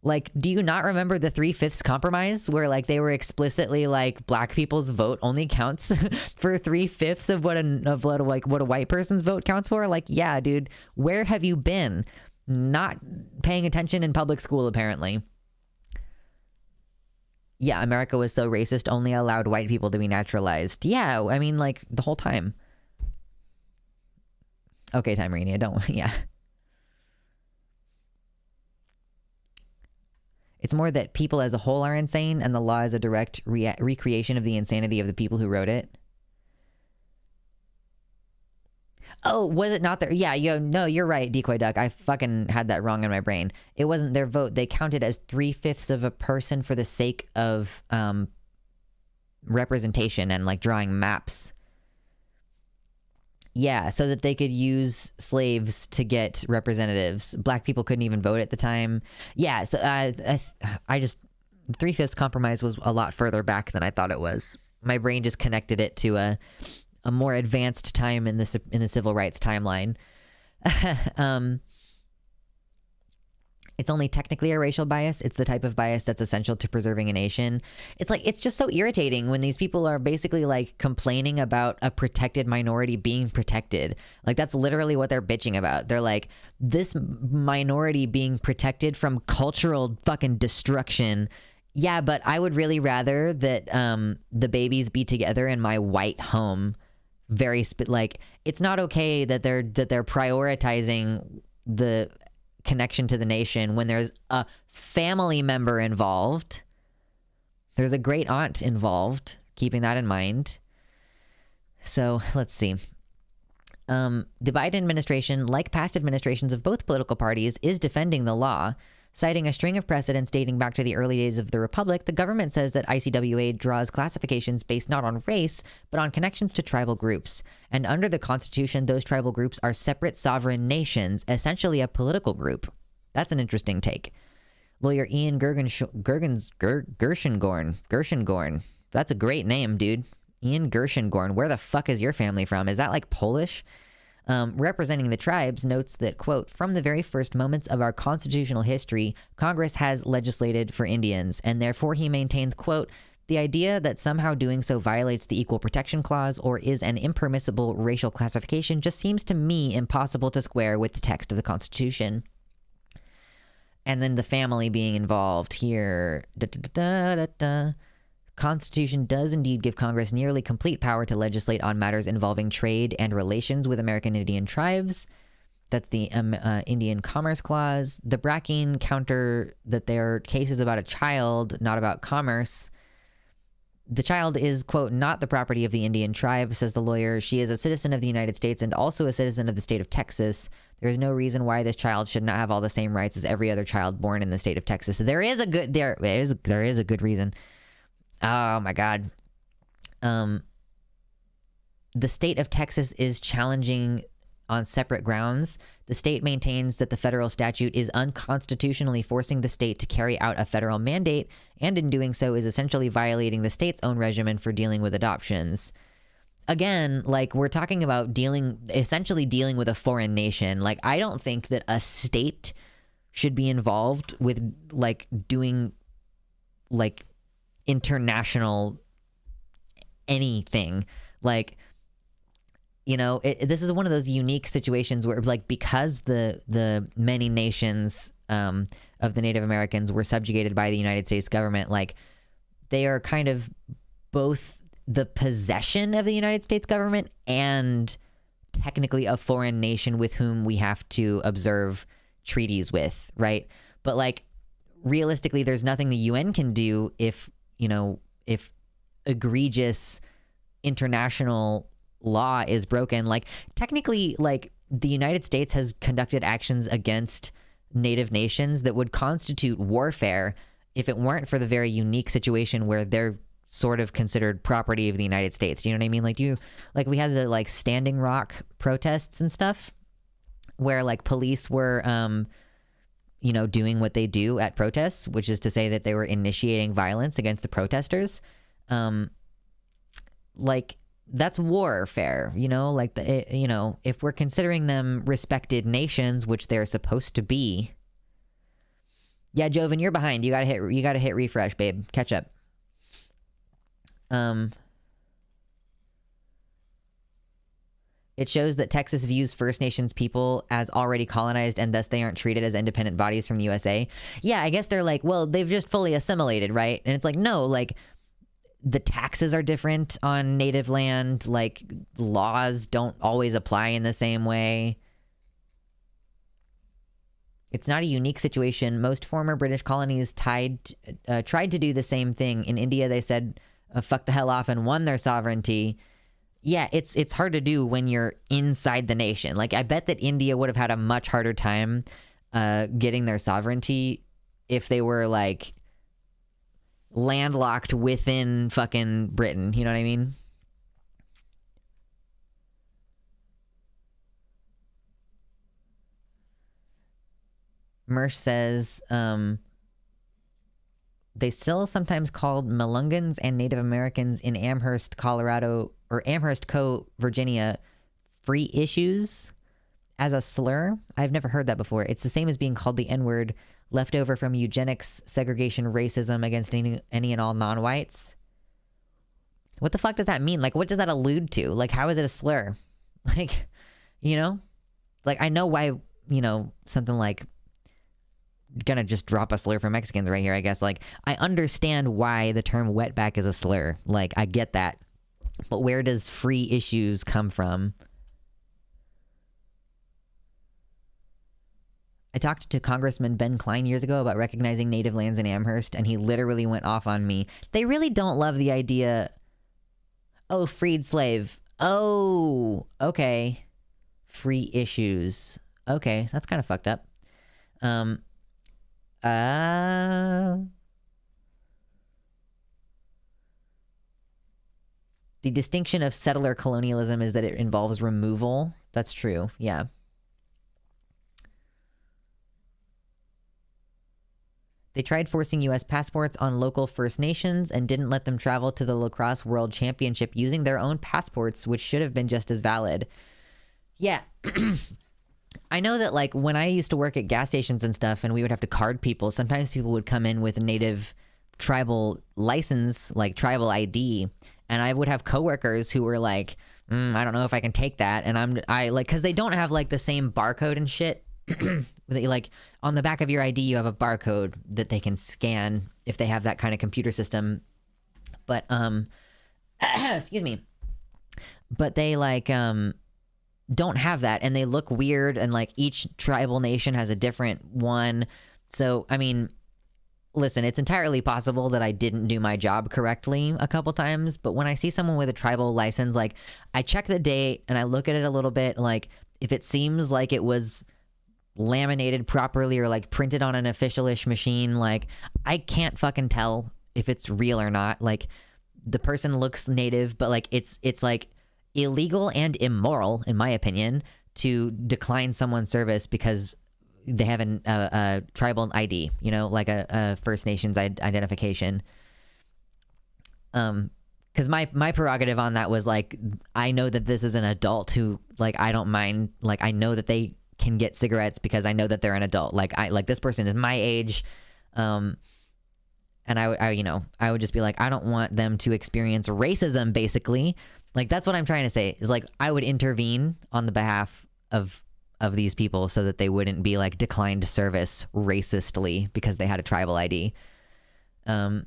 Like, do you not remember the 3/5 compromise where like they were explicitly like black people's vote only counts for 3/5 of what a white person's vote counts for? Like, yeah, dude, where have you been? Not paying attention in public school, apparently. Yeah, America was so racist, only allowed white people to be naturalized. Yeah, I mean, like, the whole time. Okay, Timarinia, don't, yeah. It's more that people as a whole are insane, and the law is a direct recreation of the insanity of the people who wrote it. Oh, was it not there? Yeah, no, you're right, Decoy Duck. I fucking had that wrong in my brain. It wasn't their vote. They counted as 3/5 of a person for the sake of representation and like drawing maps. Yeah, so that they could use slaves to get representatives. Black people couldn't even vote at the time. Yeah, so I just 3/5 compromise was a lot further back than I thought it was. My brain just connected it to a more advanced time in the civil rights timeline. It's only technically a racial bias. It's the type of bias that's essential to preserving a nation. It's like, it's just so irritating when these people are basically like complaining about a protected minority being protected. Like, that's literally what they're bitching about. They're like, this minority being protected from cultural fucking destruction. Yeah, but I would really rather that the babies be together in my white home. Like, it's not okay that they're prioritizing the connection to the nation when there's a family member involved. There's a great aunt involved, keeping that in mind. So let's see. The Biden administration, like past administrations of both political parties, is defending the law. Citing a string of precedents dating back to the early days of the Republic, the government says that ICWA draws classifications based not on race, but on connections to tribal groups. And under the Constitution, those tribal groups are separate sovereign nations, essentially a political group. That's an interesting take. Lawyer Ian Gershengorn. That's a great name, dude. Ian Gershengorn. Where the fuck is your family from? Is that like Polish? Representing the tribes, notes that, quote, from the very first moments of our constitutional history, Congress has legislated for Indians, and therefore he maintains, quote, the idea that somehow doing so violates the Equal Protection Clause or is an impermissible racial classification just seems to me impossible to square with the text of the Constitution. And then the family being involved here. Constitution does indeed give Congress nearly complete power to legislate on matters involving trade and relations with American Indian tribes. That's the Indian Commerce Clause. The Bracken counter that there are cases about a child, not about commerce. The child is, quote, not the property of the Indian tribe, says the lawyer. She is a citizen of the United States and also a citizen of the state of Texas. There is no reason why this child should not have all the same rights as every other child born in the state of Texas. There is a good reason. Oh my God. The state of Texas is challenging on separate grounds. The state maintains that the federal statute is unconstitutionally forcing the state to carry out a federal mandate, and in doing so is essentially violating the state's own regimen for dealing with adoptions. Again, like, we're talking about essentially dealing with a foreign nation. Like, I don't think that a state should be involved with like doing like international anything. Like, you know, this is one of those unique situations where, like, because the many nations of the Native Americans were subjugated by the United States government. Like, they are kind of both the possession of the United States government and technically a foreign nation with whom we have to observe treaties with, right? But like, realistically, there's nothing the UN can do if egregious international law is broken. Like, technically, like, the United States has conducted actions against Native nations that would constitute warfare if it weren't for the very unique situation where they're sort of considered property of the United States. Do you know what I mean? Like, we had the like Standing Rock protests and stuff where like police were doing what they do at protests, which is to say that they were initiating violence against the protesters. Like, that's warfare, like if we're considering them respected nations, which they're supposed to be. Yeah, Joven, you're behind. You gotta hit refresh, babe. Catch up. It shows that Texas views First Nations people as already colonized and thus they aren't treated as independent bodies from the USA. Yeah, I guess they're like, well, they've just fully assimilated, right? And it's like, no, like, the taxes are different on native land. Like, laws don't always apply in the same way. It's not a unique situation. Most former British colonies tried to do the same thing. In India, they said, fuck the hell off and won their sovereignty. Yeah, it's hard to do when you're inside the nation. Like, I bet that India would have had a much harder time getting their sovereignty if they were, like, landlocked within fucking Britain. You know what I mean? Mersh says, they still sometimes called Malungans and Native Americans in Amherst, Colorado, or Amherst Co., Virginia, free issues as a slur. I've never heard that before. It's the same as being called the N-word, left over from eugenics, segregation, racism against any and all non-whites. What the fuck does that mean? Like, what does that allude to? Like, how is it a slur? Like, like, I know why, something like, gonna just drop a slur for Mexicans right here, I guess. Like, I understand why the term wetback is a slur. Like, I get that. But where does free issues come from? I talked to Congressman Ben Klein years ago about recognizing native lands in Amherst, and he literally went off on me. They really don't love the idea. Oh, freed slave. Oh, okay. Free issues. Okay, that's kind of fucked up. The distinction of settler colonialism is that it involves removal. That's true, yeah. They tried forcing U.S. passports on local First Nations and didn't let them travel to the Lacrosse World Championship using their own passports, which should have been just as valid. Yeah. I know that, like, when I used to work at gas stations and stuff and we would have to card people, sometimes people would come in with a native tribal license, like tribal ID, and I would have coworkers who were like, I don't know if I can take that. And I like, because they don't have, like, the same barcode and shit. Like, on the back of your ID, you have a barcode that they can scan if they have that kind of computer system. But, excuse me. But they, like, don't have that, and they look weird, and, like, each tribal nation has a different one. So, I mean, listen, it's entirely possible that I didn't do my job correctly a couple times, but when I see someone with a tribal license, like, I check the date, and I look at it a little bit, like, if it seems like it was laminated properly or, like, printed on an official-ish machine, like, I can't fucking tell if it's real or not. Like, the person looks native, but, like, it's like illegal and immoral, in my opinion, to decline someone's service because they have a tribal ID, like a First Nations identification. Because my prerogative on that was, like, I know that this is an adult who, like, I don't mind, like, I know that they can get cigarettes because I know that they're an adult. Like, this person is my age, and I would just be like, I don't want them to experience racism, basically. Like, that's what I'm trying to say, is, like, I would intervene on the behalf of of these people so that they wouldn't be like declined service racistly because they had a tribal ID. I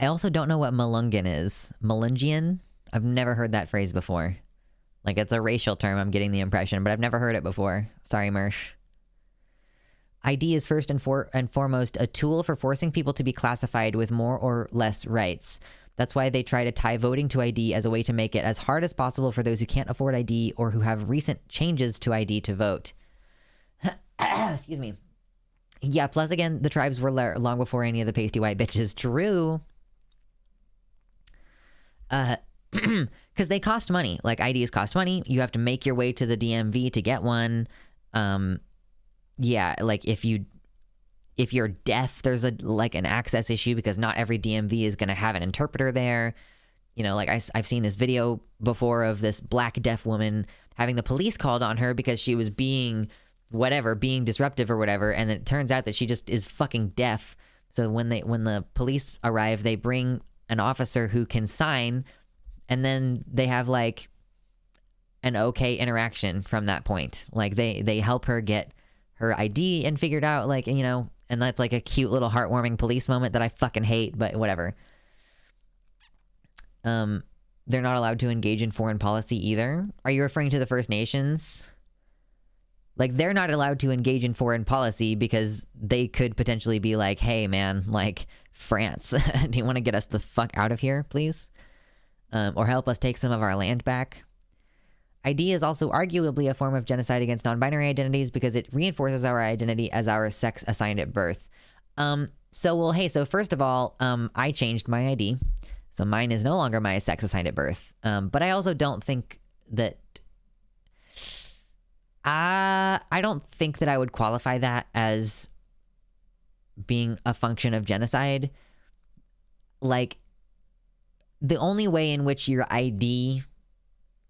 also don't know what Malungan is. Malungian? I've never heard that phrase before. Like, it's a racial term, I'm getting the impression, but I've never heard it before. Sorry, Mersh. ID is first and foremost a tool for forcing people to be classified with more or less rights. That's why they try to tie voting to ID as a way to make it as hard as possible for those who can't afford ID or who have recent changes to ID to vote. Excuse me. Yeah, plus again, the tribes were long before any of the pasty white bitches. True. Because they cost money. Like, IDs cost money. You have to make your way to the DMV to get one. Yeah, like if you're deaf, there's an access issue because not every DMV is going to have an interpreter there. You know, like I've seen this video before of this black deaf woman having the police called on her because she was being disruptive or whatever, and it turns out that she just is fucking deaf. So when the police arrive, they bring an officer who can sign, and then they have like an okay interaction from that point. Like they help her get her ID and figured out, like, you know, and that's like a cute little heartwarming police moment that I fucking hate, but whatever. They're not allowed to engage in foreign policy either. Are you referring to the First Nations? Like, they're not allowed to engage in foreign policy because they could potentially be like, hey man, like, France, do you want to get us the fuck out of here, please? Or help us take some of our land back? ID is also arguably a form of genocide against non-binary identities because it reinforces our identity as our sex assigned at birth. So first of all, I changed my ID. So mine is no longer my sex assigned at birth. But I also don't think that... I don't think that I would qualify that as being a function of genocide. Like, the only way in which your ID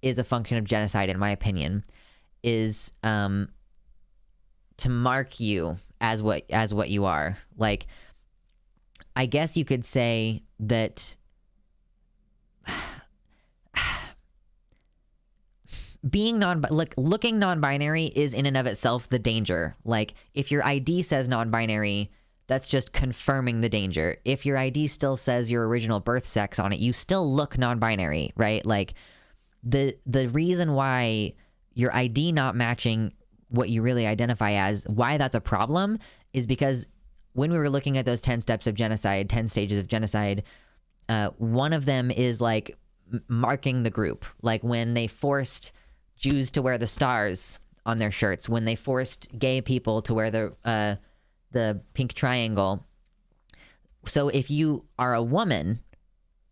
is a function of genocide, in my opinion, is to mark you as what you are. Like, I guess you could say that being looking non-binary is in and of itself the danger. Like, if your ID says non-binary, that's just confirming the danger. If your ID still says your original birth sex on it, you still look non-binary, right? Like, the reason why your ID not matching what you really identify as, why that's a problem, is because when we were looking at those 10 steps of genocide, 10 stages of genocide, one of them is like marking the group. Like when they forced Jews to wear the stars on their shirts, when they forced gay people to wear the pink triangle. So if you are a woman,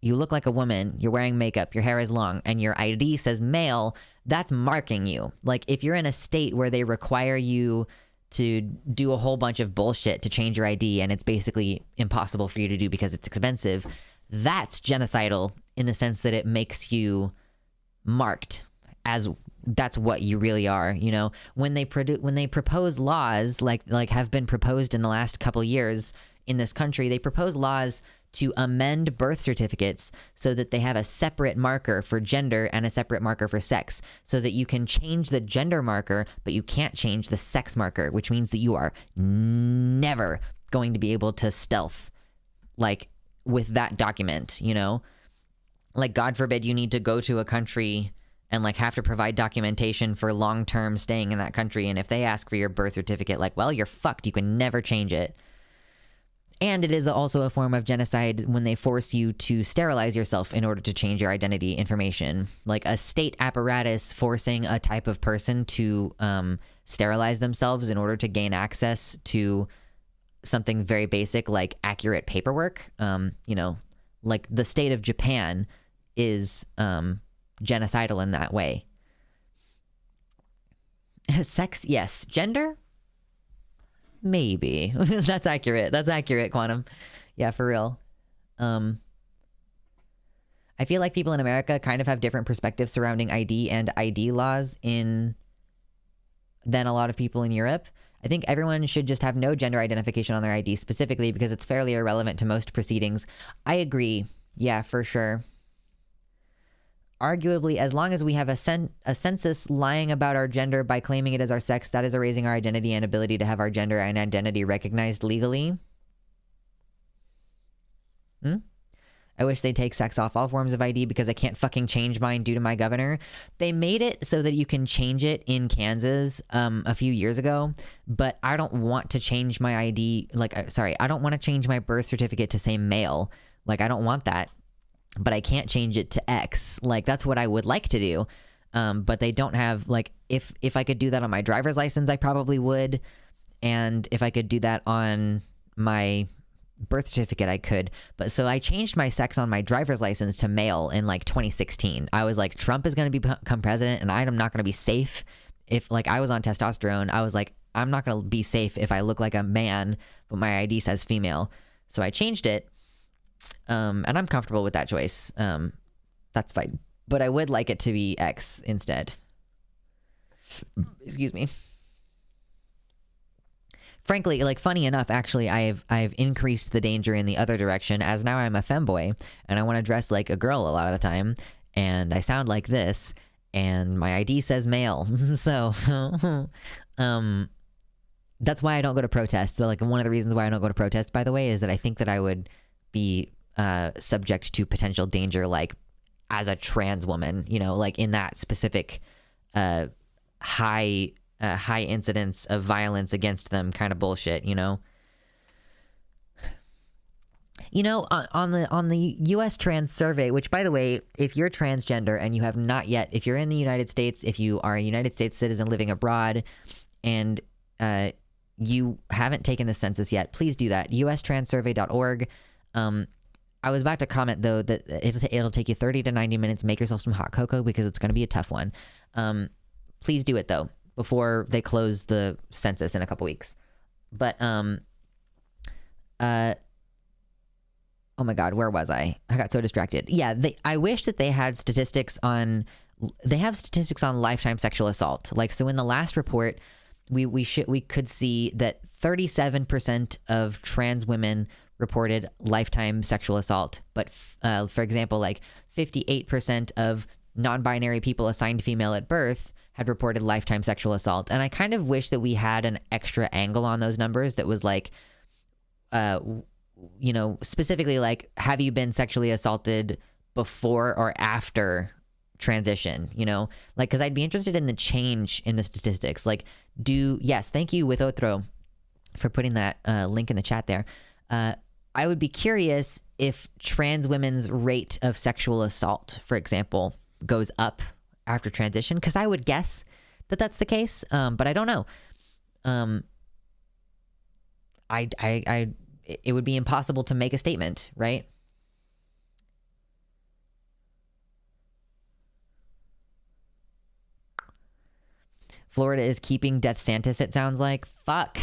you look like a woman, you're wearing makeup, your hair is long, and your ID says male, that's marking you. Like, if you're in a state where they require you to do a whole bunch of bullshit to change your ID and it's basically impossible for you to do because it's expensive, that's genocidal in the sense that it makes you marked as that's what you really are. You know, when they propose laws like have been proposed in the last couple years in this country, they propose laws to amend birth certificates so that they have a separate marker for gender and a separate marker for sex, so that you can change the gender marker, but you can't change the sex marker, which means that you are never going to be able to stealth, like, with that document, you know? Like, God forbid you need to go to a country and, like, have to provide documentation for long-term staying in that country, and if they ask for your birth certificate, like, well, you're fucked. You can never change it. And it is also a form of genocide when they force you to sterilize yourself in order to change your identity information. Like a state apparatus forcing a type of person to sterilize themselves in order to gain access to something very basic like accurate paperwork. You know, like the state of Japan is genocidal in that way. Sex, yes. Gender? Maybe. That's accurate. That's accurate, Quantum. Yeah, for real. I feel like people in America kind of have different perspectives surrounding ID and ID laws than a lot of people in Europe. I think everyone should just have no gender identification on their ID specifically because it's fairly irrelevant to most proceedings. I agree. Yeah, for sure. Arguably, as long as we have a census lying about our gender by claiming it as our sex, that is erasing our identity and ability to have our gender and identity recognized legally. I wish they'd take sex off all forms of ID because I can't fucking change mine due to my governor. They made it so that you can change it in Kansas a few years ago, but I don't want to change my ID. I don't want to change my birth certificate to say male. Like, I don't want that. But I can't change it to X. Like, that's what I would like to do. But they don't have, like, if I could do that on my driver's license, I probably would. And if I could do that on my birth certificate, I could. But so I changed my sex on my driver's license to male in like 2016. I was like, Trump is going to become president and I'm not going to be safe. If like I was on testosterone, I was like, I'm not going to be safe if I look like a man, but my ID says female. So I changed it. And I'm comfortable with that choice. That's fine. But I would like it to be X instead. Excuse me. Frankly, like, funny enough, actually, I've increased the danger in the other direction, as now I'm a femboy and I want to dress like a girl a lot of the time, and I sound like this, and my ID says male. So that's why I don't go to protests. So like, one of the reasons why I don't go to protests, by the way, is that I think that I would be subject to potential danger, like as a trans woman, you know, like in that specific high incidence of violence against them kind of bullshit, you know. On the US trans survey, which, by the way, if you're transgender and you have not yet, if you're in the United States, if you are a United States citizen living abroad and you haven't taken the census yet, please do that. ustranssurvey.org. I was about to comment, though, that it'll take you 30 to 90 minutes. Make yourself some hot cocoa because it's going to be a tough one. Please do it, though, before they close the census in a couple weeks. But, oh my God, where was I? I got so distracted. Yeah, I wish that they had statistics on, they have statistics on lifetime sexual assault. Like, so in the last report, we could see that 37% of trans women reported lifetime sexual assault. But, for example, like 58% of non-binary people assigned female at birth had reported lifetime sexual assault. And I kind of wish that we had an extra angle on those numbers that was like, specifically like, have you been sexually assaulted before or after transition, you know? Like, because I'd be interested in the change in the statistics. Like, yes, thank you with Otro for putting that link in the chat there. I would be curious if trans women's rate of sexual assault, for example, goes up after transition, because I would guess that that's the case, but I don't know. It would be impossible to make a statement, right? Florida is keeping Death Santis, it sounds like. Fuck.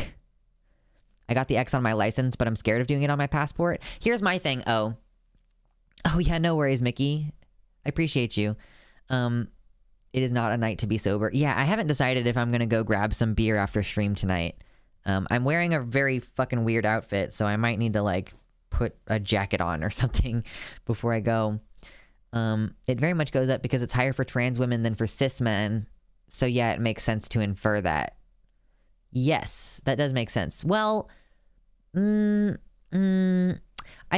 I got the X on my license, but I'm scared of doing it on my passport. Here's my thing. Oh yeah, no worries, Mickey. I appreciate you. It is not a night to be sober. Yeah, I haven't decided if I'm gonna go grab some beer after stream tonight. I'm wearing a very fucking weird outfit, so I might need to like put a jacket on or something before I go. It very much goes up because it's higher for trans women than for cis men. So yeah, it makes sense to infer that. Yes, that does make sense. Well, I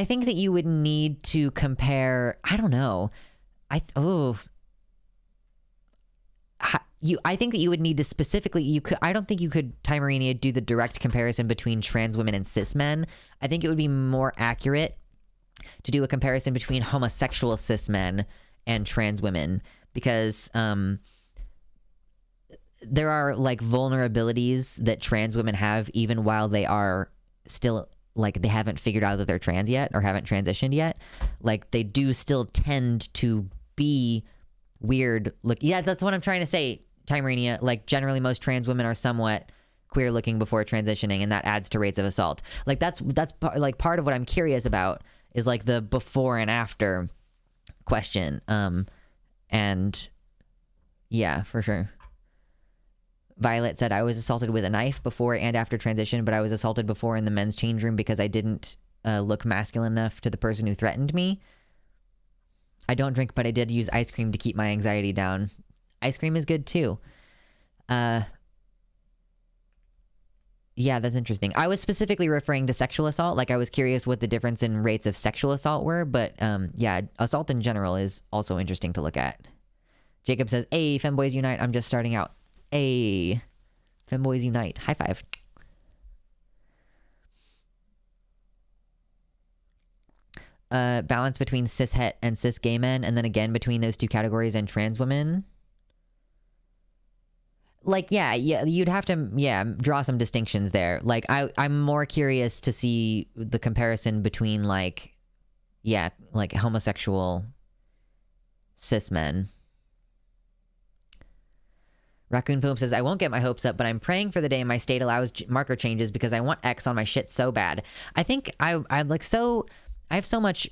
think that you would need to compare. I don't know. I think that you would need to specifically. I don't think you could, Timerinia, do the direct comparison between trans women and cis men. I think it would be more accurate to do a comparison between homosexual cis men and trans women, because there are like vulnerabilities that trans women have even while they are still, like, they haven't figured out that they're trans yet or haven't transitioned yet. Like, they do still tend to be weird look. Yeah, that's what I'm trying to say, Timerinia. Like, generally most trans women are somewhat queer looking before transitioning, and that adds to rates of assault. Like, that's like part of what I'm curious about is like the before and after question. And yeah, for sure. Violet said, I was assaulted with a knife before and after transition, but I was assaulted before in the men's change room because I didn't look masculine enough to the person who threatened me. I don't drink, but I did use ice cream to keep my anxiety down. Ice cream is good too. Yeah, that's interesting. I was specifically referring to sexual assault. Like, I was curious what the difference in rates of sexual assault were, but yeah, assault in general is also interesting to look at. Jacob says, hey, femboys unite. I'm just starting out. Hey, femboys unite. High five. Balance between cis het and cis gay men, and then again between those two categories and trans women. Like, yeah, you'd have to, draw some distinctions there. Like, I'm more curious to see the comparison between, like, like homosexual cis men. Raccoon Poop says, I won't get my hopes up, but I'm praying for the day my state allows marker changes because I want X on my shit so bad. I think I have so much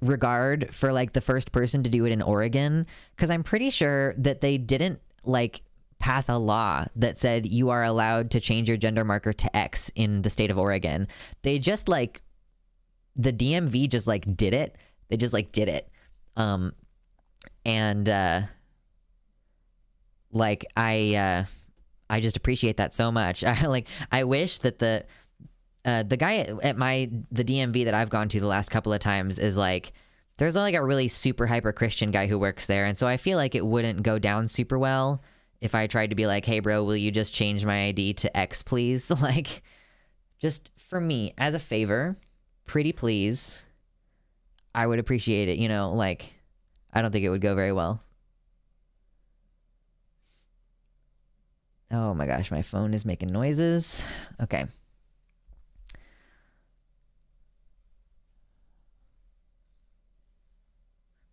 regard for, like, the first person to do it in Oregon, because I'm pretty sure that they didn't, like, pass a law that said you are allowed to change your gender marker to X in the state of Oregon. They just, like, the DMV just, like, did it. They just, like, did it. Like, I just appreciate that so much. I wish that the guy at the DMV that I've gone to the last couple of times is, like, there's, like, a really super hyper Christian guy who works there, and so I feel like it wouldn't go down super well if I tried to be like, hey, bro, will you just change my ID to X, please? Like, just for me, as a favor, pretty please, I would appreciate it, you know? Like, I don't think it would go very well. Oh my gosh, my phone is making noises. Okay.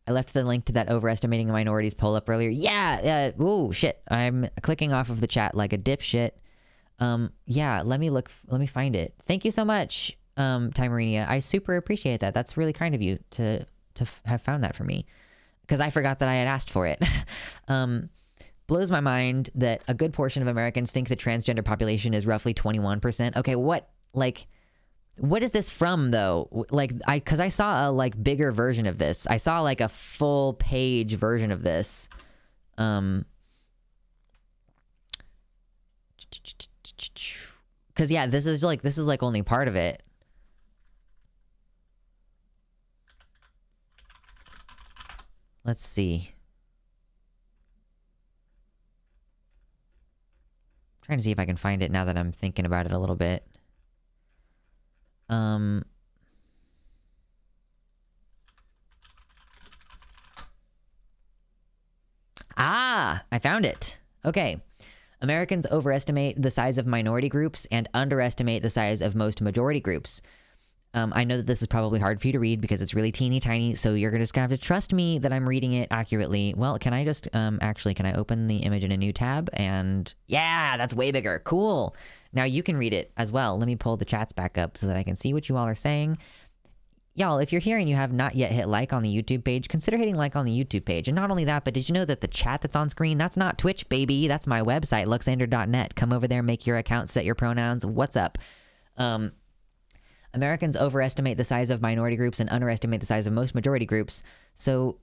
I left the link to that overestimating minorities poll up earlier. Yeah. Oh shit. I'm clicking off of the chat like a dipshit. Yeah. Let me find it. Thank you so much, Timerinia. I super appreciate that. That's really kind of you to have found that for me, because I forgot that I had asked for it. Blows my mind that a good portion of Americans think the transgender population is roughly 21%. Okay, what is this from, though? Like, because I saw a, like, bigger version of this. I saw, like, a full page version of this. Because, yeah, this is like only part of it. Let's see. I'm trying to see if I can find it now that I'm thinking about it a little bit. I found it. Okay. Americans overestimate the size of minority groups and underestimate the size of most majority groups. I know that this is probably hard for you to read because it's really teeny tiny, so you're just gonna have to trust me that I'm reading it accurately. Well, can I just, actually, can I open the image in a new tab? And yeah, that's way bigger. Cool. Now you can read it as well. Let me pull the chats back up so that I can see what you all are saying. Y'all, if you're here and you have not yet hit like on the YouTube page, consider hitting like on the YouTube page. And not only that, but did you know that the chat that's on screen, that's not Twitch, baby. That's my website, luxander.net. Come over there, make your account, set your pronouns. What's up? Americans overestimate the size of minority groups and underestimate the size of most majority groups. So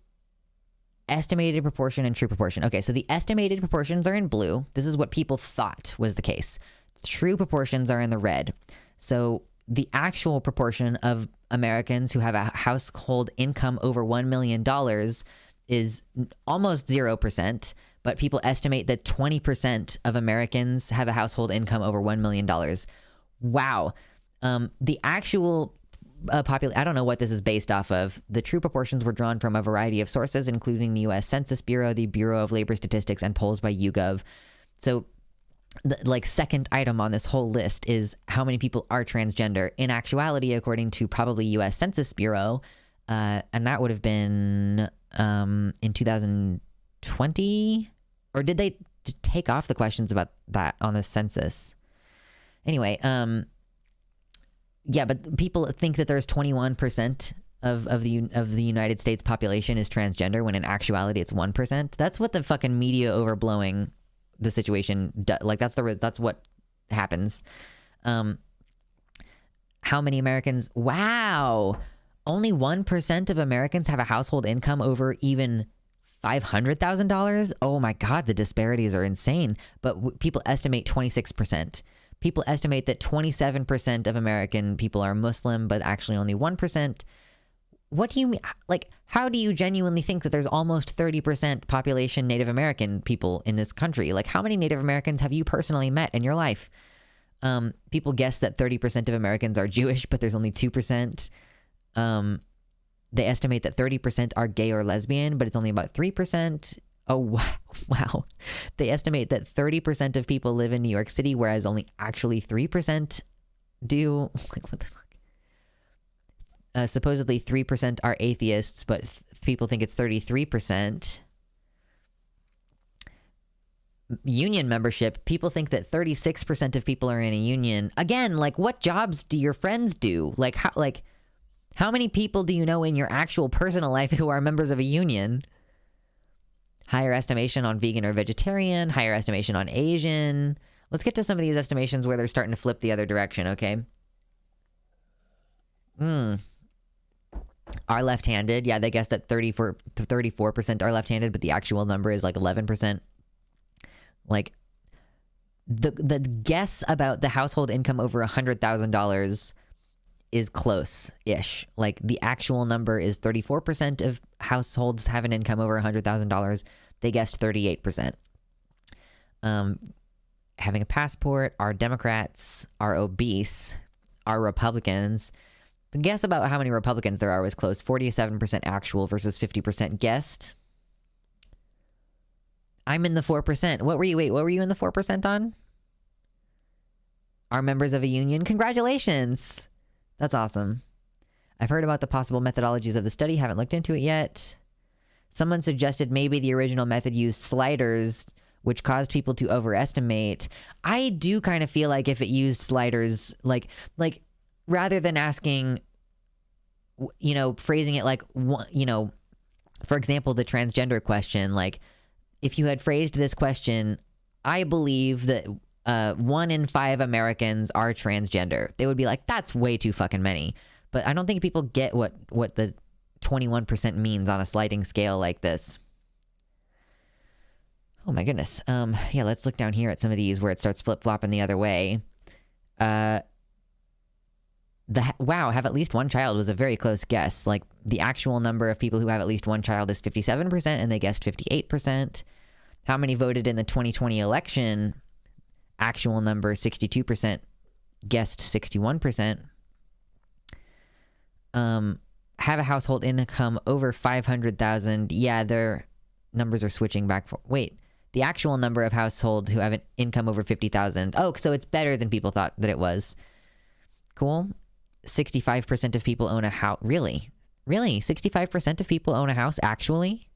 estimated proportion and true proportion. Okay, so the estimated proportions are in blue. This is what people thought was the case. True proportions are in the red. So the actual proportion of Americans who have a household income over $1 million is almost 0%, but people estimate that 20% of Americans have a household income over $1 million. Wow. The actual population, I don't know what this is based off of. The true proportions were drawn from a variety of sources, including the U.S. Census Bureau, the Bureau of Labor Statistics, and polls by YouGov. So the, like, second item on this whole list is how many people are transgender. In actuality, according to probably U.S. Census Bureau, and that would have been in 2020, or did they take off the questions about that on the census? Anyway, yeah, but people think that there's 21% of the United States population is transgender, when in actuality it's 1%. That's what the fucking media overblowing the situation like that's what happens. How many Americans? Wow. Only 1% of Americans have a household income over even $500,000. Oh my God, the disparities are insane. But people estimate 26%. People estimate that 27% of American people are Muslim, but actually only 1%. What do you mean? Like, how do you genuinely think that there's almost 30% population Native American people in this country? Like, how many Native Americans have you personally met in your life? People guess that 30% of Americans are Jewish, but there's only 2%. They estimate that 30% are gay or lesbian, but it's only about 3%. Oh, wow. They estimate that 30% of people live in New York City, whereas only actually 3% do. Like, what the fuck? Supposedly 3% are atheists, but people think it's 33%. Union membership, people think that 36% of people are in a union. Again, like, what jobs do your friends do? How many people do you know in your actual personal life who are members of a union? Higher estimation on vegan or vegetarian, higher estimation on Asian. Let's get to some of these estimations where they're starting to flip the other direction, okay? Are left-handed. Yeah, they guessed that 34% are left-handed, but the actual number is like 11%. Like, the guess about the household income over $100,000 is close-ish. Like, the actual number is 34% of households have an income over $100,000. They guessed 38%. Having a passport, are Democrats, are obese, are Republicans. The guess about how many Republicans there are was close. 47% actual versus 50% guessed. I'm in the 4%. What were you in the 4% on? Are members of a union? Congratulations. That's awesome. I've heard about the possible methodologies of the study. Haven't looked into it yet. Someone suggested maybe the original method used sliders, which caused people to overestimate. I do kind of feel like if it used sliders, like rather than asking, phrasing it like, for example, the transgender question, like, if you had phrased this question, I believe that 1 in 5 Americans are transgender, they would be like, that's way too fucking many. But I don't think people get what the 21% means on a sliding scale like this. Oh my goodness. Yeah, let's look down here at some of these where it starts flip-flopping the other way. Have at least one child was a very close guess. Like, the actual number of people who have at least one child is 57%, and they guessed 58%. How many voted in the 2020 election? Actual number, 62%, guessed 61%. Have a household income over 500,000. Yeah, their numbers are switching back. Wait, the actual number of households who have an income over 50,000. Oh, so it's better than people thought that it was. Cool. 65% of people own a house. Really? 65% of people own a house, actually?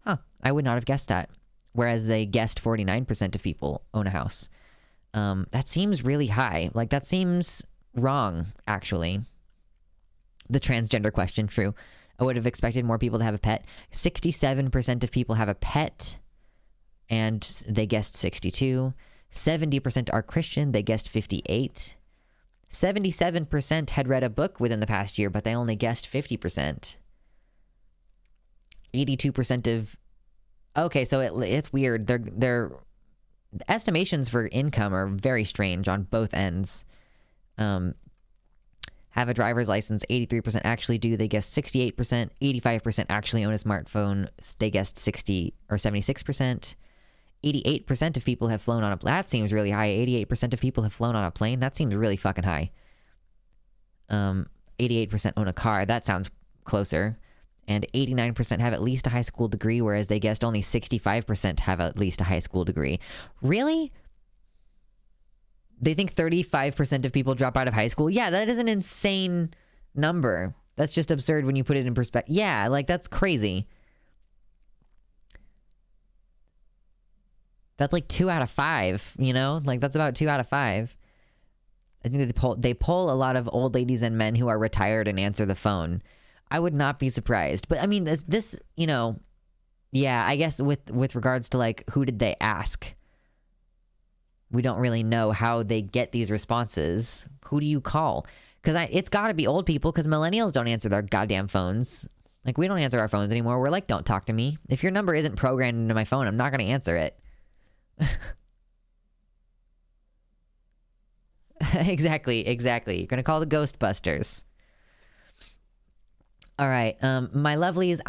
Huh. I would not have guessed that. Whereas they guessed 49% of people own a house. That seems really high. Like, that seems wrong, actually. The transgender question, true. I would have expected more people to have a pet. 67% of people have a pet, and they guessed 62. 70% are Christian. They guessed 58. 77% had read a book within the past year, but they only guessed 50%. 82% of... Okay, so it's weird. Their estimations for income are very strange on both ends. Have a driver's license, 83% actually do. They guessed 68%. 85% actually own a smartphone. They guessed 60 or 76%. 88% of people have flown on a... That seems really high. 88% of people have flown on a plane. That seems really fucking high. 88% own a car. That sounds closer. And 89% have at least a high school degree, whereas they guessed only 65% have at least a high school degree. Really? They think 35% of people drop out of high school? Yeah, that is an insane number. That's just absurd when you put it in perspective. Yeah, like, that's crazy. That's like 2 out of 5, Like, that's about 2 out of 5. I think they poll a lot of old ladies and men who are retired and answer the phone. I would not be surprised. But I mean, this yeah, I guess with regards to, like, who did they ask? We don't really know how they get these responses. Who do you call? Because it's got to be old people, because millennials don't answer their goddamn phones. Like, we don't answer our phones anymore. We're like, don't talk to me. If your number isn't programmed into my phone, I'm not going to answer it. Exactly. You're going to call the Ghostbusters. All right. My lovelies,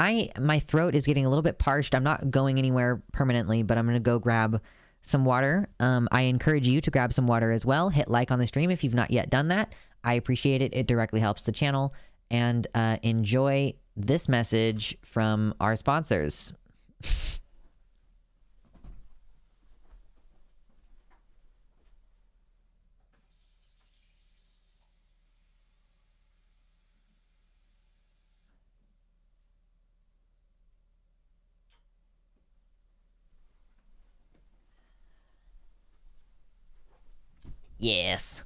my throat is getting a little bit parched. I'm not going anywhere permanently, but I'm going to go grab some water. I encourage you to grab some water as well. Hit like on the stream if you've not yet done that. I appreciate it. It directly helps the channel. And enjoy this message from our sponsors. Yes.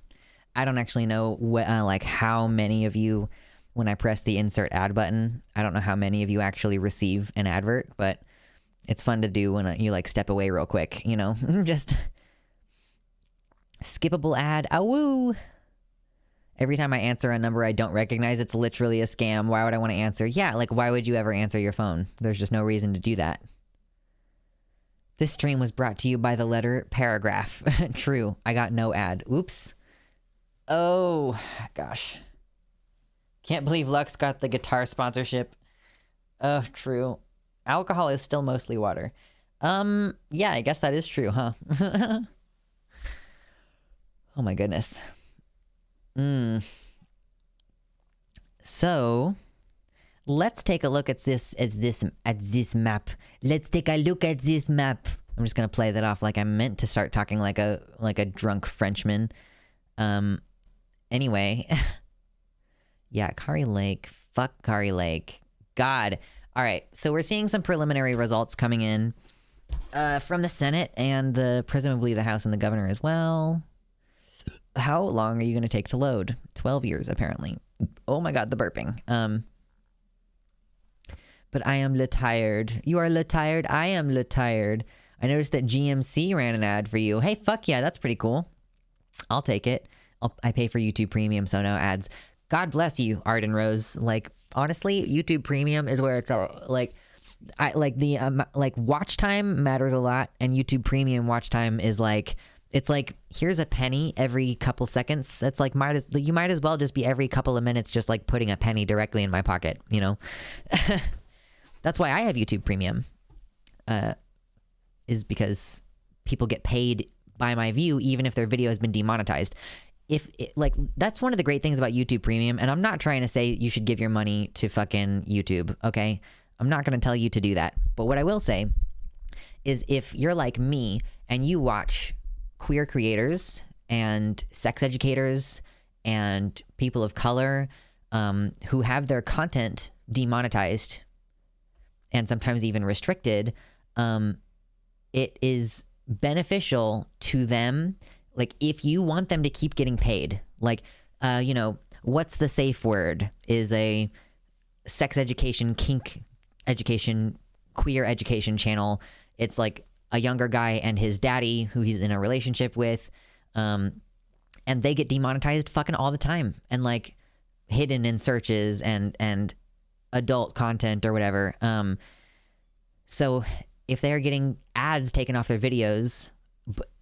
I don't actually know like how many of you, when I press the insert ad button, I don't know how many of you actually receive an advert, but it's fun to do when you like step away real quick, you know, just skippable ad. Awoo. Every time I answer a number I don't recognize, it's literally a scam. Why would I want to answer? Yeah, like why would you ever answer your phone? There's just no reason to do that. This stream was brought to you by the letter paragraph. True. I got no ad. Oops. Oh, gosh. Can't believe Lux got the guitar sponsorship. Oh, true. Alcohol is still mostly water. Yeah, I guess that is true, huh? Oh my goodness. So, let's take a look at this map. Let's take a look at this map. I'm just gonna play that off like I meant to start talking like a drunk Frenchman. Anyway. Yeah, Kari Lake. Fuck Kari Lake. God. All right, so we're seeing some preliminary results coming in from the Senate and presumably the House and the governor as well. How long are you gonna take to load? 12 years, apparently. Oh my god, the burping. But I am tired. You are tired. I am tired. I noticed that GMC ran an ad for you. Hey, fuck yeah, that's pretty cool. I'll take it. I pay for YouTube Premium, so no ads. God bless you, Arden Rose. Like, honestly, YouTube Premium is where it's like, like watch time matters a lot, and YouTube Premium watch time is like, it's like, here's a penny every couple seconds. It's like, you might as well just be every couple of minutes just like putting a penny directly in my pocket, you know? That's why I have YouTube Premium, is because people get paid by my view even if their video has been demonetized. Like, that's one of the great things about YouTube Premium, and I'm not trying to say you should give your money to fucking YouTube, okay? I'm not going to tell you to do that. But what I will say is if you're like me and you watch queer creators and sex educators and people of color who have their content demonetized and sometimes even restricted, it is beneficial to them. Like, if you want them to keep getting paid, like, you know, what's the safe word is a sex education, kink education, queer education channel. It's like a younger guy and his daddy who he's in a relationship with, and they get demonetized fucking all the time and like hidden in searches and adult content or whatever. So if they're getting ads taken off their videos,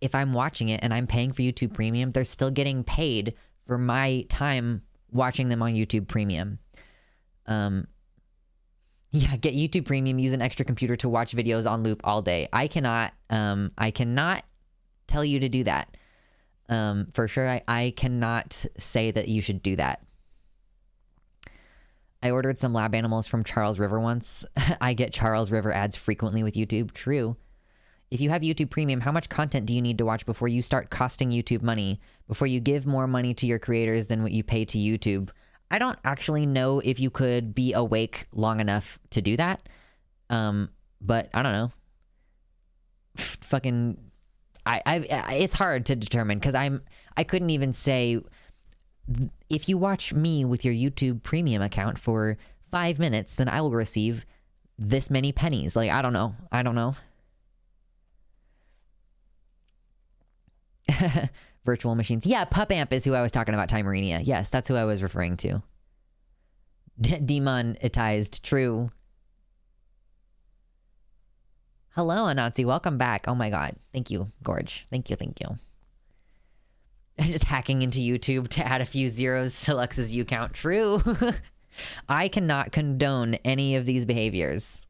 if I'm watching it and I'm paying for YouTube Premium, they're still getting paid for my time watching them on YouTube Premium. Yeah, get YouTube Premium, use an extra computer to watch videos on loop all day. I cannot tell you to do that. For sure, I cannot say that you should do that. I ordered some lab animals from Charles River once. I get Charles River ads frequently with YouTube. True. If you have YouTube Premium, how much content do you need to watch before you start costing YouTube money? Before you give more money to your creators than what you pay to YouTube? I don't actually know if you could be awake long enough to do that. But I don't know. Fucking, it's hard to determine because I couldn't even say, if you watch me with your YouTube Premium account for 5 minutes, then I will receive this many pennies. Like, I don't know. Virtual machines. Yeah, PupAmp is who I was talking about, Timerinia. Yes, that's who I was referring to. Demonetized, true. Hello, Anansi. Welcome back. Oh my god. Thank you, Gorge. Thank you, thank you. Just hacking into YouTube to add a few zeros to Lux's view count. True. I cannot condone any of these behaviors.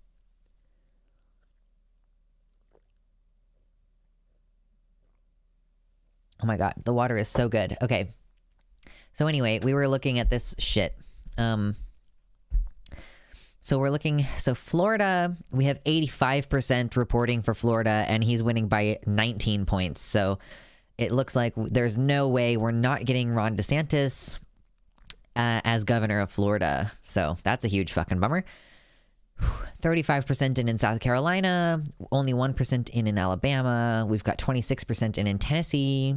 Oh my god, the water is so good. Okay. So anyway, we were looking at this shit. So we're looking, so Florida, we have 85% reporting for Florida, and he's winning by 19 points. So it looks like there's no way we're not getting Ron DeSantis as governor of Florida. So that's a huge fucking bummer. 35% in South Carolina, only 1% in Alabama. We've got 26% in Tennessee,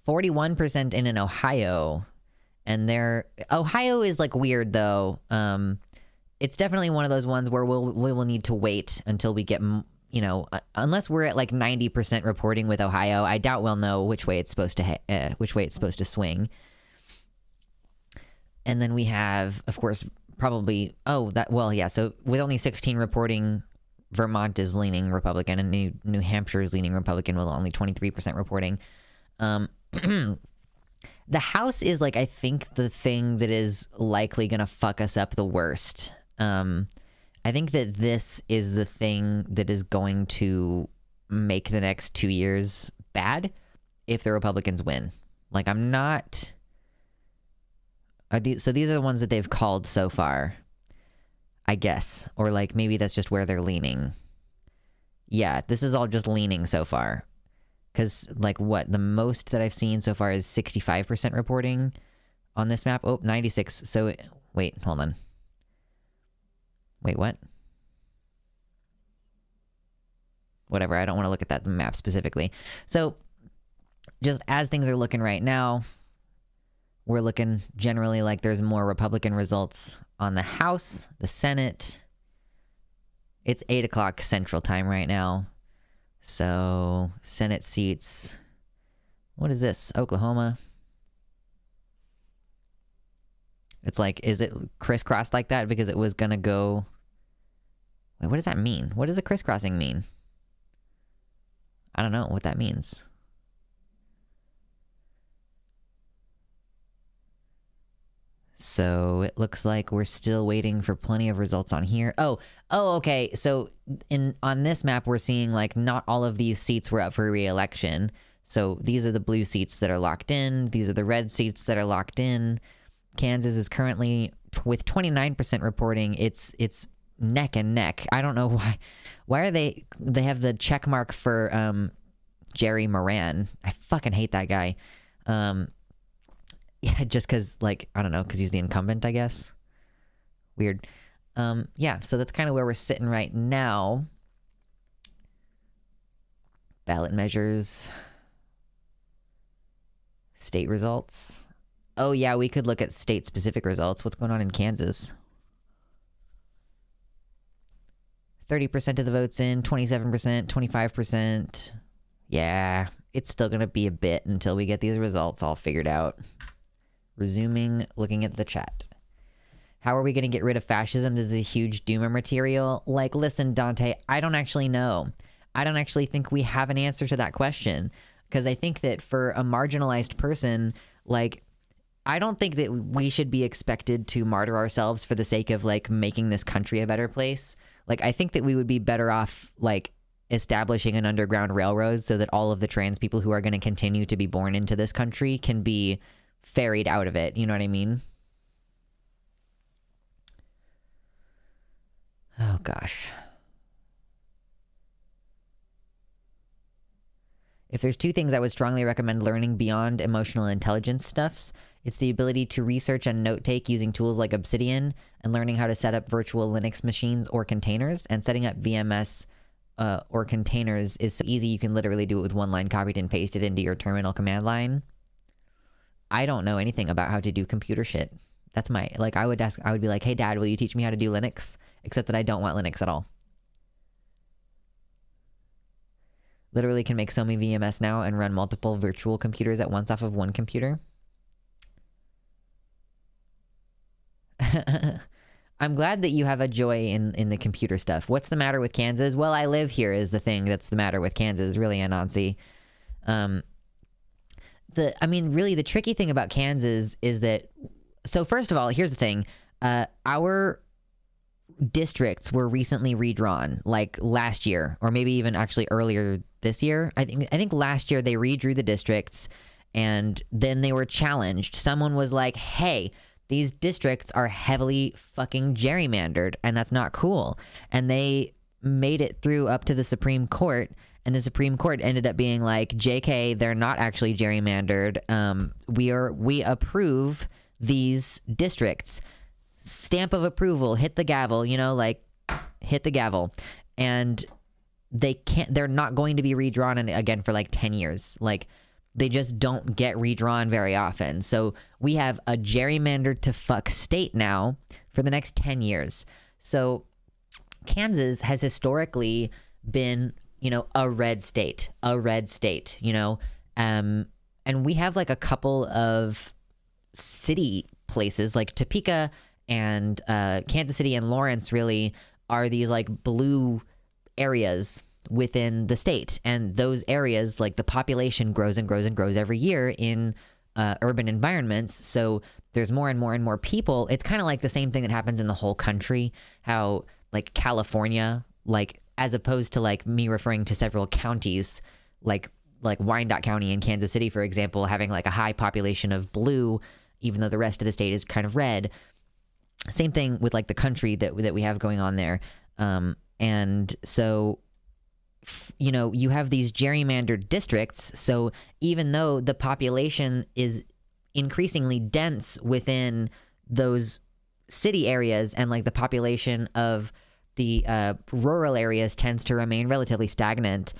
41% in Ohio. And Ohio is like weird though. It's definitely one of those ones where we will need to wait until we get, you know, unless we're at like 90% reporting with Ohio. I doubt we'll know which way it's supposed to swing. And then we have, of course, probably so with only 16 reporting, Vermont is leaning Republican, and New Hampshire is leaning Republican with only 23% reporting. The House is like, I think, the thing that is likely gonna fuck us up the worst. I think that this is the thing that is going to make the next 2 years bad if the Republicans win. Like, I'm not... so these are the ones that they've called so far, I guess. Or, like, maybe that's just where they're leaning. Yeah, this is all just leaning so far. Because, like, what? The most that I've seen so far is 65% reporting on this map. Oh, 96. So, wait, hold on. Wait, what? Whatever, I don't want to look at that map specifically. So, just as things are looking right now, we're looking generally like there's more Republican results on the House, the Senate. It's 8 o'clock Central Time right now. So, Senate seats. What is this? Oklahoma. It's like, is it crisscrossed like that because it was going to go... Wait, what does that mean? What does the crisscrossing mean? I don't know what that means. So it looks like we're still waiting for plenty of results on here. Oh, okay. So on this map, we're seeing like not all of these seats were up for re-election. So these are the blue seats that are locked in. These are the red seats that are locked in. Kansas is currently with 29% reporting. It's neck and neck. I don't know why. Why are they have the check mark for Jerry Moran. I fucking hate that guy. Yeah, just because, like, I don't know, because he's the incumbent, I guess. Weird. Yeah, so that's kind of where we're sitting right now. Ballot measures. State results. Oh, yeah, we could look at state-specific results. What's going on in Kansas? 30% of the votes in, 27%, 25%. Yeah, it's still going to be a bit until we get these results all figured out. Resuming, looking at the chat. How are we going to get rid of fascism? This is a huge doomer material. Like, listen, Dante, I don't actually know. I don't actually think we have an answer to that question. Because I think that for a marginalized person, like, I don't think that we should be expected to martyr ourselves for the sake of, like, making this country a better place. Like, I think that we would be better off, like, establishing an underground railroad so that all of the trans people who are going to continue to be born into this country can be ferried out of it. You know what I mean? Oh, gosh. If there's two things I would strongly recommend learning beyond emotional intelligence stuffs, it's the ability to research and note take using tools like Obsidian, and learning how to set up virtual Linux machines or containers. And setting up VMS or containers is so easy you can literally do it with one line copied and pasted into your terminal command line. I don't know anything about how to do computer shit. That's my, like, I would be like, hey dad, will you teach me how to do Linux? Except that I don't want Linux at all. Literally can make so many VMS now and run multiple virtual computers at once off of one computer. I'm glad that you have a joy in the computer stuff. What's the matter with Kansas? Well, I live here is the thing that's the matter with Kansas, really, Anansi. Really, the tricky thing about Kansas is that, so first of all, here's the thing. Our districts were recently redrawn, like last year, or maybe even actually earlier this year. I think last year they redrew the districts, and then they were challenged. Someone was like, hey, these districts are heavily fucking gerrymandered, and that's not cool. And they made it through up to the Supreme Court, and the Supreme Court ended up being like, JK, they're not actually gerrymandered. We approve these districts. Stamp of approval, hit the gavel, hit the gavel. And they're not going to be redrawn again for like 10 years. Like, they just don't get redrawn very often. So we have a gerrymandered to fuck state now for the next 10 years. So Kansas has historically been, a red state, and we have like a couple of city places like Topeka and Kansas City and Lawrence really are these like blue areas within the state, and those areas, like, the population grows and grows and grows every year in urban environments, so there's more and more and more people. It's kind of like the same thing that happens in the whole country, how like California, like, as opposed to like me referring to several counties like Wyandotte County in Kansas City, for example, having like a high population of blue even though the rest of the state is kind of red. Same thing with like the country that we have going on there. And so, you have these gerrymandered districts. So even though the population is increasingly dense within those city areas, and like the population of the rural areas tends to remain relatively stagnant,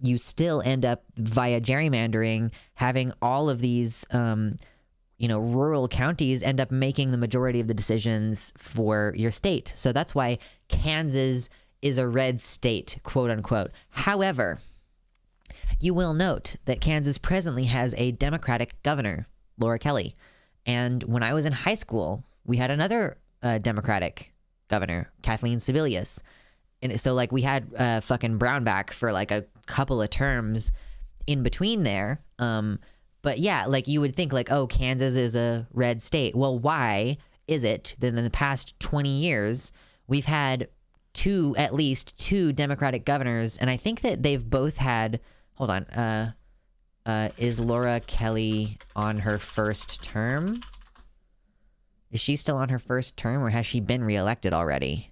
you still end up via gerrymandering having all of these rural counties end up making the majority of the decisions for your state. So that's why Kansas is a red state, quote unquote. However, you will note that Kansas presently has a Democratic governor, Laura Kelly. And when I was in high school, we had another Democratic governor, Kathleen Sebelius. And so like we had fucking Brownback for like a couple of terms in between there. But yeah, like you would think like, oh, Kansas is a red state. Well, why is it that in the past 20 years, we've had at least two Democratic governors, and I think that they've both had, hold on, is Laura Kelly on her first term? Is she still on her first term, or has she been reelected already?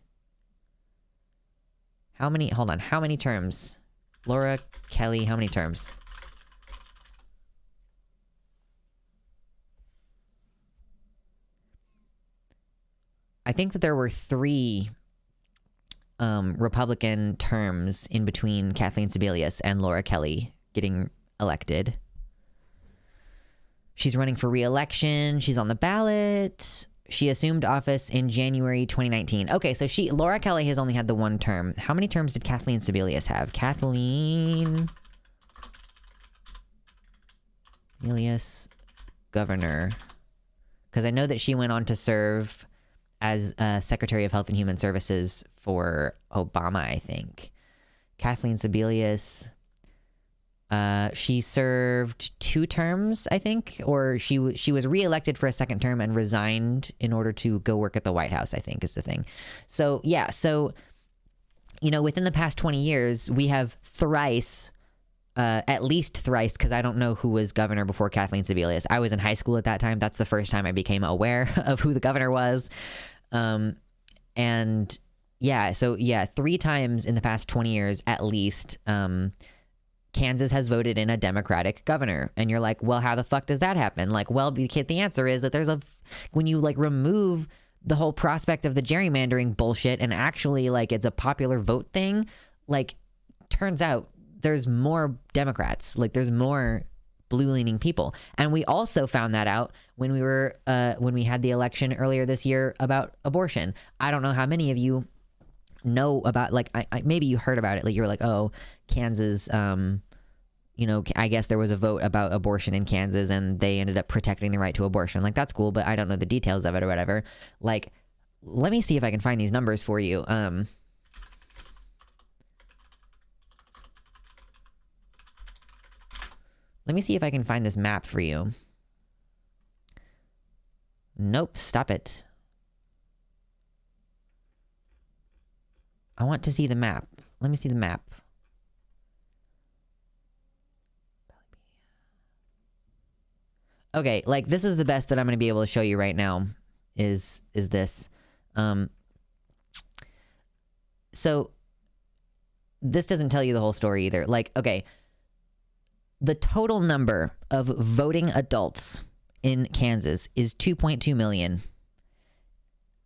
How many terms? Laura Kelly, how many terms? I think that there were 3 Republican terms in between Kathleen Sebelius and Laura Kelly getting elected. She's running for re-election. She's on the ballot. She assumed office in January 2019. Okay, so Laura Kelly has only had the 1 term. How many terms did Kathleen Sebelius have? Kathleen Sebelius, governor. Because I know that she went on to serve as Secretary of Health and Human Services for Obama, I think. Kathleen Sebelius, she served 2 terms, I think, or she was reelected for a 2nd term and resigned in order to go work at the White House, I think is the thing. So yeah, so within the past 20 years, we have at least thrice, because I don't know who was governor before Kathleen Sebelius. I was in high school at that time. That's the first time I became aware of who the governor was. And yeah, so yeah, 3 times in the past 20 years, at least, Kansas has voted in a Democratic governor. And you're like, well, how the fuck does that happen? Like, well, the answer is that when you like remove the whole prospect of the gerrymandering bullshit and actually like it's a popular vote thing, like turns out there's more Democrats, like there's more blue-leaning people. And we also found that out when we had the election earlier this year about abortion. I don't know how many of you know about, like, I maybe you heard about it, like you were like, oh, Kansas, you know, I guess there was a vote about abortion in Kansas and they ended up protecting the right to abortion. Like, that's cool, but I don't know the details of it or whatever. Like, let me see if I can find these numbers for you. Let me see if I can find this map for you. Nope, stop it. I want to see the map. Let me see the map. Okay, like, this is the best that I'm going to be able to show you right now is this. So this doesn't tell you the whole story either. Like, okay, the total number of voting adults in Kansas is 2.2 million.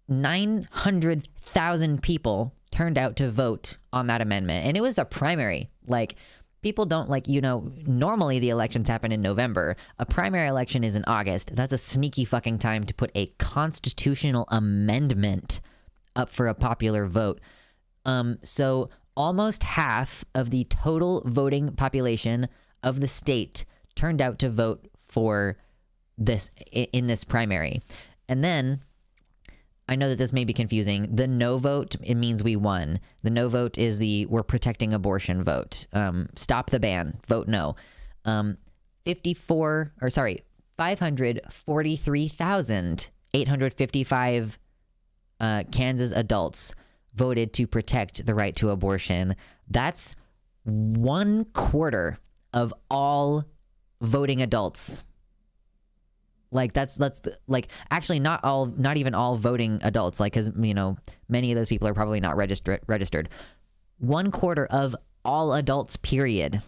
900,000 people turned out to vote on that amendment. And it was a primary. Like, people don't, like, you know, normally the elections happen in November. A primary election is in August. That's a sneaky fucking time to put a constitutional amendment up for a popular vote. So almost half of the total voting population of the state turned out to vote for this in this primary. And then, I know that this may be confusing. The no vote, it means we won. The no vote is the we're protecting abortion vote. Stop the ban. Vote no. 543,855 Kansas adults voted to protect the right to abortion. That's 1/4 of all voting adults. Like, that's like, actually not even all voting adults, like, because, you know, many of those people are probably not registered. 1/4 of all adults, period,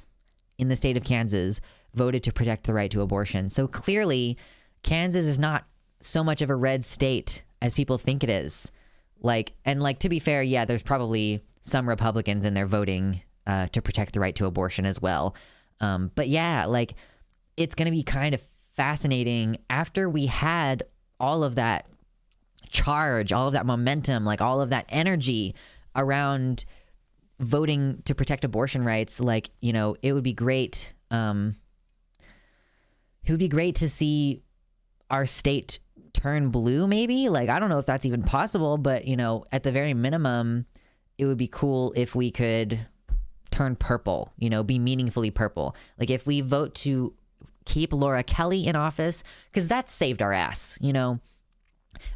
in the state of Kansas voted to protect the right to abortion. So clearly, Kansas is not so much of a red state as people think it is. Like, and like, to be fair, yeah, there's probably some Republicans in there voting to protect the right to abortion as well. But yeah, like, it's going to be kind of fascinating after we had all of that charge, all of that momentum, like all of that energy around voting to protect abortion rights. Like, you know, it would be great. It would be great to see our state turn blue, maybe. Like, I don't know if that's even possible, but, you know, at the very minimum, it would be cool if we could turn purple, you know, be meaningfully purple. Like, if we vote to keep Laura Kelly in office, because that saved our ass. You know,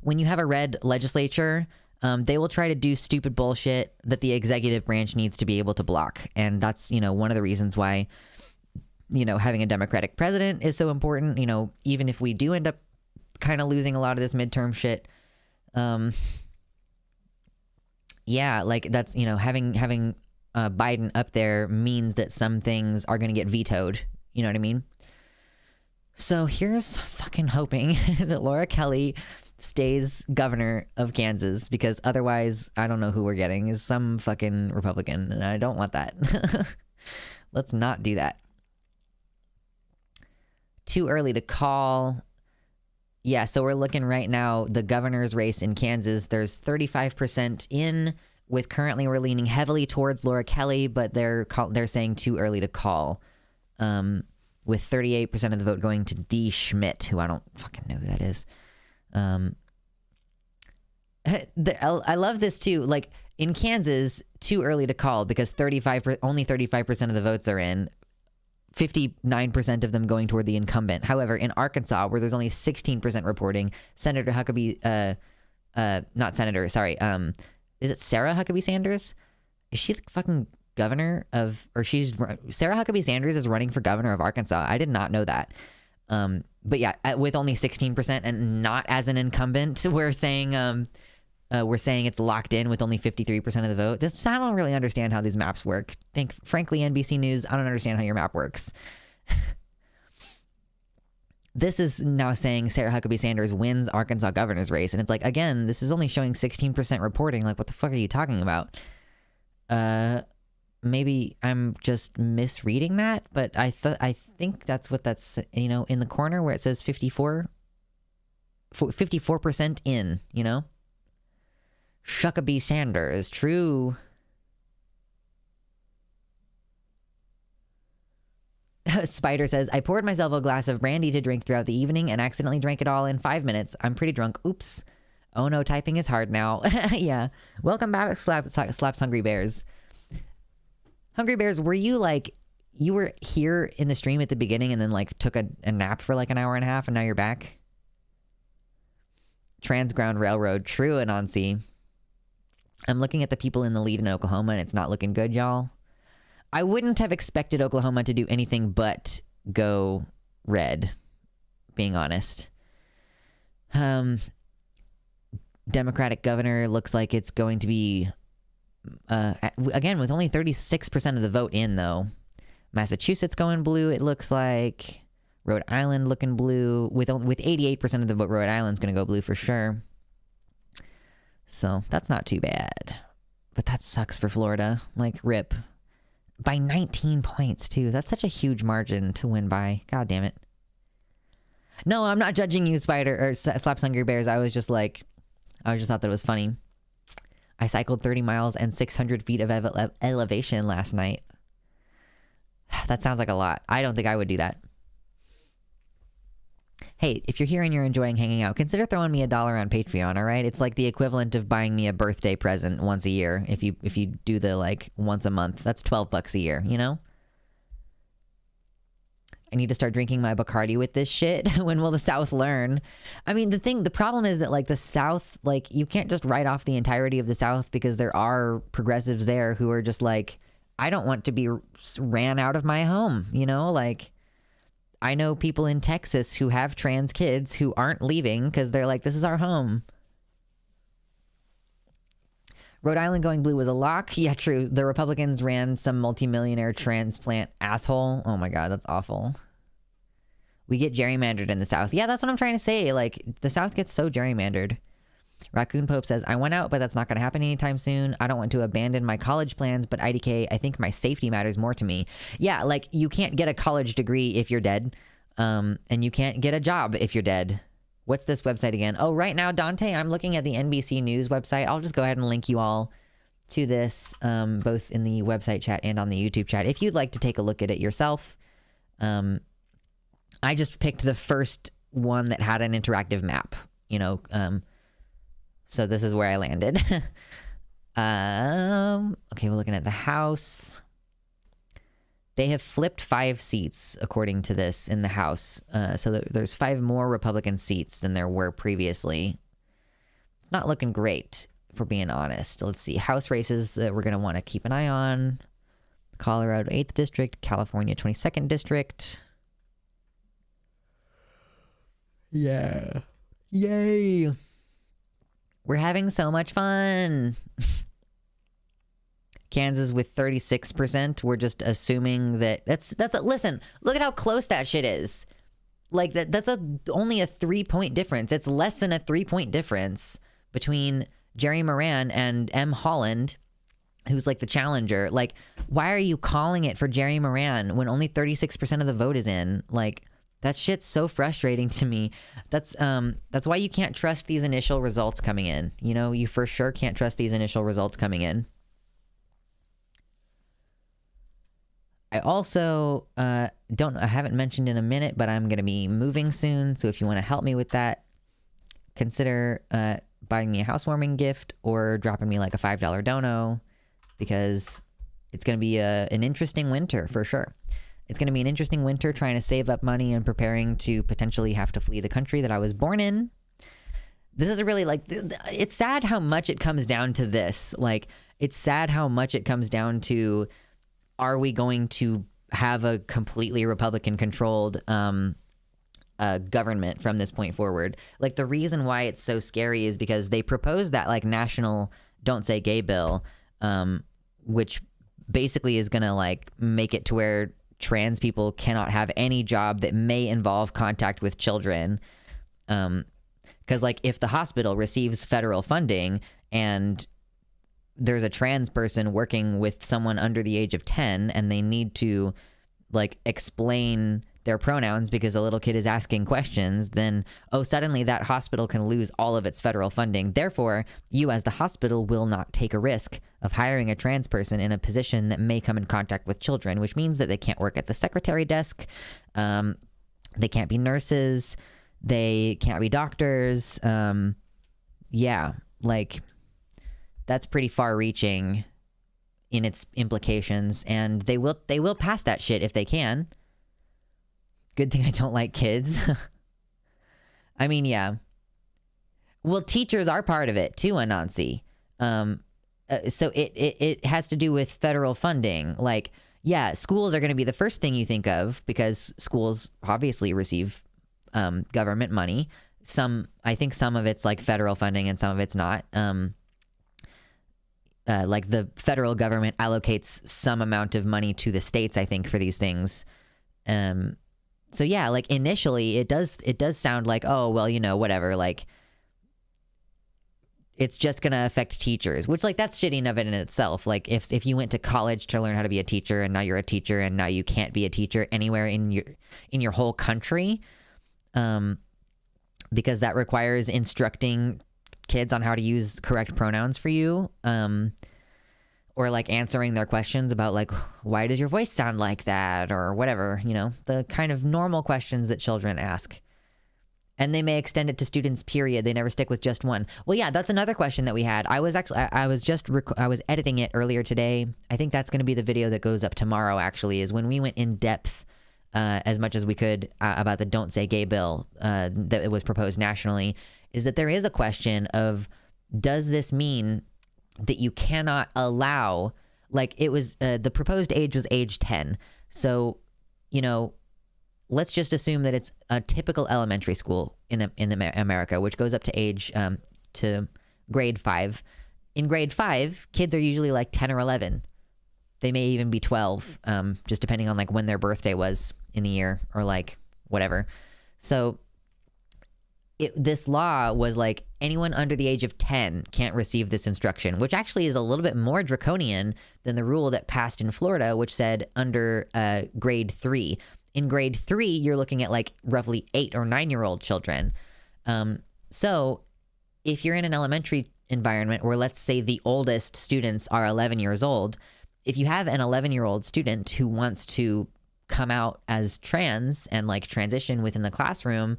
when you have a red legislature, they will try to do stupid bullshit that the executive branch needs to be able to block. And that's, you know, one of the reasons why, you know, having a Democratic president is so important. You know, even if we do end up kind of losing a lot of this midterm shit, yeah, like, that's, you know, having Biden up there means that some things are going to get vetoed. You know what I mean? So here's fucking hoping that Laura Kelly stays governor of Kansas, because otherwise I don't know who we're getting is some fucking Republican, and I don't want that. Let's not do that. Too early to call. Yeah, so we're looking right now, the governor's race in Kansas, there's 35% in, with currently we're leaning heavily towards Laura Kelly, but they're saying too early to call. With 38% of the vote going to D. Schmidt, who I don't fucking know who that is. I love this too. Like, in Kansas, too early to call, because only 35% of the votes are in. 59% of them going toward the incumbent. However, in Arkansas, where there's only 16% reporting, Senator Huckabee, not Senator, sorry, is it Sarah Huckabee Sanders? Is she the fucking governor of, or Sarah Huckabee Sanders is running for governor of Arkansas. I did not know that. But yeah, with only 16% and not as an incumbent, we're saying it's locked in with only 53% of the vote. I don't really understand how these maps work. Frankly, NBC News, I don't understand how your map works. This is now saying Sarah Huckabee Sanders wins Arkansas governor's race. And it's like, again, this is only showing 16% reporting. Like, what the fuck are you talking about? Maybe I'm just misreading that, but I think that's what that's, you know, in the corner where it says 54% in, you know? Shuckabee Sanders. True. Spider says, I poured myself a glass of brandy to drink throughout the evening and accidentally drank it all in 5 minutes. I'm pretty drunk. Oops. Oh no, typing is hard now. Yeah. Welcome back, Slaps Hungry Bears. Hungry Bears, were you like, you were here in the stream at the beginning and then like took a nap for like an hour and a half and now you're back? Transground Railroad. True, Anansi. I'm looking at the people in the lead in Oklahoma and it's not looking good, y'all. I wouldn't have expected Oklahoma to do anything but go red, being honest. Democratic governor looks like it's going to be, again, with only 36% of the vote in, though. Massachusetts going blue, it looks like. Rhode Island looking blue. With 88% of the vote, Rhode Island's going to go blue for sure. So that's not too bad. But that sucks for Florida. Like, rip. By 19 points, too. That's such a huge margin to win by. God damn it. No, I'm not judging you, Spider, or Slaps Hungry Bears. I was just thought that it was funny. I cycled 30 miles and 600 feet of elevation last night. That sounds like a lot. I don't think I would do that. Hey, if you're here and you're enjoying hanging out, consider throwing me $1 on Patreon, all right? It's like the equivalent of buying me a birthday present once a year. If you do the like once a month, that's $12 a year, you know? I need to start drinking my Bacardi with this shit. When will the South learn? I mean, the problem is that like the South, like you can't just write off the entirety of the South because there are progressives there who are just like, I don't want to be ran out of my home, you know? Like, I know people in Texas who have trans kids who aren't leaving because they're like, this is our home. Rhode Island going blue was a lock. Yeah, true. The Republicans ran some multimillionaire transplant asshole. Oh my God, that's awful. We get gerrymandered in the South. Yeah, that's what I'm trying to say. Like, the South gets so gerrymandered. Raccoon Pope says, I went out, but that's not going to happen anytime soon. I don't want to abandon my college plans, but IDK, I think my safety matters more to me. Yeah, like, you can't get a college degree if you're dead. And you can't get a job if you're dead. What's this website again? Oh, right now, Dante, I'm looking at the NBC News website. I'll just go ahead and link you all to this, both in the website chat and on the YouTube chat, if you'd like to take a look at it yourself. I just picked the first one that had an interactive map, you know, so this is where I landed. Okay, we're looking at the House. They have flipped 5 seats, according to this, in the House. So there's 5 more Republican seats than there were previously. It's not looking great, if we're being honest. Let's see. House races that we're going to want to keep an eye on. Colorado 8th District, California 22nd District. Yeah. Yay. We're having so much fun. Kansas with 36%. We're just assuming that listen, look at how close that shit is. Like that's only a 3-point difference. It's less than a 3-point difference between Jerry Moran and M. Holland, who's like the challenger. Like, why are you calling it for Jerry Moran when only 36% of the vote is in? Like, that shit's so frustrating to me. That's why you can't trust these initial results coming in. You know, you for sure can't trust these initial results coming in. I also I haven't mentioned in a minute, but I'm going to be moving soon. So if you want to help me with that, consider buying me a housewarming gift or dropping me like a $5 dono, because it's going to be an interesting winter for sure. It's going to be an interesting winter trying to save up money and preparing to potentially have to flee the country that I was born in. This is a really, like, it's sad how much it comes down to this. Like, it's sad how much it comes down to, are we going to have a completely Republican-controlled government from this point forward? Like, the reason why it's so scary is because they proposed that, like, national Don't Say Gay bill, which basically is going to, like, make it to where trans people cannot have any job that may involve contact with children. Because, like, if the hospital receives federal funding and there's a trans person working with someone under the age of 10 and they need to, like, explain their pronouns because a little kid is asking questions, then, oh, suddenly that hospital can lose all of its federal funding. Therefore, you as the hospital will not take a risk of hiring a trans person in a position that may come in contact with children, which means that they can't work at the secretary desk. They can't be nurses. They can't be doctors. Yeah, like, that's pretty far reaching in its implications, and they will pass that shit if they can. Good thing I don't like kids. I mean, yeah. Well, teachers are part of it too, Anansi. So it has to do with federal funding. Like, yeah, schools are going to be the first thing you think of because schools obviously receive government money. I think some of it's like federal funding and some of it's not. Like the federal government allocates some amount of money to the states, I think, for these things. So yeah, like initially it does sound like, oh, well, you know, whatever, like it's just going to affect teachers, which like that's shitty enough in itself. Like if you went to college to learn how to be a teacher and now you're a teacher and now you can't be a teacher anywhere in your whole country, because that requires instructing kids on how to use correct pronouns for you, or like answering their questions about like, why does your voice sound like that, or whatever, you know, the kind of normal questions that children ask. And they may extend it to students, period. They never stick with just one. Well, yeah, that's another question that we had. I was editing it earlier today. I think that's going to be the video that goes up tomorrow, actually, is when we went in depth as much as we could about the Don't Say Gay bill that it was proposed nationally, is that there is a question of, does this mean that you cannot allow, like it was, the proposed age was age 10. So, you know, let's just assume that it's a typical elementary school in America, which goes up to age, to grade 5. In grade 5, kids are usually like 10 or 11. They may even be 12, just depending on like when their birthday was in the year or like whatever. So this law was like anyone under the age of 10 can't receive this instruction, which actually is a little bit more draconian than the rule that passed in Florida, which said under grade 3. In grade 3, you're looking at like roughly 8 or 9-year-old children. So if you're in an elementary environment where, let's say, the oldest students are 11 years old, if you have an 11-year-old student who wants to come out as trans and like transition within the classroom,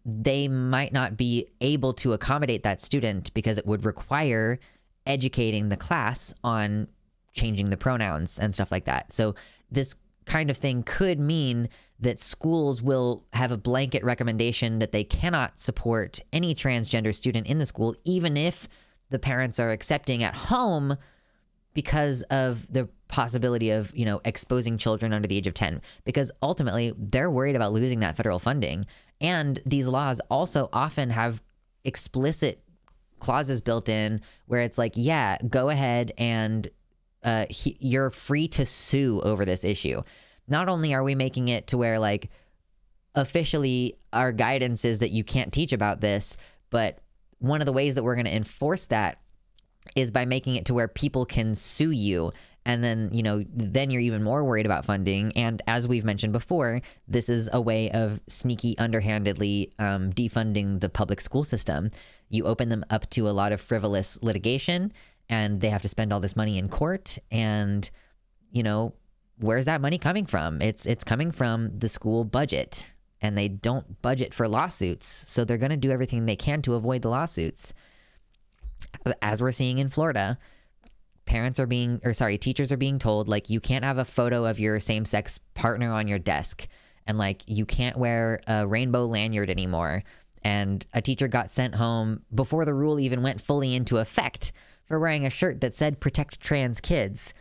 they might not be able to accommodate that student because it would require educating the class on changing the pronouns and stuff like that. So this kind of thing could mean that schools will have a blanket recommendation that they cannot support any transgender student in the school, even if the parents are accepting at home, because of the possibility of, you know, exposing children under the age of 10, because ultimately they're worried about losing that federal funding. And these laws also often have explicit clauses built in where it's like, yeah, go ahead and you're free to sue over this issue. Not only are we making it to where like officially our guidance is that you can't teach about this, but one of the ways that we're going to enforce that is by making it to where people can sue you. And then, you know, then you're even more worried about funding. And as we've mentioned before, this is a way of sneaky, underhandedly defunding the public school system. You open them up to a lot of frivolous litigation, and they have to spend all this money in court. And, you know, where's that money coming from? It's coming from the school budget, and they don't budget for lawsuits. So they're going to do everything they can to avoid the lawsuits. As we're seeing in Florida, teachers are being told, like, you can't have a photo of your same-sex partner on your desk, and like you can't wear a rainbow lanyard anymore. And a teacher got sent home before the rule even went fully into effect for wearing a shirt that said "Protect Trans Kids."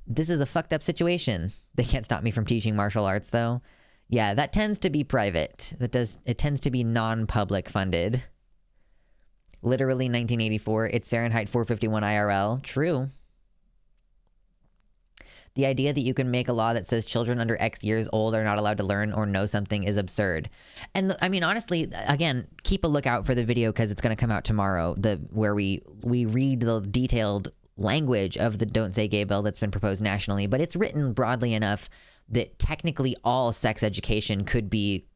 This is a fucked up situation. They can't stop me from teaching martial arts, though. Yeah, that tends to be private. It tends to be non-public funded. Literally 1984. It's Fahrenheit 451 IRL. True. The idea that you can make a law that says children under X years old are not allowed to learn or know something is absurd. And I mean, honestly, again, keep a lookout for the video because it's going to come out tomorrow, where we read the detailed language of the Don't Say Gay bill that's been proposed nationally, but it's written broadly enough that technically all sex education could be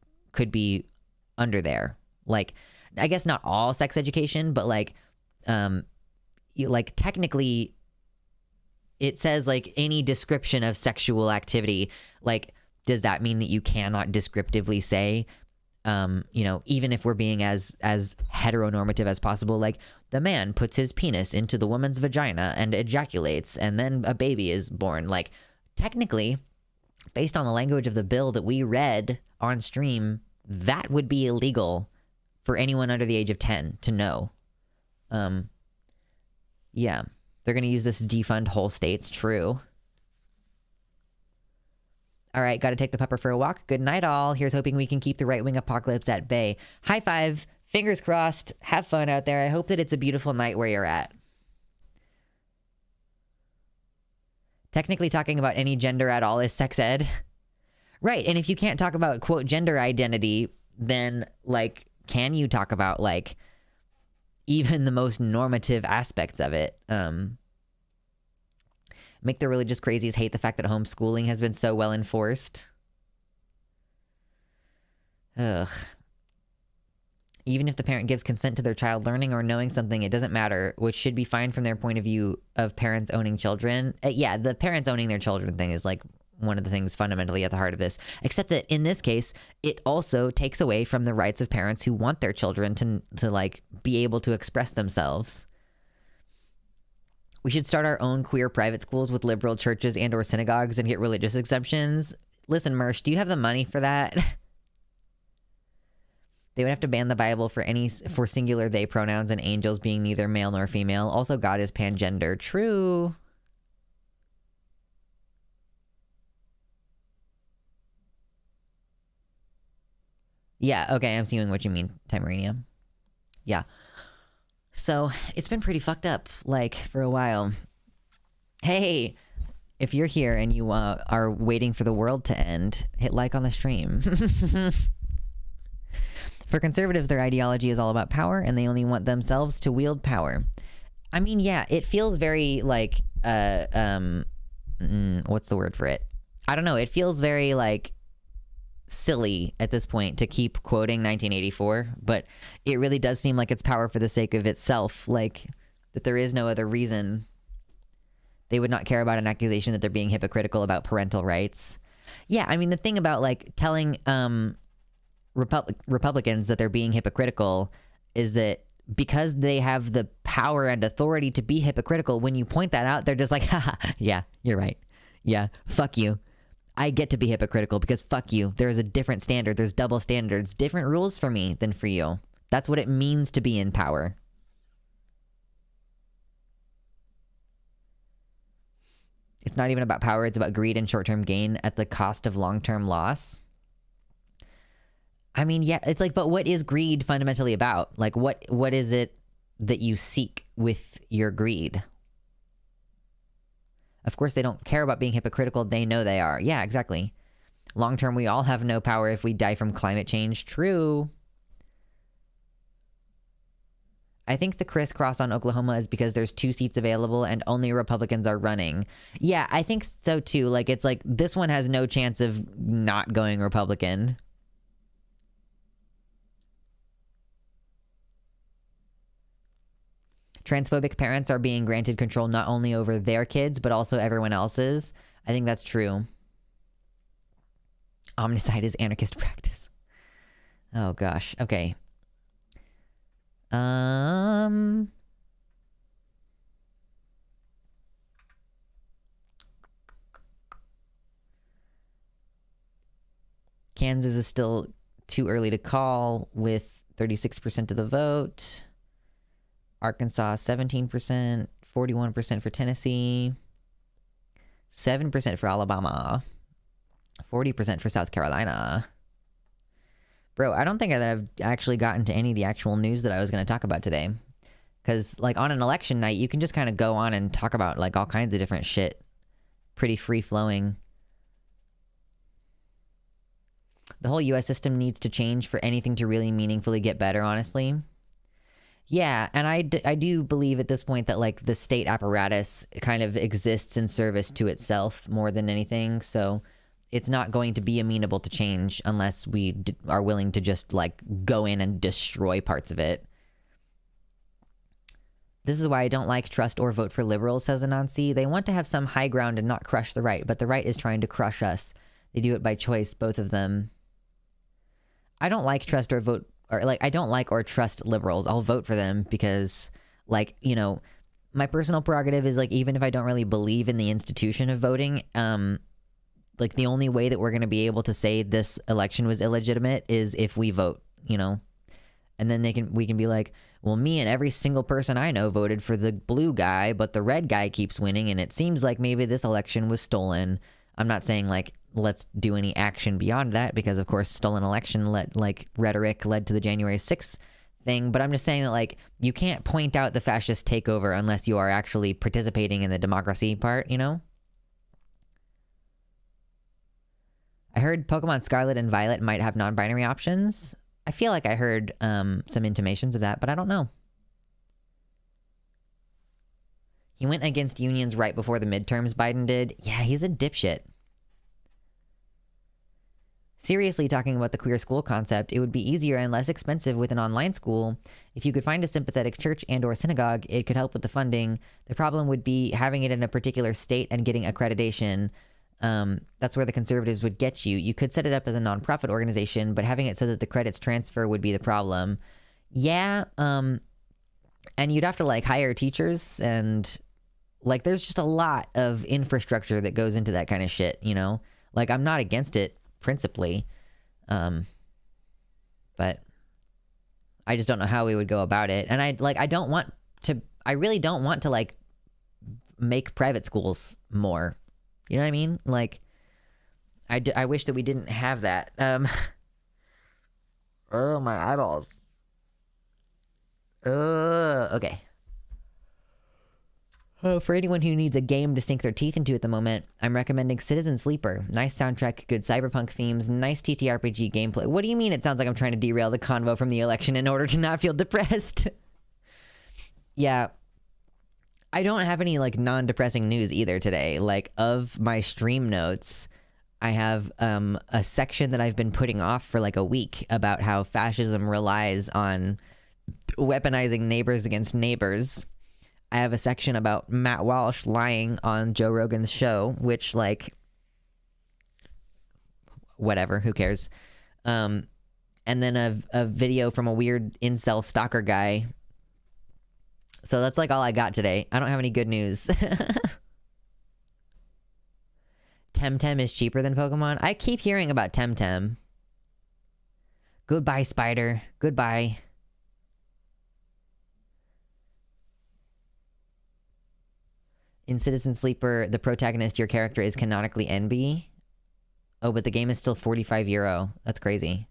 under there. Like, I guess not all sex education, but like technically it says like any description of sexual activity. Like, does that mean that you cannot descriptively say, even if we're being as heteronormative as possible, like the man puts his penis into the woman's vagina and ejaculates and then a baby is born. Like, technically, based on the language of the bill that we read on stream, that would be illegal for anyone under the age of 10 to know. Yeah, they're going to use this to defund whole states. True. All right, got to take the pupper for a walk. Good night, all. Here's hoping we can keep the right-wing apocalypse at bay. High five. Fingers crossed. Have fun out there. I hope that it's a beautiful night where you're at. Technically, talking about any gender at all is sex ed. Right, and if you can't talk about, quote, gender identity, then, like, can you talk about, like, even the most normative aspects of it? Make the religious crazies hate the fact that homeschooling has been so well enforced. Ugh. Even if the parent gives consent to their child learning or knowing something, it doesn't matter, which should be fine from their point of view of parents owning children. Yeah, the parents owning their children thing is like one of the things fundamentally at the heart of this, except that in this case, it also takes away from the rights of parents who want their children to like be able to express themselves. We should start our own queer private schools with liberal churches and or synagogues and get religious exemptions. Listen, Mersh, do you have the money for that? They would have to ban the Bible for singular they pronouns and angels being neither male nor female. Also, God is pangender. True. Yeah, okay, I'm seeing what you mean, Timerania. Yeah. So, it's been pretty fucked up, like, for a while. Hey, if you're here and you are waiting for the world to end, hit like on the stream. For conservatives, their ideology is all about power, and they only want themselves to wield power. I mean, yeah, it feels very, like, what's the word for it? I don't know, it feels very, like, silly at this point to keep quoting 1984, but it really does seem like it's power for the sake of itself, like that there is no other reason. They would not care about an accusation that they're being hypocritical about parental rights. Yeah, I mean, the thing about like telling Republicans that they're being hypocritical is that because they have the power and authority to be hypocritical, when you point that out, they're just like, haha, yeah, you're right. Yeah, fuck you. I get to be hypocritical because fuck you. There's a different standard. There's double standards, different rules for me than for you. That's what it means to be in power. It's not even about power. It's about greed and short-term gain at the cost of long-term loss. I mean, yeah, it's like, but what is greed fundamentally about? Like, what is it that you seek with your greed? Of course, they don't care about being hypocritical. They know they are. Yeah, exactly. Long term, we all have no power if we die from climate change. True. I think the crisscross on Oklahoma is because there's 2 seats available and only Republicans are running. Yeah, I think so too. Like, it's like this one has no chance of not going Republican. Transphobic parents are being granted control not only over their kids, but also everyone else's. I think that's true. Omnicide is anarchist practice. Oh, gosh. Okay. Kansas is still too early to call with 36% of the vote. Arkansas, 17%, 41% for Tennessee, 7% for Alabama, 40% for South Carolina. Bro, I don't think I've actually gotten to any of the actual news that I was going to talk about today. Because, like, on an election night, you can just kind of go on and talk about, like, all kinds of different shit. Pretty free-flowing. The whole U.S. system needs to change for anything to really meaningfully get better, honestly. Yeah, and I do believe at this point that, like, the state apparatus kind of exists in service to itself more than anything. So it's not going to be amenable to change unless we are willing to just like go in and destroy parts of it. This is why I don't like, trust, or vote for liberals, says Anansi. They want to have some high ground and not crush the right, but the right is trying to crush us. They do it by choice, both of them. I don't like, trust, or vote, or like, I don't like or trust liberals. I'll vote for them because, like, you know, my personal prerogative is like, even if I don't really believe in the institution of voting, like the only way that we're going to be able to say this election was illegitimate is if we vote, you know? And then we can be like, well, me and every single person I know voted for the blue guy, but the red guy keeps winning, and it seems like maybe this election was stolen. I'm not saying, like, let's do any action beyond that, because, of course, stolen election rhetoric led to the January 6th thing, but I'm just saying that, like, you can't point out the fascist takeover unless you are actually participating in the democracy part, you know? I heard Pokemon Scarlet and Violet might have non-binary options. I feel like I heard some intimations of that, but I don't know. He went against unions right before the midterms, Biden did. Yeah, he's a dipshit. Seriously, talking about the queer school concept, it would be easier and less expensive with an online school. If you could find a sympathetic church and or synagogue, it could help with the funding. The problem would be having it in a particular state and getting accreditation. That's where the conservatives would get you. You could set it up as a nonprofit organization, but having it so that the credits transfer would be the problem. Yeah, and you'd have to, like, hire teachers, and, like, there's just a lot of infrastructure that goes into that kind of shit, you know? Like, I'm not against it principally, but I just don't know how we would go about it. And I really don't want to, like, make private schools more. You know what I mean? Like, I wish that we didn't have that. Oh, my eyeballs. Okay. Oh, for anyone who needs a game to sink their teeth into at the moment, I'm recommending Citizen Sleeper. Nice soundtrack, good cyberpunk themes, nice TTRPG gameplay. What do you mean it sounds like I'm trying to derail the convo from the election in order to not feel depressed? Yeah. I don't have any, like, non-depressing news either today. Like, of my stream notes, I have a section that I've been putting off for, like, a week about how fascism relies on weaponizing neighbors against neighbors. I have a section about Matt Walsh lying on Joe Rogan's show, which, like, whatever, who cares? And then a video from a weird incel stalker guy. So that's, like, all I got today. I don't have any good news. Temtem is cheaper than Pokemon. I keep hearing about Temtem. Goodbye, Spider. Goodbye. In Citizen Sleeper, the protagonist, your character, is canonically NB. Oh, but the game is still €45. That's crazy.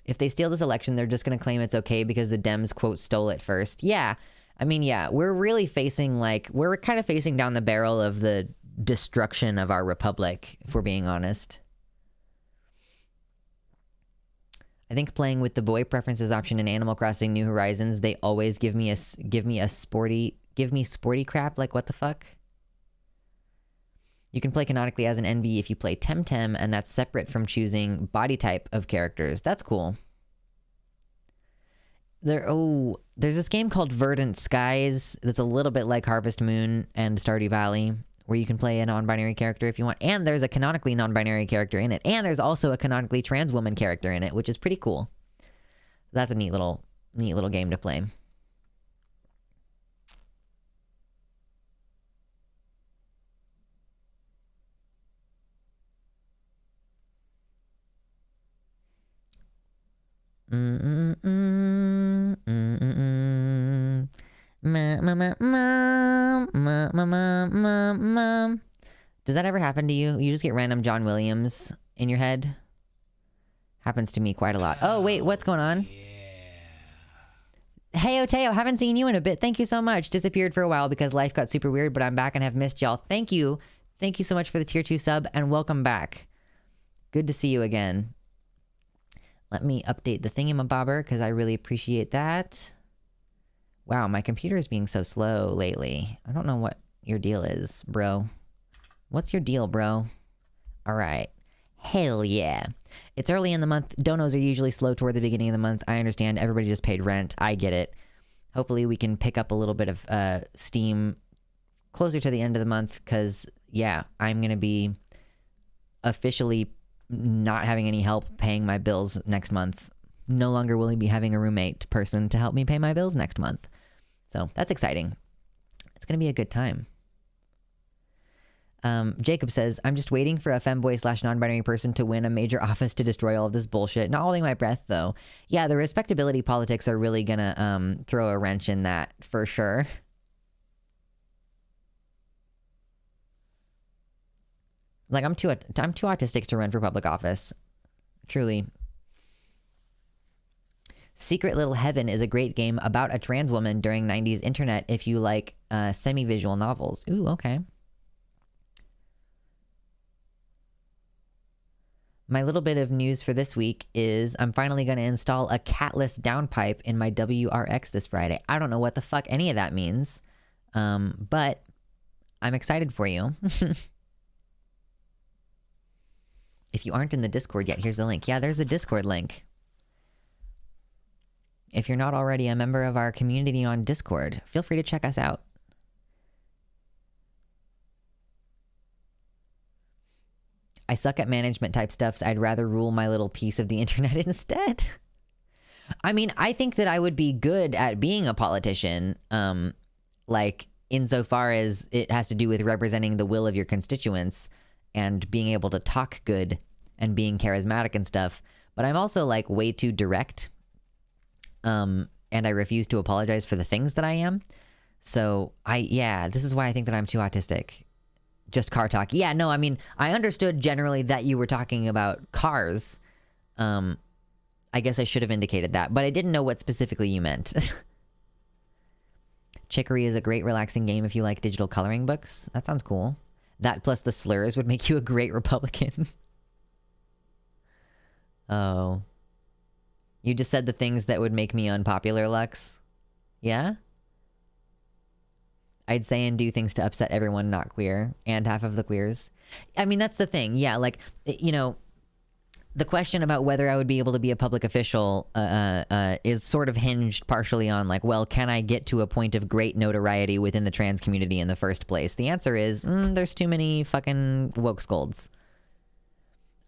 If they steal this election, they're just going to claim it's okay because the Dems, quote, stole it first. Yeah. I mean, yeah, we're really facing, like, we're kind of facing down the barrel of the destruction of our republic, if we're being honest. I think playing with the boy preferences option in Animal Crossing New Horizons, they always give me sporty crap. Like, what the fuck? You can play canonically as an NB if you play Temtem, and that's separate from choosing body type of characters. That's cool. There's this game called Verdant Skies that's a little bit like Harvest Moon and Stardew Valley, where you can play a non-binary character if you want. And there's a canonically non-binary character in it. And there's also a canonically trans woman character in it, which is pretty cool. That's a neat little game to play. Does that ever happen to you? You just get random John Williams in your head? Happens to me quite a lot. Oh, wait, what's going on? Hey, Oteo, haven't seen you in a bit. Thank you so much. Disappeared for a while because life got super weird, but I'm back and have missed y'all. Thank you. Thank you so much for the tier 2 sub, and welcome back. Good to see you again. Let me update the thingamabobber because I really appreciate that. Wow, my computer is being so slow lately. I don't know what your deal is, bro. What's your deal, bro? All right. Hell yeah. It's early in the month. Donos are usually slow toward the beginning of the month. I understand. Everybody just paid rent. I get it. Hopefully we can pick up a little bit of steam closer to the end of the month because, yeah, I'm going to be officially not having any help paying my bills next month. No longer will I be having a roommate person to help me pay my bills next month. So that's exciting. It's going to be a good time. Jacob says, I'm just waiting for a femboy / non-binary person to win a major office to destroy all of this bullshit. Not holding my breath, though. Yeah, the respectability politics are really gonna throw a wrench in that, for sure. Like, I'm too autistic to run for public office. Truly. Secret Little Heaven is a great game about a trans woman during 90s internet if you like semi-visual novels. Ooh, okay. My little bit of news for this week is I'm finally going to install a catless downpipe in my WRX this Friday. I don't know what the fuck any of that means, but I'm excited for you. If you aren't in the Discord yet, here's the link. Yeah, there's a Discord link. If you're not already a member of our community on Discord, feel free to check us out. I suck at management type stuff, so I'd rather rule my little piece of the internet instead. I mean, I think that I would be good at being a politician, like insofar as it has to do with representing the will of your constituents and being able to talk good and being charismatic and stuff. But I'm also like way too direct, and I refuse to apologize for the things that I am. So this is why I think that I'm too autistic. Just car talk. Yeah, no, I mean, I understood generally that you were talking about cars. I guess I should have indicated that, but I didn't know what specifically you meant. Chicory is a great relaxing game if you like digital coloring books. That sounds cool. That plus the slurs would make you a great Republican. Oh. You just said the things that would make me unpopular, Lux. Yeah? I'd say and do things to upset everyone not queer and half of the queers. I mean, that's the thing. Yeah, like, you know, the question about whether I would be able to be a public official is sort of hinged partially on, like, well, can I get to a point of great notoriety within the trans community in the first place? The answer is, there's too many fucking woke scolds.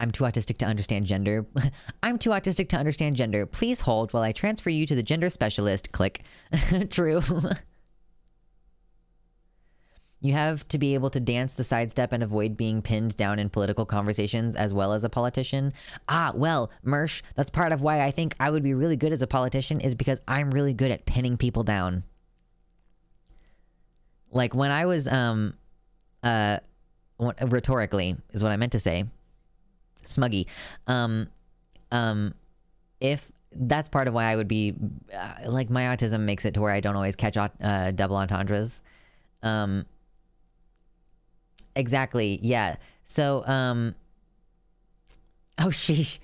I'm too autistic to understand gender. I'm too autistic to understand gender. Please hold while I transfer you to the gender specialist. Click. True. You have to be able to dance the sidestep and avoid being pinned down in political conversations as well as a politician. Ah, well, Mersh, that's part of why I think I would be really good as a politician is because I'm really good at pinning people down. Like when I was, rhetorically is what I meant to say. Smuggy. If that's part of why I would be, like my autism makes it to where I don't always catch double entendres. Exactly. Yeah. So, oh, sheesh.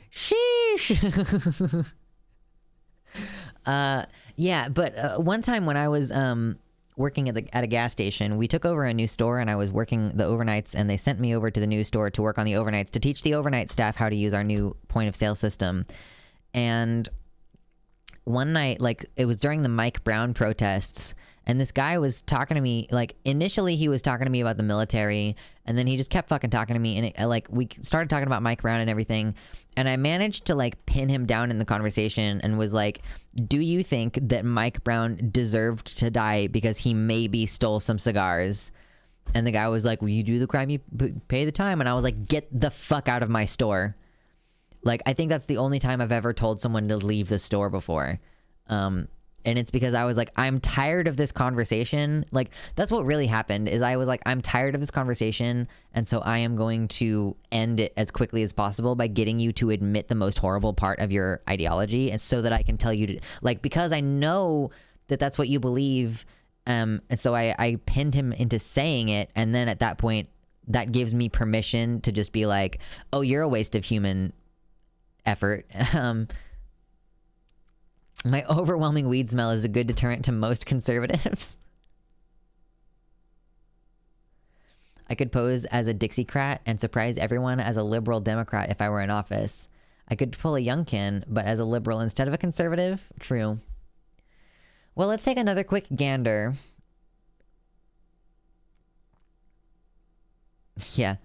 Yeah. But one time when I was working at a gas station, we took over a new store, and I was working the overnights, and they sent me over to the new store to work on the overnights to teach the overnight staff how to use our new point of sale system. And one night, like it was during the Mike Brown protests, and this guy was talking to me, like initially he was talking to me about the military, and then he just kept fucking talking to me, and we started talking about Mike Brown and everything, and I managed to like pin him down in the conversation and was like, do you think that Mike Brown deserved to die because he maybe stole some cigars? And the guy was like, well, you do the crime, you pay the time. And I was like, get the fuck out of my store. Like, I think that's the only time I've ever told someone to leave the store before. And it's because I was like, I'm tired of this conversation. Like, that's what really happened is I was like, I'm tired of this conversation. And so I am going to end it as quickly as possible by getting you to admit the most horrible part of your ideology. And so that I can tell you to, like, because I know that that's what you believe. And so I pinned him into saying it. And then at that point, that gives me permission to just be like, oh, you're a waste of human effort. My overwhelming weed smell is a good deterrent to most conservatives. I could pose as a Dixiecrat and surprise everyone as a liberal Democrat if I were in office. I could pull a Youngkin, but as a liberal instead of a conservative? True. Well, let's take another quick gander. Yeah.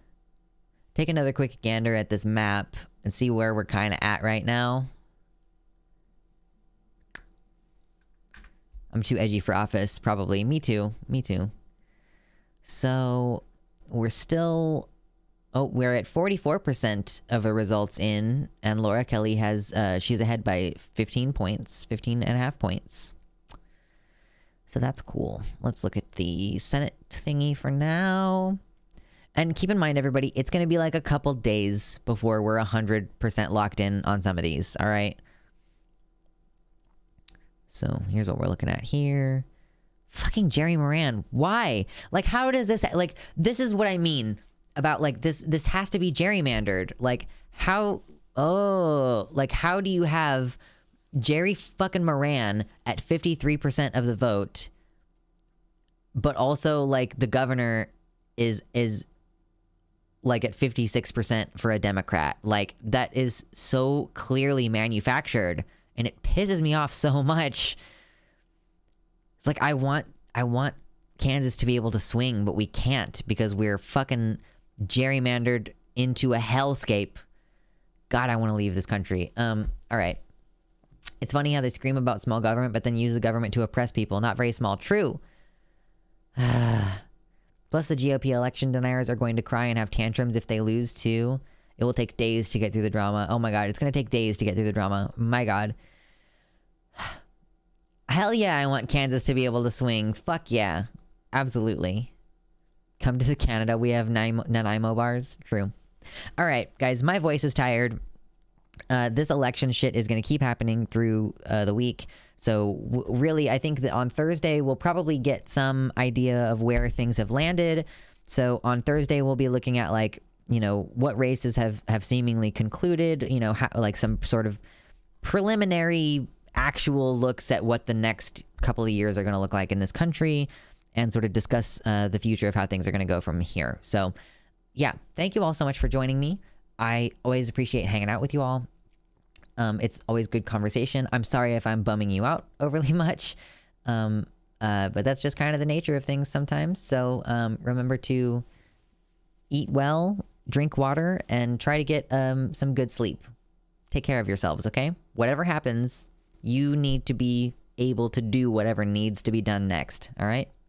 Take another quick gander at this map and see where we're kind of at right now. I'm too edgy for office, probably. Me too. Me too. So, we're still... Oh, we're at 44% of the results in, and Laura Kelly has... she's ahead by 15 points. 15 and a half points. So that's cool. Let's look at the Senate thingy for now. And keep in mind, everybody, it's going to be like a couple days before we're 100% locked in on some of these, all right? So here's what we're looking at here. Fucking Jerry Moran. Why? Like, how does this... Like, this is what I mean about, like, this has to be gerrymandered. Like, how... Oh, like, how do you have Jerry fucking Moran at 53% of the vote, but also, like, the governor is like at 56% for a Democrat? Like, that is so clearly manufactured, and it pisses me off so much. It's like, I want Kansas to be able to swing, but we can't because we're fucking gerrymandered into a hellscape. God, I want to leave this country. All right. It's funny how they scream about small government, but then use the government to oppress people. Not very small. True. Plus, the GOP election deniers are going to cry and have tantrums if they lose, too. It will take days to get through the drama. Oh my God, it's going to take days to get through the drama. My God. Hell yeah, I want Kansas to be able to swing. Fuck yeah. Absolutely. Come to Canada. We have Nanaimo bars. True. All right, guys, my voice is tired. This election shit is going to keep happening through the week. So really, I think that on Thursday, we'll probably get some idea of where things have landed. So on Thursday, we'll be looking at, like, you know, what races have seemingly concluded, you know, like some sort of preliminary actual looks at what the next couple of years are going to look like in this country, and sort of discuss the future of how things are going to go from here. So yeah, thank you all so much for joining me. I always appreciate hanging out with you all. It's always good conversation. I'm sorry if I'm bumming you out overly much, but that's just kind of the nature of things sometimes. So remember to eat well, drink water, and try to get some good sleep. Take care of yourselves, okay? Whatever happens, you need to be able to do whatever needs to be done next, all right?